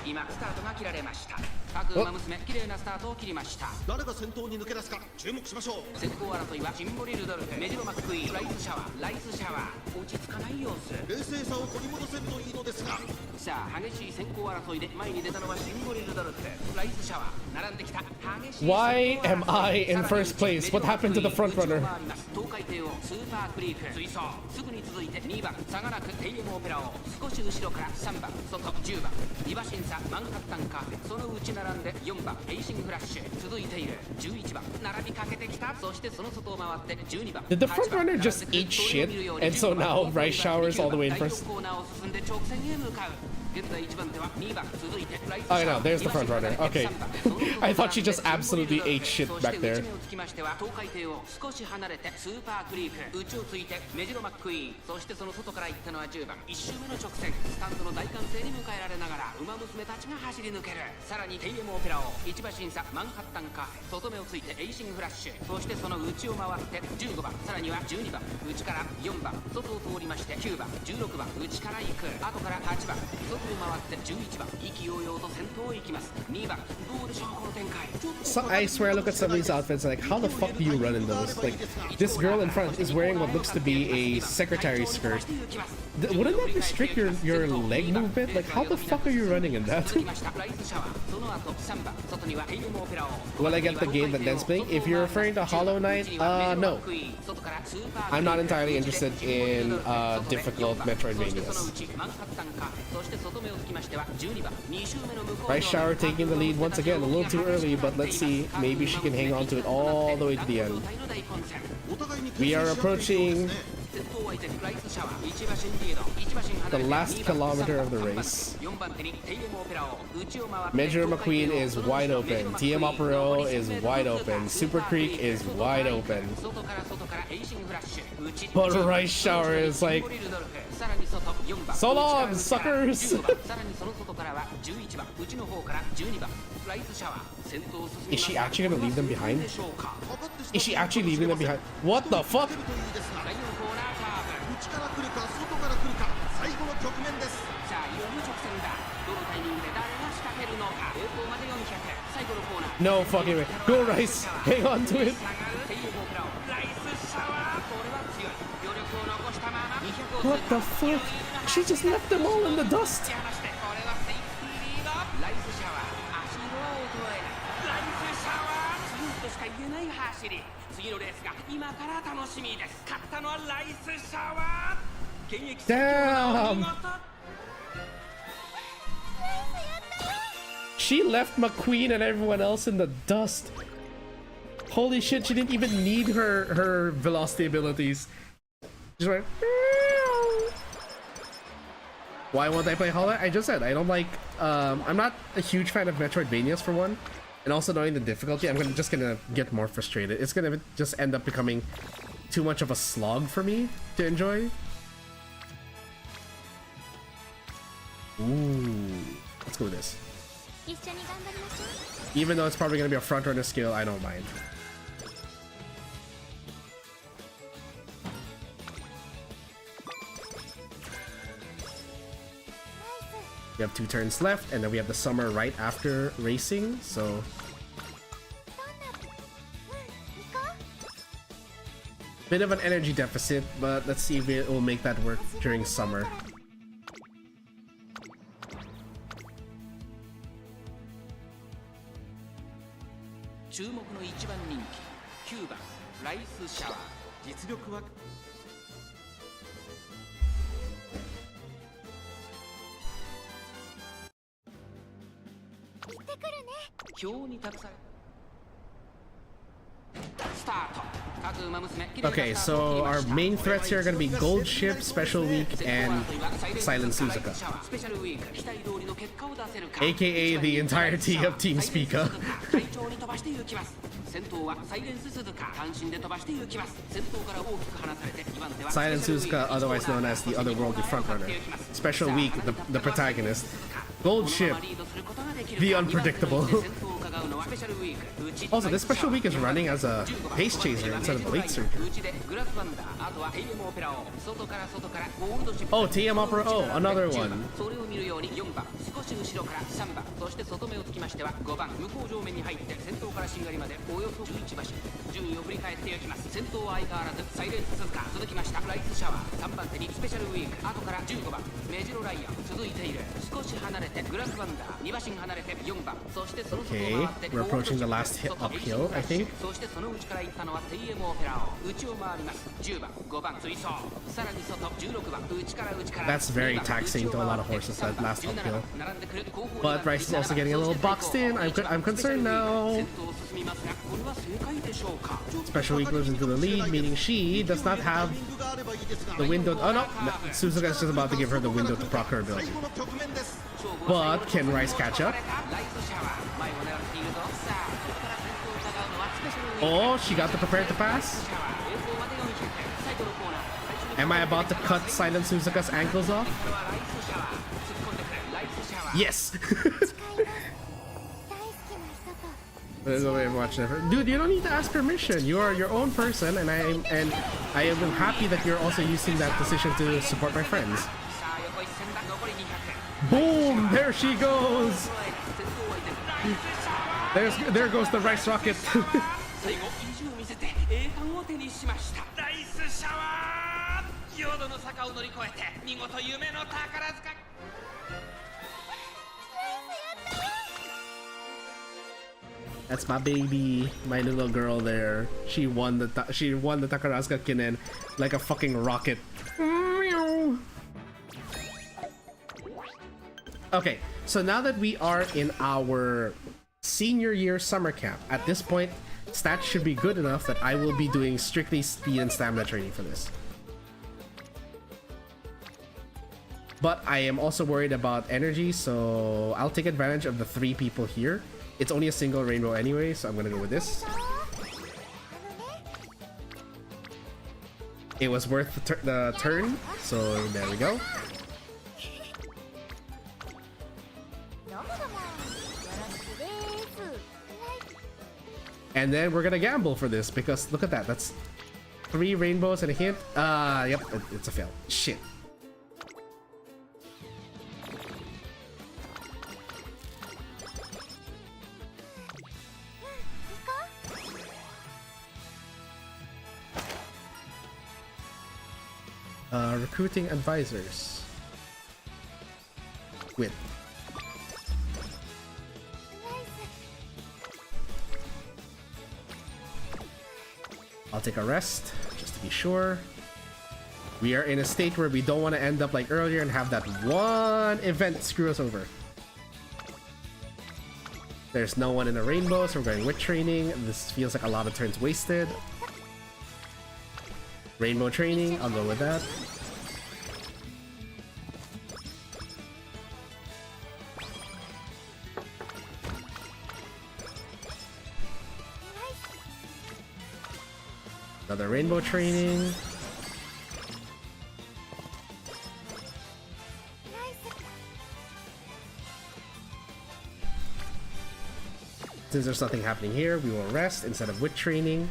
今スタートが切られました。各馬娘綺麗なスタートを切りました。誰が先頭に抜け出すか注目しましょう。先行争いはシンボリルドルフ、メジロマックイーン、ライスシャワー、ライスシャワー、落ち着かない様子。冷静さを取り戻せるといいのですが。さあ激しい先行争いで前に出たのはシンボリルドルフ、ライスシャワー、並んできた激しい。Why am I in first place? What happened to the front runner? 東海帝王スーパークリーク追走。すぐに続いて2番サガナクテイエムオペラを少し後ろから3番外10番リバ審査マンハッタンカーフェ、その内並んで4番エイシングフラッシュ続いている11番並びかけてきた。そしてその外を回って12番 Did the front runner just eat shit and so now Rice Showers all the way in first? Oh no, there's the front runner. Okay. I thought she just absolutely ate shit back there. So I swear I look at some of these outfits like, how the fuck do you run in those? Like, this girl in front is wearing what looks to be a secretary skirt. Wouldn't that restrict your leg movement? Like, how the fuck are you running in that? Will I get the game that Den's playing? If you're referring to Hollow Knight, no. I'm not entirely interested in difficult Metroidvanias. Rice Shower taking the lead once again, a little too early, but let's see. Maybe she can hang on to it all the way to the end. We are approaching the last kilometer of the race. Mejuro McQueen is wide open. TM Opero is wide open. Super Creek is wide open. But Rice Shower is like, so long, suckers! Is she actually gonna leave them behind? Is she actually leaving them behind? What the fuck? No fucking way. Go Rice! Hang on to it! What the fuck? She just left them all in the dust! Damn! She left McQueen and everyone else in the dust. Holy shit, she didn't even need her velocity abilities. Just went. Why won't I play Hollow? I just said I don't like. I'm not a huge fan of Metroidvanias for one, and also knowing the difficulty, I'm just gonna get more frustrated. It's gonna just end up becoming too much of a slog for me to enjoy. Ooh, let's go with this. Even though it's probably gonna be a front runner skill, I don't mind. We have 2 turns left, and then we have the summer right after racing, so... Bit of an energy deficit, but let's see if it will make that work during summer. Okay, so our main threats here are going to be Gold Ship, Special Week, and Silent Suzuka. AKA the entirety of Team Spica. Silent Suzuka, otherwise known as the otherworldly frontrunner. Special Week, the protagonist. Gold Ship, the unpredictable. Also, this Special Week is running as a pace chaser instead of a late surger. Oh, TM Opera. Oh, another one. Okay, we're approaching the last hit uphill, I think. That's very taxing to a lot of horses, that last uphill. But Rice is also getting a little boxed in. I'm concerned now. Special Week moves into the lead, meaning she does not have the window. Oh no, Suzuka is just about to give her the window to proc her ability. But can Rice catch up? Oh, she got the prepared to pass. Am I about to cut Silent Suzuka's ankles off? Yes! There's no way of watching it. Dude, you don't need to ask permission. You are your own person, and I am happy that you're also using that decision to support my friends. Boom! There she goes! There goes the Rice Rocket. That's my baby, my little girl there. She won the Takarazuka Kinen like a fucking rocket. Okay, so now that we are in our senior year summer camp, at this point, stats should be good enough that I will be doing strictly speed and stamina training for this. But I am also worried about energy, so I'll take advantage of the 3 people here. It's only a single rainbow anyway, so I'm gonna go with this. It was worth the turn, so there we go. And then we're gonna gamble for this because look at that. That's 3 rainbows and a hint. Yep, it's a fail. Shit. Recruiting advisors. Win. I'll take a rest, just to be sure. We are in a state where we don't want to end up like earlier and have that one event screw us over. There's no one in the rainbow, so we're going with training. This feels like a lot of turns wasted. Rainbow training, I'll go with that. Another rainbow training. Since there's nothing happening here, we will rest instead of wit training.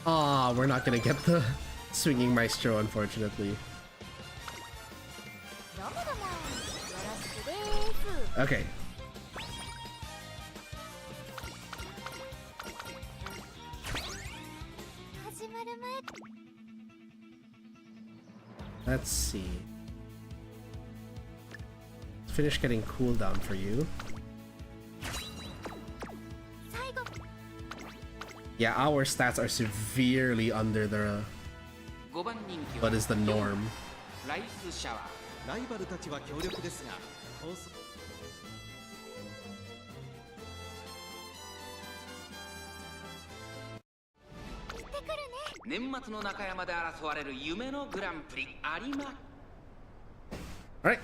Ah, we're not gonna get the swinging maestro, unfortunately. Okay. Let's see. Let's finish getting cooldown for you. Yeah, our stats are severely under the what is the norm. ライバルたちは強力ですが、コース年末の中山で争われる夢のグランプリ有馬。 Alright,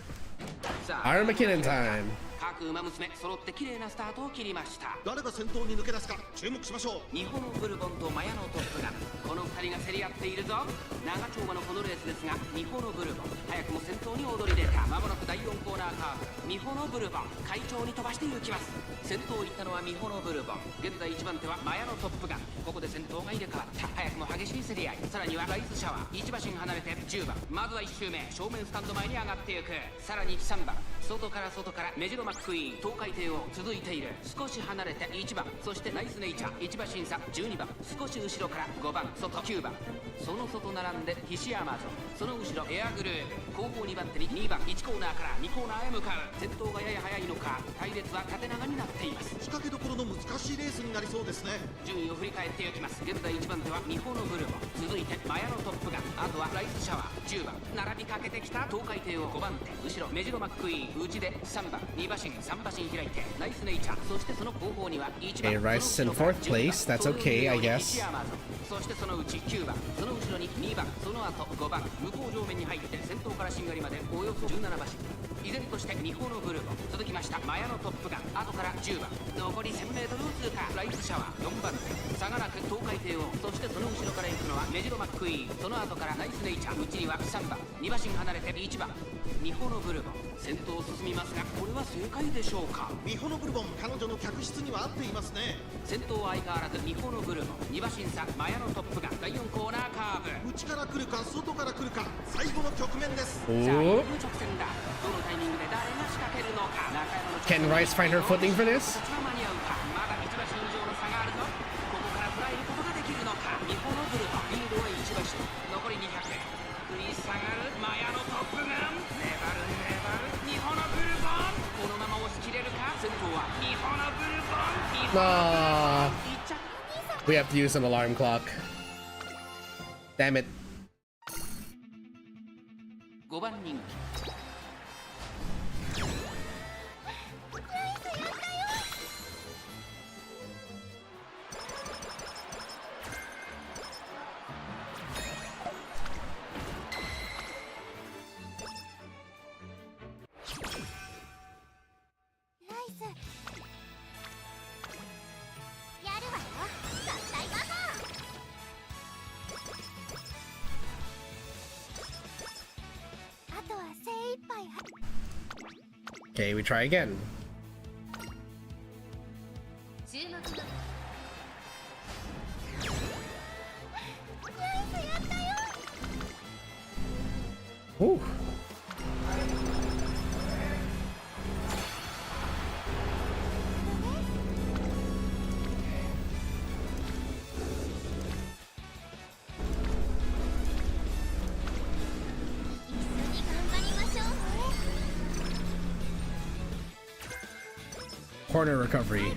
Armageddon time. 各馬娘揃って綺麗なスタートを切りました。誰が先頭に抜け出すか注目しましょう。日本のブルボンとマヤのトップガン、この2人が競り合っているぞ。長丁場のこのレースですが、日本のブルボン早くも先頭に躍り出た。まもなく第4コーナーカーブ、日本のブルボン快調に飛ばして行きます。先頭を行ったのは日本のブルボン、現在1番手はマヤのトップガン。ここで先頭が入れ替わった。早くも激しい競り合い、さらにはライズシャワー1馬身離れて10番、まずは1周目正面スタンド前に上がっていく。さらに3番、外からメジロマックイーン東海帝王続いている。少し離れて1番、そしてナイスネイチャー1馬審査12番、少し後ろから5番外9番、その外並んでヒシアマゾン、その後ろエアグルーヴ、後方2番手に2番、1コーナーから2コーナーへ向かう。先頭がやや早いのか、隊列は縦長になっています。仕掛けどころの難しいレースになりそうですね。順位を振り返っていきます。現在1番手は日本のブルボン、続いてマヤのトップガン、あとはライスシャワー10番、並びかけてきた東海帝王5番手、後ろメジロマックイーン内で3番、2馬身3馬身開いてナイスネイチャー、そしてその後方には1番、 Okay, Rice in fourth place. That's okay, I guess. そしてそのうち9番、その後ろに2番、その後5番、向こう上面に入って先頭からしんがりまでおよそ17馬身。依然として日本のブルボン、続きましたマヤのトップガン、後から10番、残り 1000m を通過。ライスシャワー4番手、差がなく東海帝王、そしてその後ろから行くのはメジロマックイーン、その後からナイスネイチャー、内には3番、2馬身離れて1番、日本のブルボン先頭を進みますが、これは正解でしょうか。ミホのブルボン、彼女の客室には合っていますね。先頭は相変わらず日本のブルボン、2馬審査マヤのトップガン、第4コーナーカーブ、内から来るか外から来るか、最後の局面です。さあ、直線だ。どのタイミングで誰が仕掛けるのか。中山の Can Rice find her footing for this? 間に合うか。まだ1馬身以上の差があるぞ。ここから捉えることができるのか。日本のブルボン、リードは1馬身、残り200。繰り下がるマヤのトップガン、粘る日本のブルボン、このまま押し切れるか。先頭は日本のブルボン、Ah, we have to use an alarm clock. Damn it. 5番人気。Okay, we try again. 注目の Ooh. Corner recovery.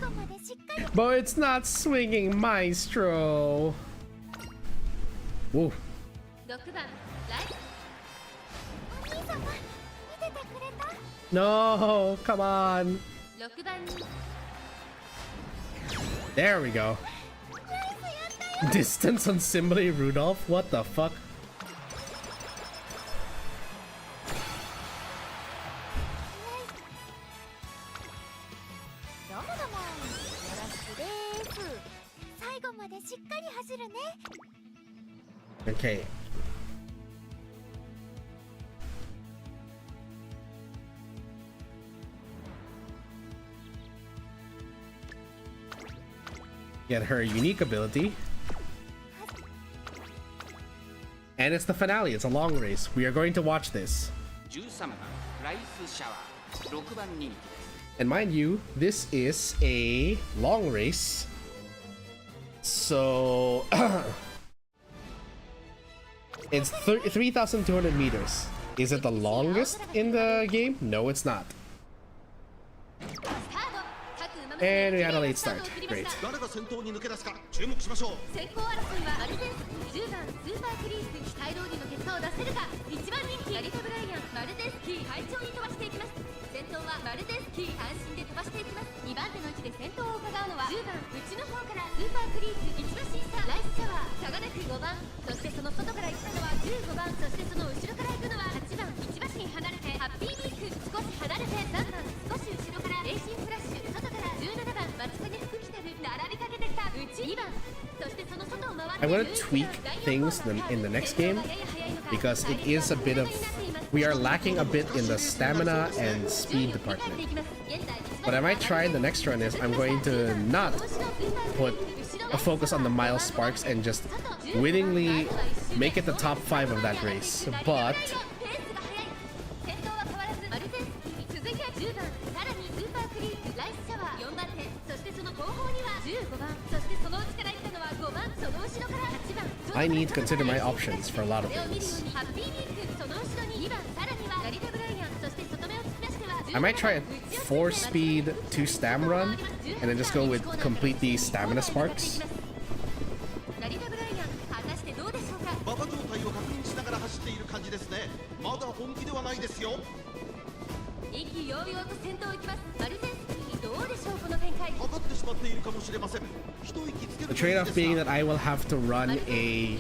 But it's not swinging maestro. Woo. 6番ライお兄様見ててくれた No, come on. 6番に There we go. Distance on Simile Rudolph? What the fuck? どうもどうもよろしくです最後までしっかり走るね Okay. get her unique ability. And it's the finale. It's a long race. We are going to watch this. 13番ライスシャワー6番人気です And mind you, this is a long race. So it's 3,200 meters. Is it the longest in the game? No, it's not. And we had a late start. Great. 誰が先頭に抜け出すか注目しましょう。先行争いはアルゼンスキー10番スーパークリース期待通りの結果を出せるか1番人気ラリタブライアンマルゼンスキー快調に飛ばしていきます。先頭はマルゼンスキー単身で飛ばしていきます。2番手の位置で先頭を伺うのは10番内の方からスーパークリース1馬審査ライスシャワー差がなく5番そしてその外から行ったのは15番そしてその後ろから行くのは8番1馬身離れてハッピーミーク少し離れて3番少し後ろからレーシンフラッシュ外から17番バチカネ福来たる並びかけてきた内2番そしてその外を回って I want to tweak things in the next game because it is a bit of... We are lacking a bit in the stamina and speed department. What I might try in the next run is I'm going to not put a focus on the mile sparks and just willingly make it the top 5 of that race. But I need to consider my options for a lot of things. I might try a 4-speed 2-stam run and then just go with completely stamina sparks. 馬場状態を確認しながら走っている感じですね。まだ本気ではないですよ。意気揚々と先頭を行きます。マルゼンスキーどうでしょうこの展開。かかってしまっているかもしれません。一息つけ The る trade-off being that I will have to run a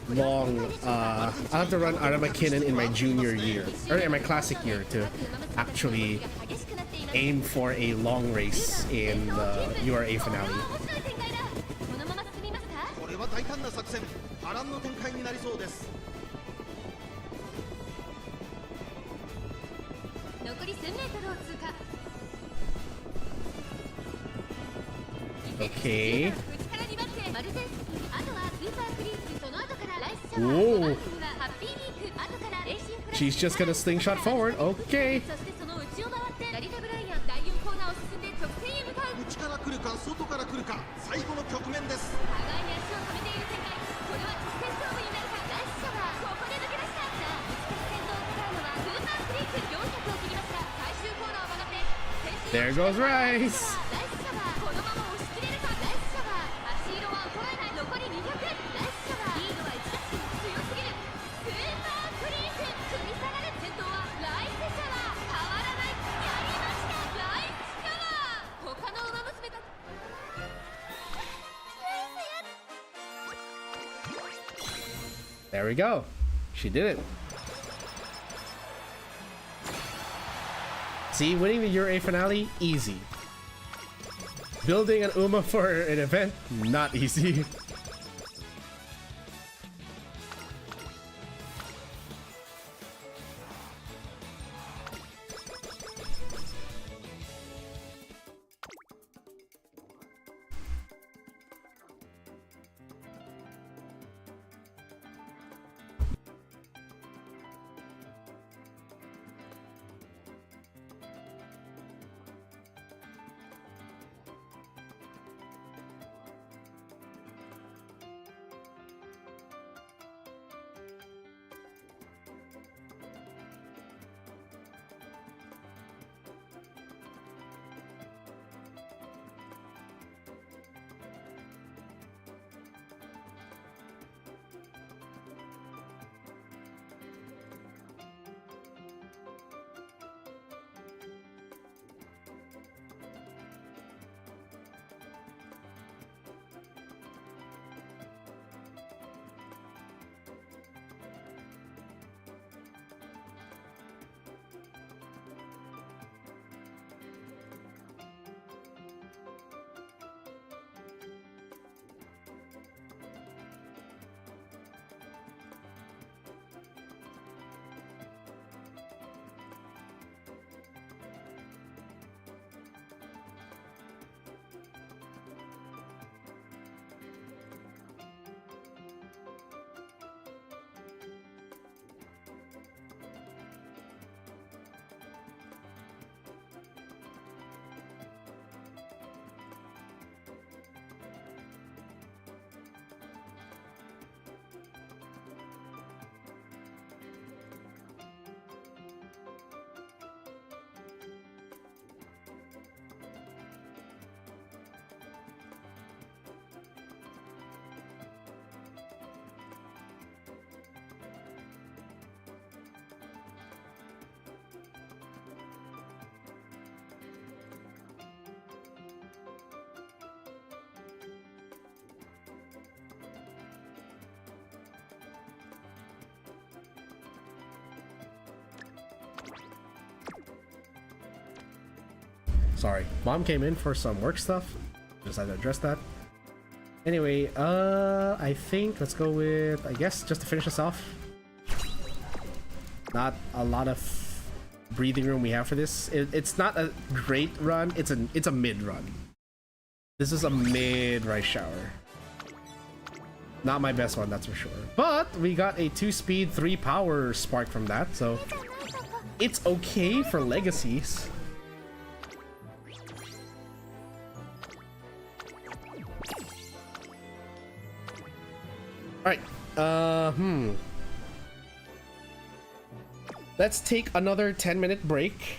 long, I'll have to run Aramakinnen in my junior year, or in my classic year to actually aim for a long race in the URA finale. これは大胆な作戦。波乱の展開になりそうです。残り1000メートルを通過。 Okay. 内から2番手マルゼンスキーあとはスーパークリースその後からライスシャワ Whoa. ー5番手にはハッピーミーク後からレーシンフラッシュ She's just gonna slingshot forward. Okay. そしてその内を回ってラリタブライアン第4コーナーを進んで直線へ向かう内から来るか外から来るか最後の局面です。互いに足を止めている展開これは直線勝負になるかライスシャワーここで抜け出したさあ内から先頭を伺うのはスーパークリース400を切りました最終コーナーを曲がって There goes Rice. ライスシャワーこのまま押し切れるかライスシャワー足色は衰えない残り200ライスシャワーリードは1打席強すぎるスーパークリース組み下がる先頭はライスシャワー変わらないやりましたライスシャワー他の馬娘たち There we go. She did it. See, winning the URA finale, easy. Building an UMA for an event, not easy. Sorry, mom came in for some work stuff. Just had to address that. Anyway, I think let's go with, I guess, just to finish us off. Not a lot of breathing room we have for this. It's not a great run. It's a mid run. This is a mid rice shower. Not my best one, that's for sure. But we got a 2-speed, 3-power spark from that, so it's okay for legacies. Alright, let's take another 10-minute break.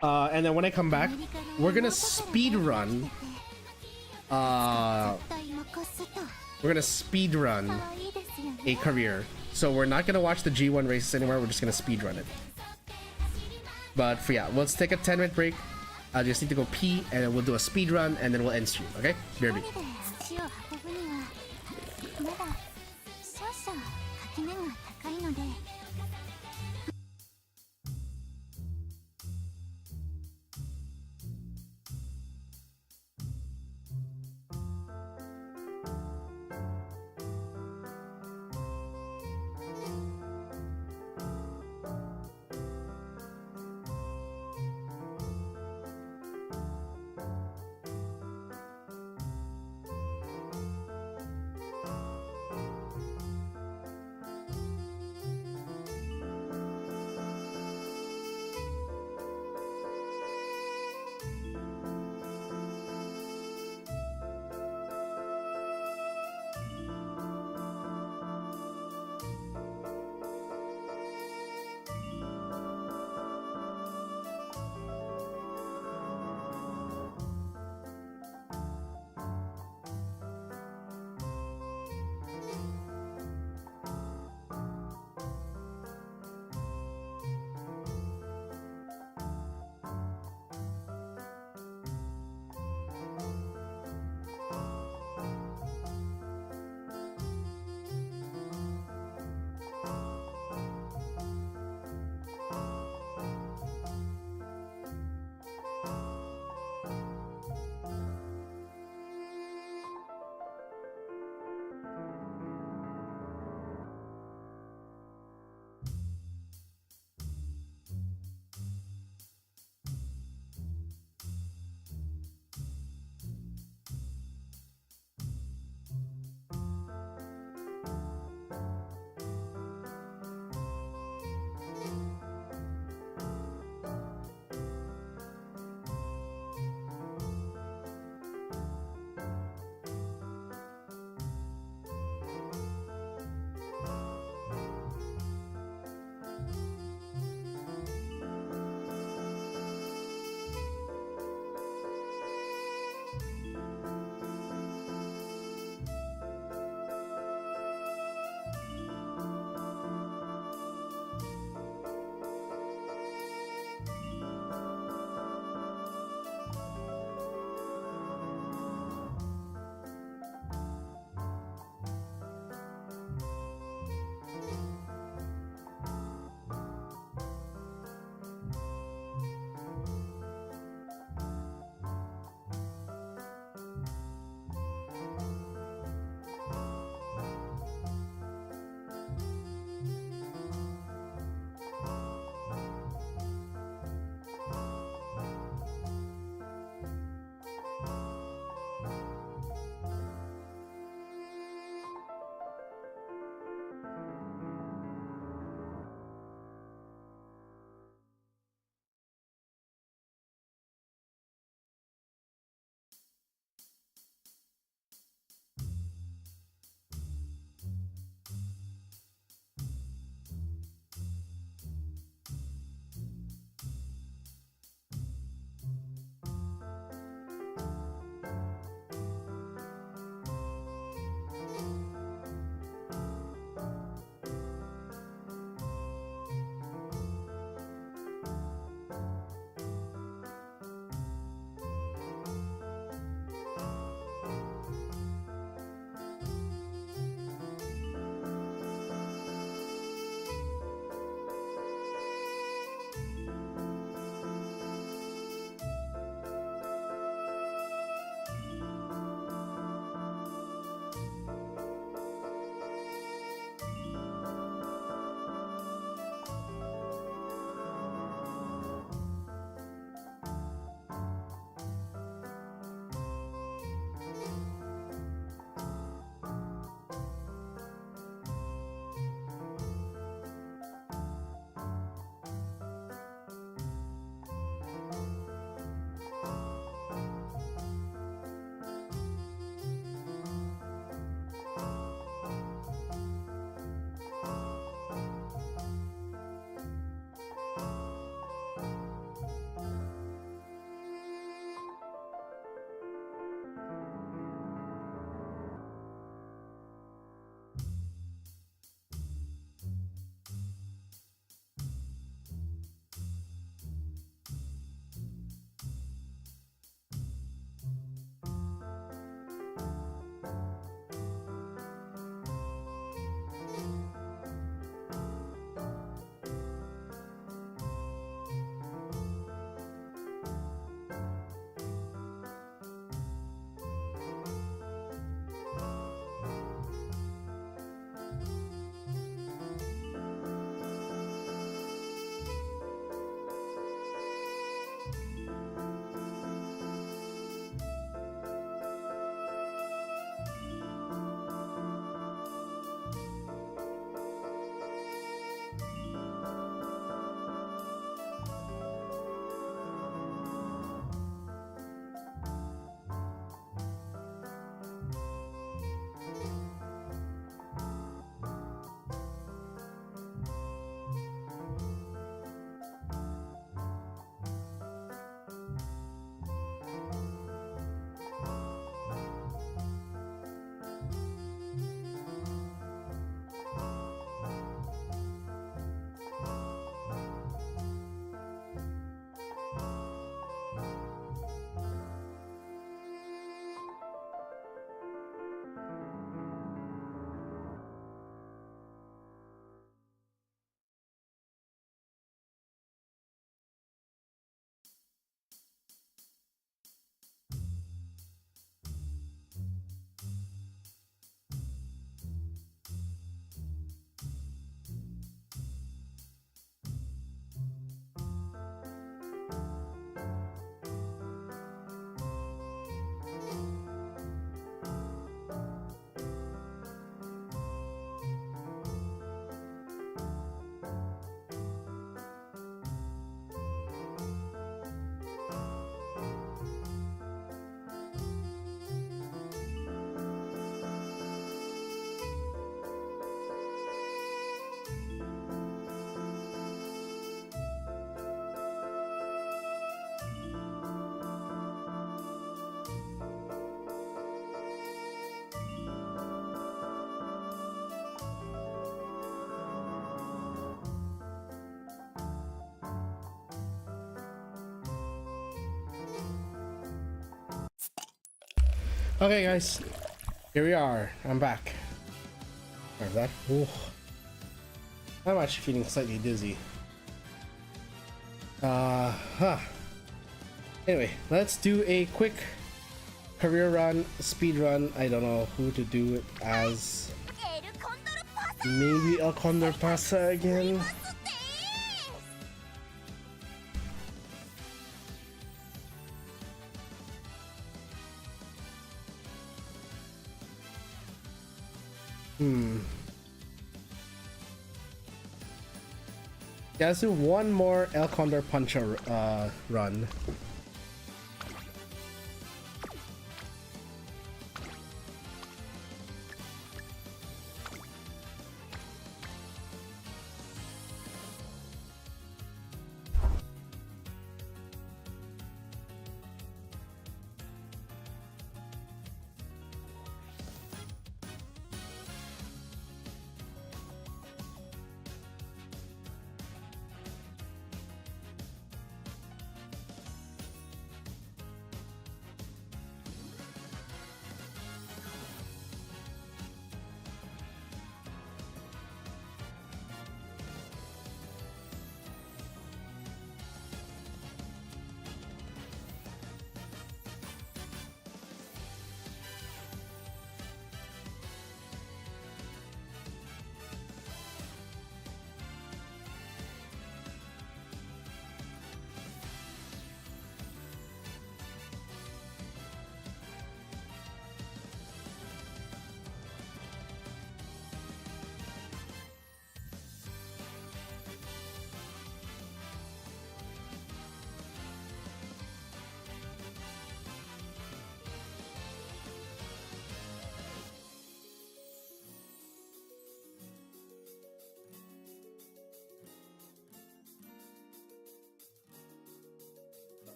And then when I come back, we're gonna speed run. We're gonna speed run a career. So we're not gonna watch the G1 races anymore, we're just gonna speed run it. But for yeah, let's take a 10-minute break. I just need to go pee and then we'll do a speed run and then we'll end stream, okay? BRB. Okay, guys, here we are. I'm back. There's that. Ooh. I'm actually feeling slightly dizzy. Anyway, let's do a quick career run, speed run. I don't know who to do it as. Maybe El Condor Pasa again. Yeah, let's do one more El Condor Puncha run.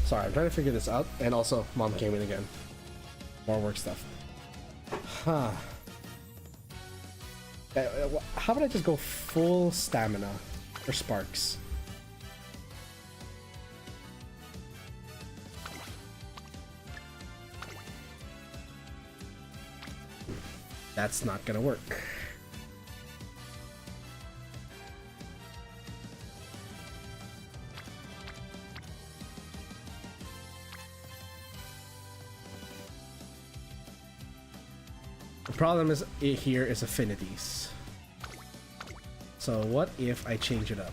Sorry, I'm trying to figure this out. And also, mom came in again. More work stuff. Huh. How about I just go full stamina for sparks? That's not gonna work. The problem is here is affinities. So what if I change it up?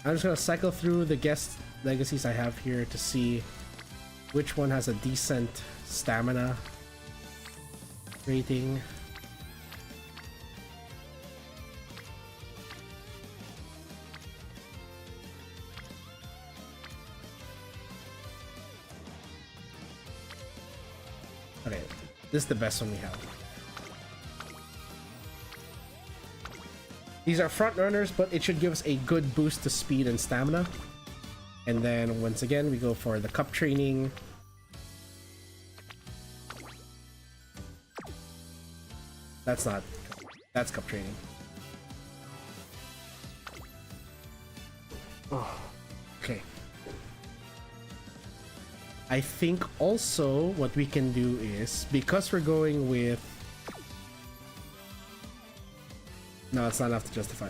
I'm just gonna cycle through the guest legacies I have here to see which one has a decent stamina rating. Okay, this is the best one we have. These are front runners, but it should give us a good boost to speed and stamina. And then once again, we go for the cup training. That's not, that's cup training. Oh, okay. I think also what we can do is, because we're going with... No, it's not enough to justify.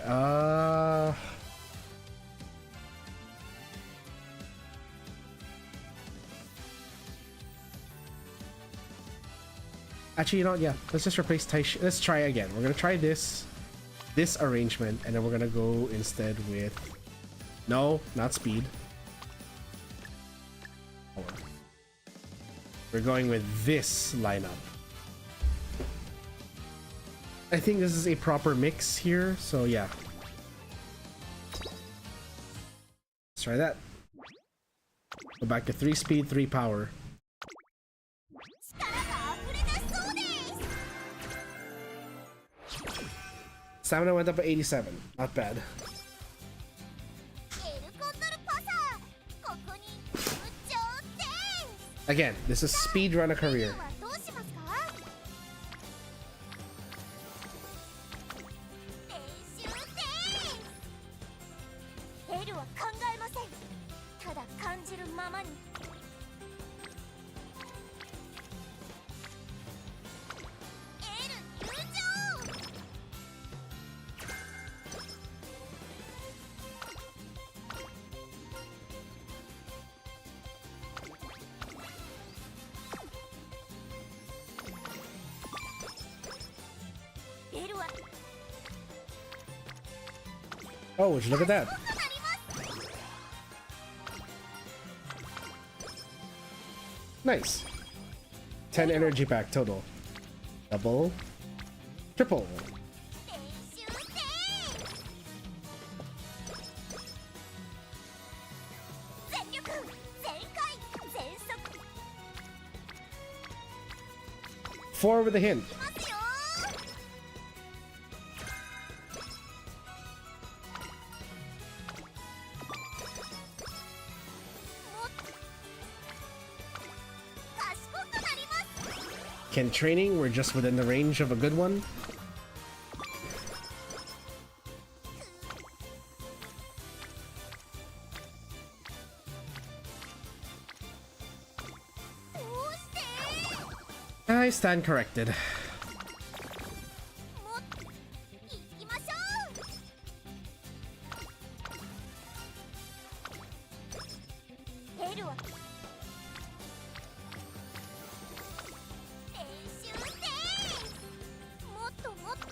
Actually, you know what? Yeah, let's just replace Taishi. Let's try again. We're gonna try this arrangement, and then we're gonna go instead with... No, not speed. We're going with this lineup. I think this is a proper mix here, so yeah. Let's try that. Go back to 3 speed, 3 power. Stamina went up to 87. Not bad. エルコンドルパサーここに部長です Again, this is speedrunner career. はどうしますか練習ですエルは考えませんただ感じるままにエル入場 エルは Oh, would you look at that? なります Nice. 10 energy pack total. Double. Triple. 練習です全力全開全速 4 with a hint. いますよ 賢くなります Can training? We're just within the range of a good one. どうして I stand corrected. もっ行きましょうエルは練習ですもっともっと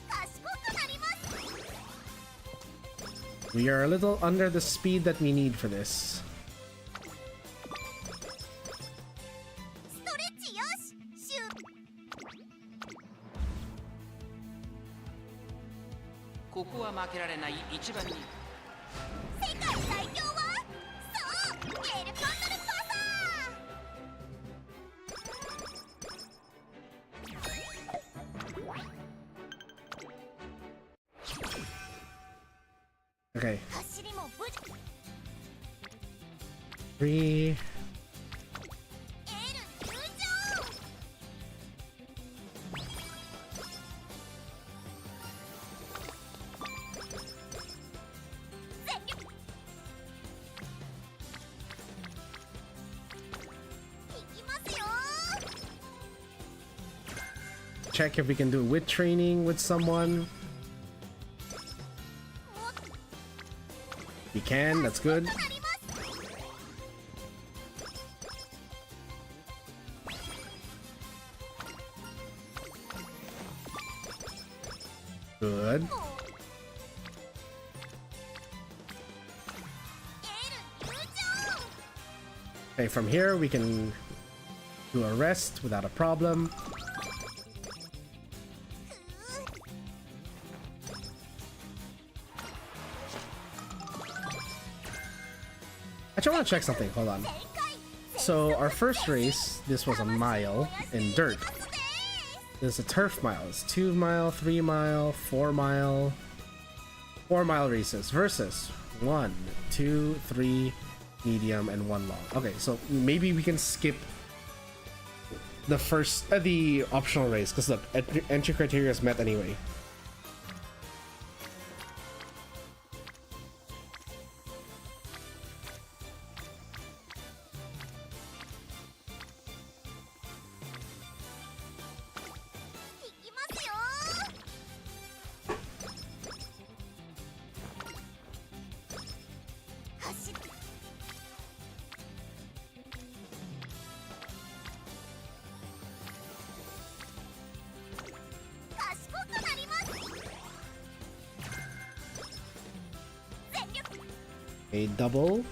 賢くなります We are a little under the speed that we need for this. ストレッチよしシューここは負けられない一番に世界最強はそうエルコンドルパサー Okay. 走りも無事 3. エル入場 全力行きますよ Check if we can do it with training with someone. もっ We can, that's good. となります Good. もうエル入場 Okay, from here we can do a rest without a problem. Actually, I want to check something. Hold on. 全開 So our first race, this was a mile in dirt. です There's a turf mile. It's 2 mile, 3 mile, 4 mile, 4 mile races versus 1, 2, 3 medium and 1 long. Okay, so maybe we can skip the first the optional race because look, entry criteria is met anyway. A double,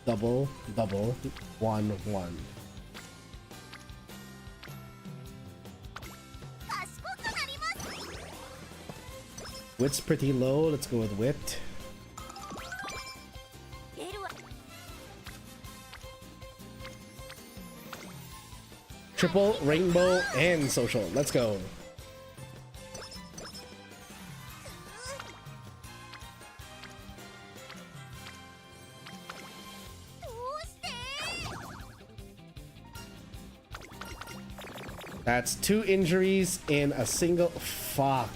double, double, 1, 1. Wit's pretty low. Let's go with wit. Triple, rainbow, and social. Let's go. That's 2 injuries in a single. Fuck.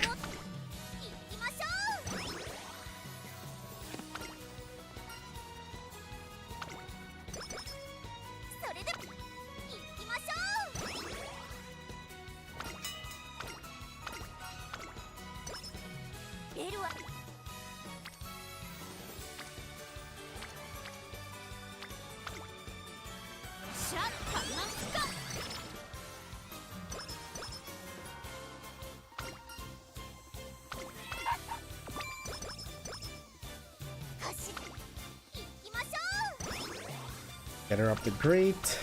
Get her up to great.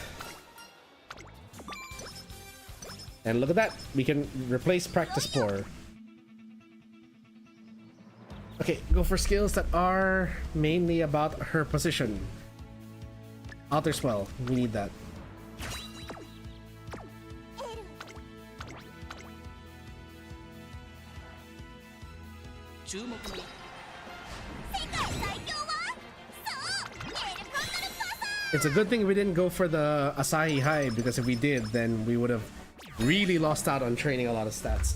And look at that. We can replace practice pour. Okay, go for skills that are mainly about her position. Outer swell. We need that. It's a good thing we didn't go for the Asahi High, because if we did, then we would have really lost out on training a lot of stats.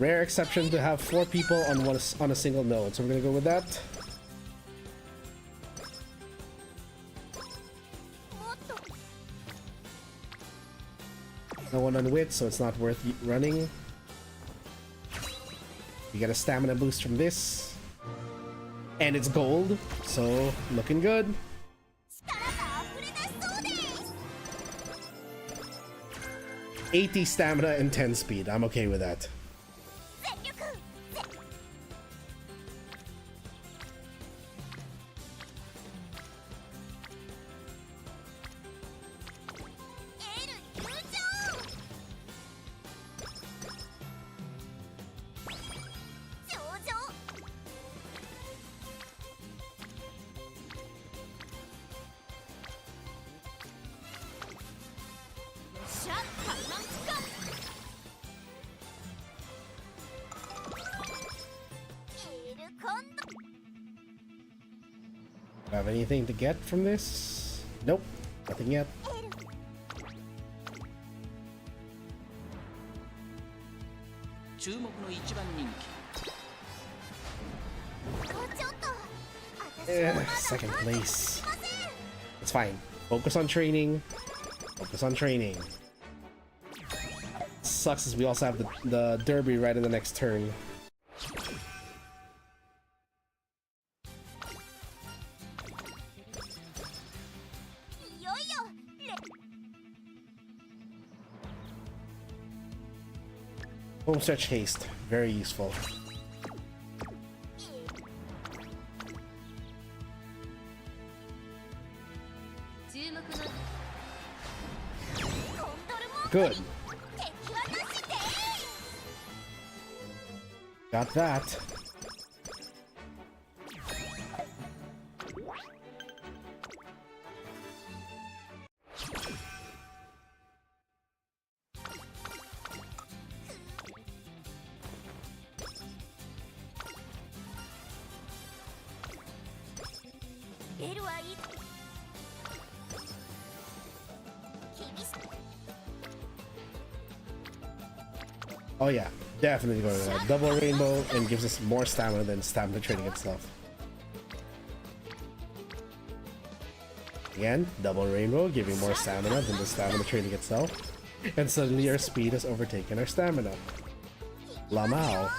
Rare exception to have 4 people on a single node, so we're gonna go with that. No one on wit, so it's not worth running. You get a stamina boost from this, and it's gold, so looking good. 80 stamina and 10 speed. I'm okay with that. Have anything to get from this? Nope, nothing yet. Second place. It's fine. Focus on training. Focus on training. Sucks is we also have the derby right in the next turn. Home stretch haste, very useful. Good. Got that. Oh yeah, definitely going to that. Double rainbow and gives us more stamina than stamina training itself. Again, double rainbow giving more stamina than the stamina training itself. And suddenly our speed has overtaken our stamina. Lamau.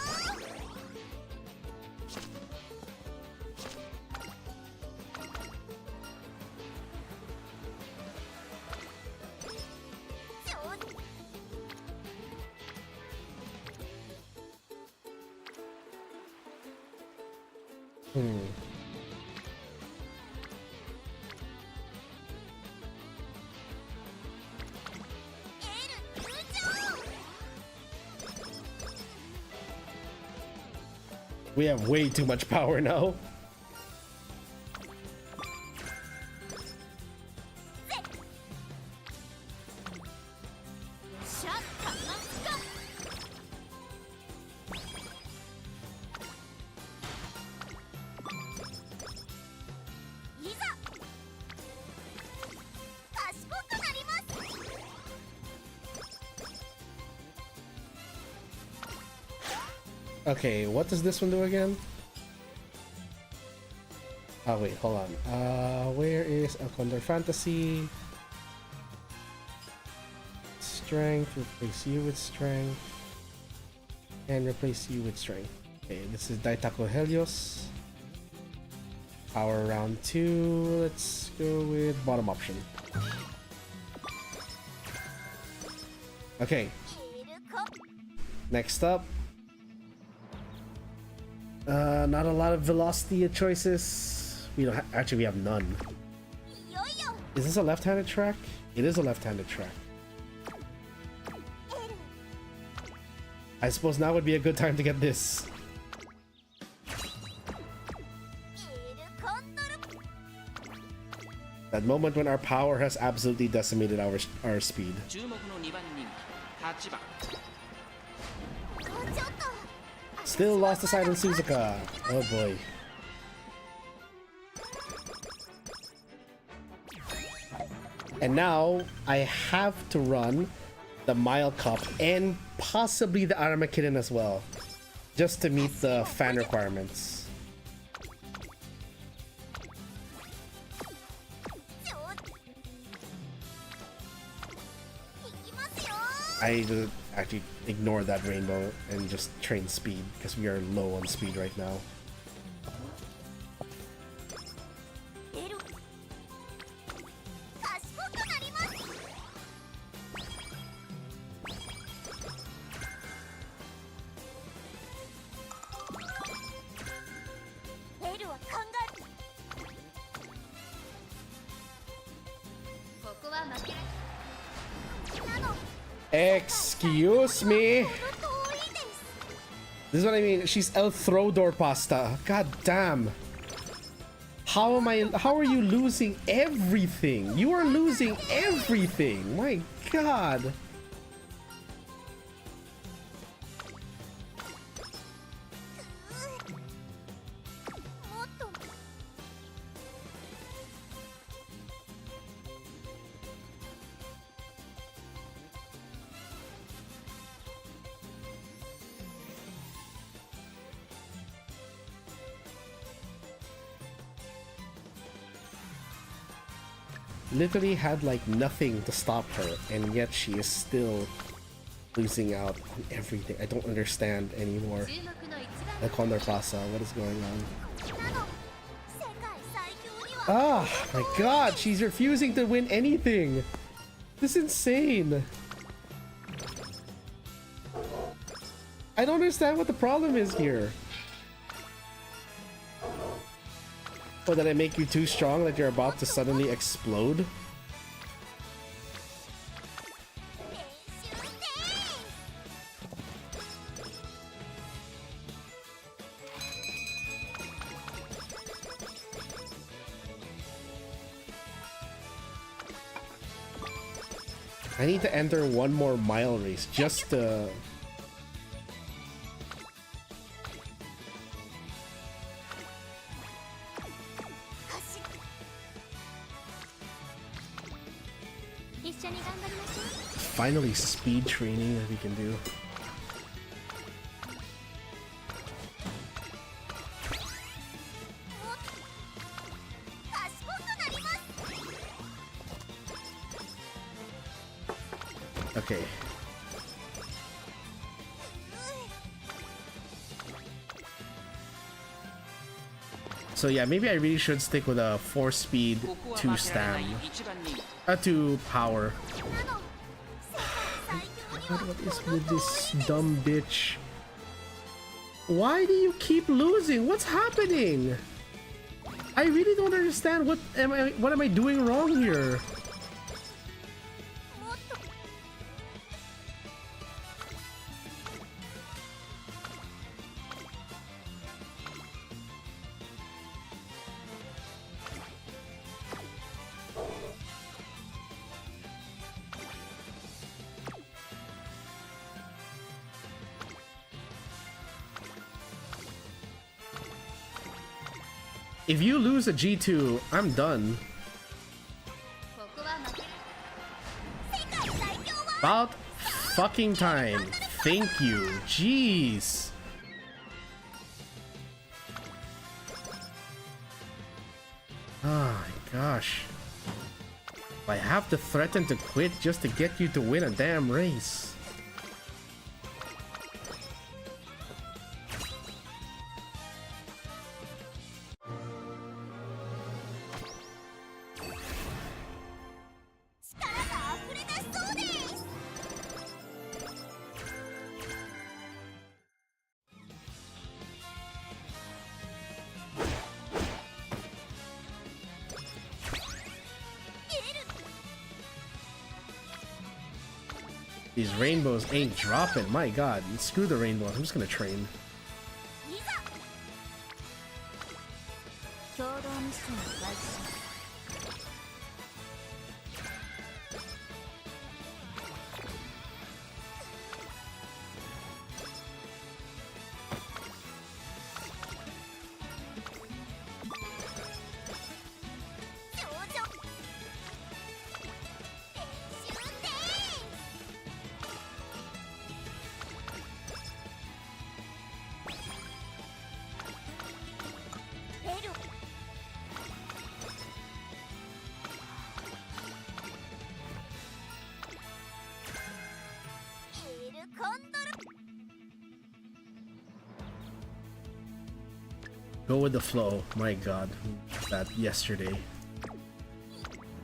Hmm. We have way too much power now. Okay, what does this one do again? Oh wait, hold on. Where is a Condor Fantasy? Strength, replace you with strength. And replace you with strength. Okay, this is Daitako Helios. Power round 2. Let's go with bottom option. Okay. Next up. Not a lot of velocity choices. We don't actually, we have none. Is this a left-handed track? It is a left-handed track. I suppose now would be a good time to get this. That moment when our power has absolutely decimated our speed. Still lost the side on Suzuka. Oh boy. And now I have to run the Mile Cup and possibly the Armageddon as well, just to meet the fan requirements. I actually ignore that rainbow and just train speed because we are low on speed right now. Excuse me. This is what I mean. She's El Throwdor Pasta. God damn. How are you losing everything? You are losing everything. My god. Literally had like nothing to stop her, and yet she is still losing out on everything. I don't understand anymore. The Condor Plaza, what is going on? Ah, my god, she's refusing to win anything. This is insane. I don't understand what the problem is here. Or did I make you too strong that you're about to suddenly explode? I need to enter one more mile race just to... Finally, speed training that we can do. Okay. So yeah, maybe I really should stick with a 4-speed 2 stam. 2 power. What is with this dumb bitch? Why do you keep losing? What's happening? I really don't understand. What am I doing wrong here? If you lose a G2, I'm done. About fucking time. Thank you. Jeez. Oh my gosh. I have to threaten to quit just to get you to win a damn race. These rainbows ain't dropping. My god, screw the rainbows. I'm just gonna train. Go with the flow. My god, that yesterday.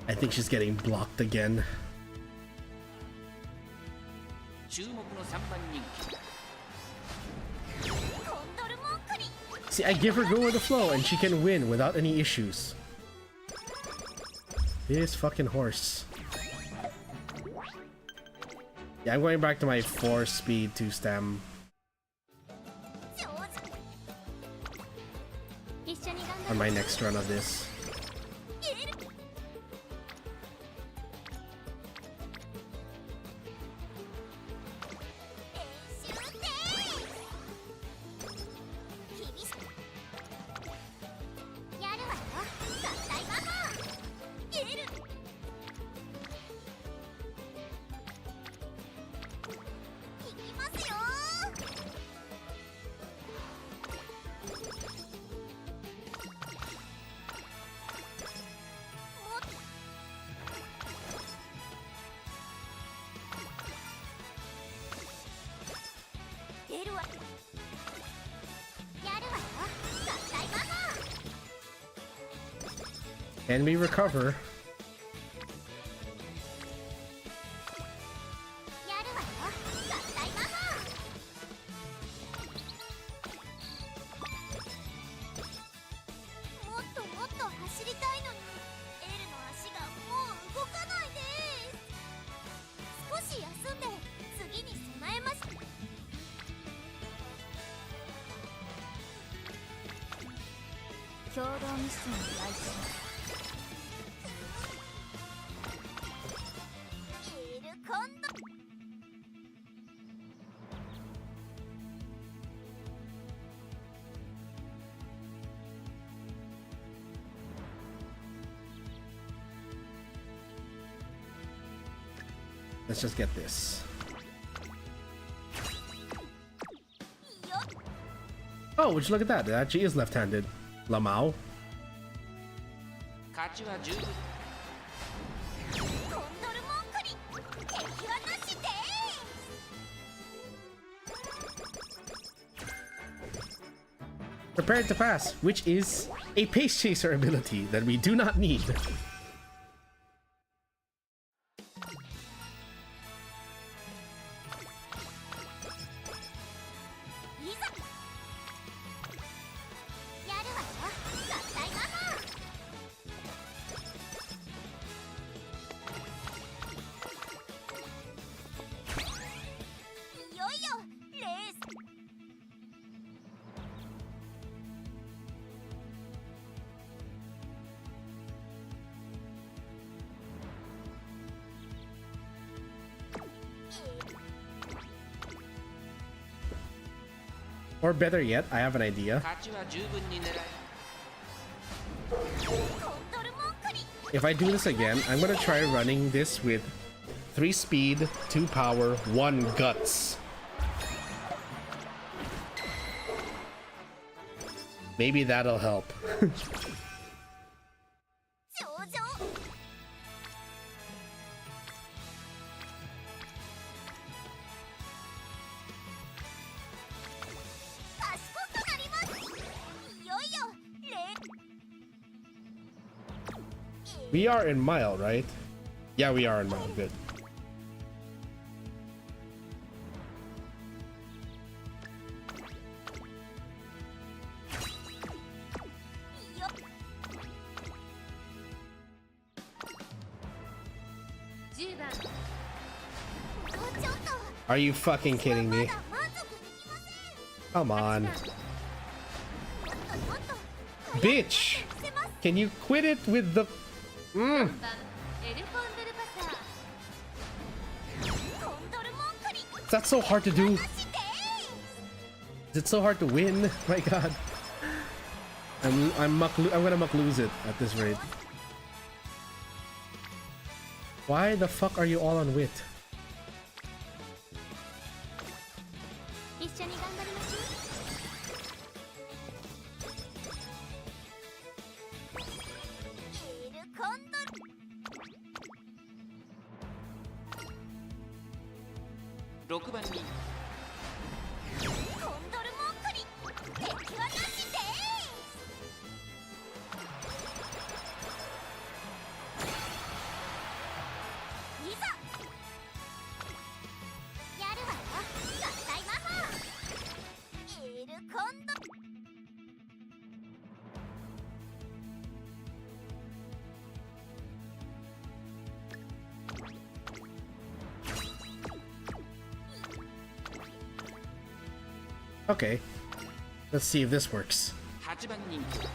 I think she's getting blocked again. See, I give her go with the flow and she can win without any issues. This fucking horse. Yeah, I'm going back to my 4-speed 2-stem. On my next run of this. Can we recover? Let's just get this. Oh, would you look at that? It actually is left-handed. Lamau. Prepared to pass, which is a pace chaser ability that we do not need. Or better yet, I have an idea. 勝ちは十分に狙え If I do this again, I'm gonna try running this with 3 speed, 2 power, 1 guts. Maybe that'll help. We are in mile, right? Yeah, we are in mile. Good. Are you fucking kidding me? Come on. Bitch! Can you quit it with the... That's so hard to do. Is it so hard to win? My god. I'm gonna muck lose it at this rate. Why the fuck are you all on wit? Okay, let's see if this works. 8番人気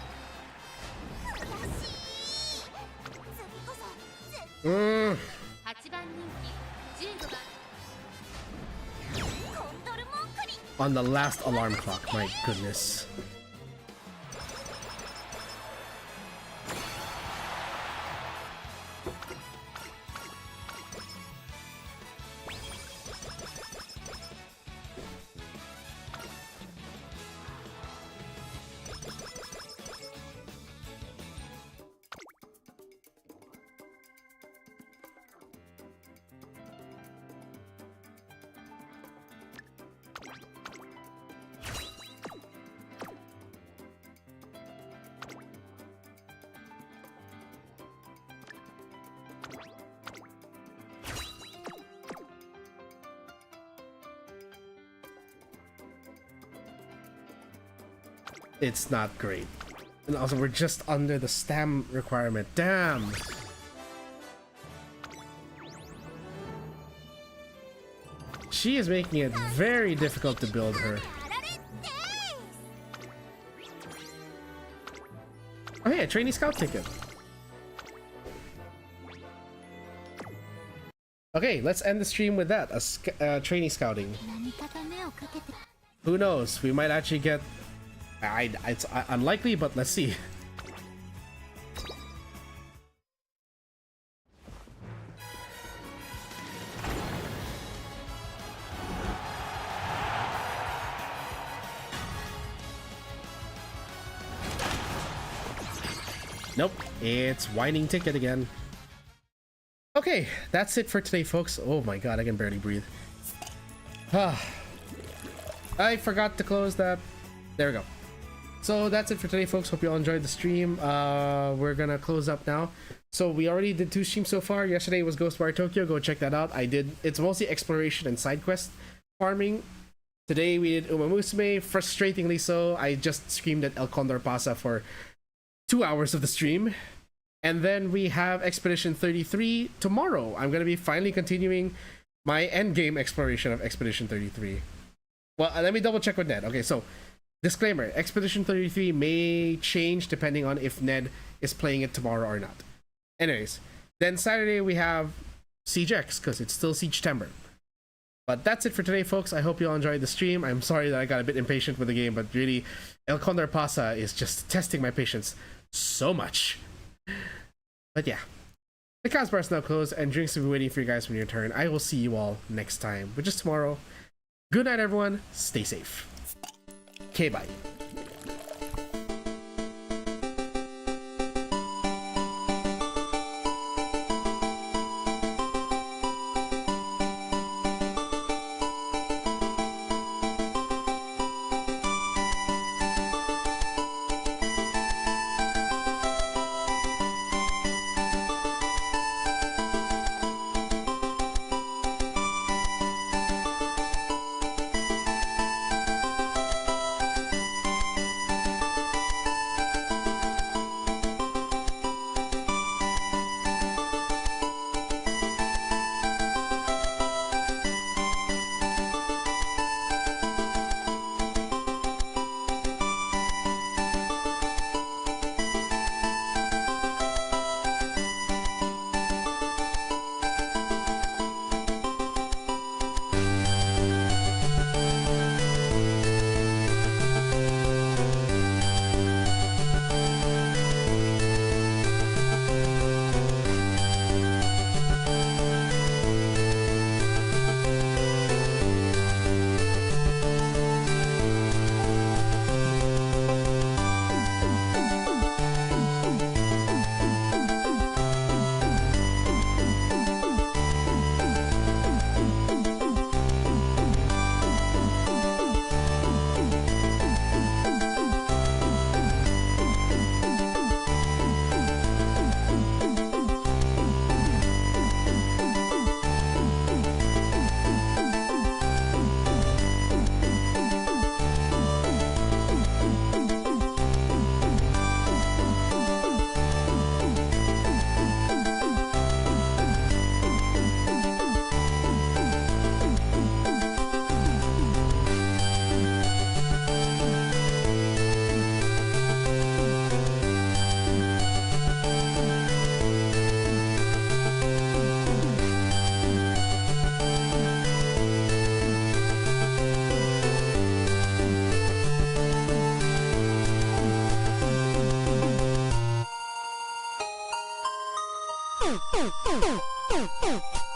On the last alarm clock, my goodness. It's not great. And also, we're just under the stam requirement. Damn! She is making it very difficult to build her. Oh yeah, trainee scout ticket. Okay, let's end the stream with that. Trainee scouting. Who knows? We might actually get... It's unlikely, but let's see. Nope, it's whining ticket again. Okay, that's it for today, folks. Oh my god, I can barely breathe. I forgot to close that. There we go. So that's it for today, folks. Hope you all enjoyed the stream. We're gonna close up now. So we already did 2 streams so far. Yesterday was Ghostwire Tokyo. Go check that out. It's mostly exploration and side quest farming. Today we did MUSUME. Frustratingly so. I just screamed at El Condor Pasa for 2 hours of the stream. And then we have Expedition 33 tomorrow. I'm gonna be finally continuing my endgame exploration of Expedition 33. Well, let me double check with Ned. Okay, so disclaimer, Expedition 33 may change depending on if Ned is playing it tomorrow or not. Anyways, then Saturday we have Siege X, because it's still Siege Timber. But that's it for today, folks. I hope you all enjoyed the stream. I'm sorry that I got a bit impatient with the game, but really, El Condor Pasa is just testing my patience so much. But yeah, the KAZ bar is now closed, and drinks will be waiting for you guys when your turn. I will see you all next time, which is tomorrow. Good night, everyone. Stay safe. Okay, bye.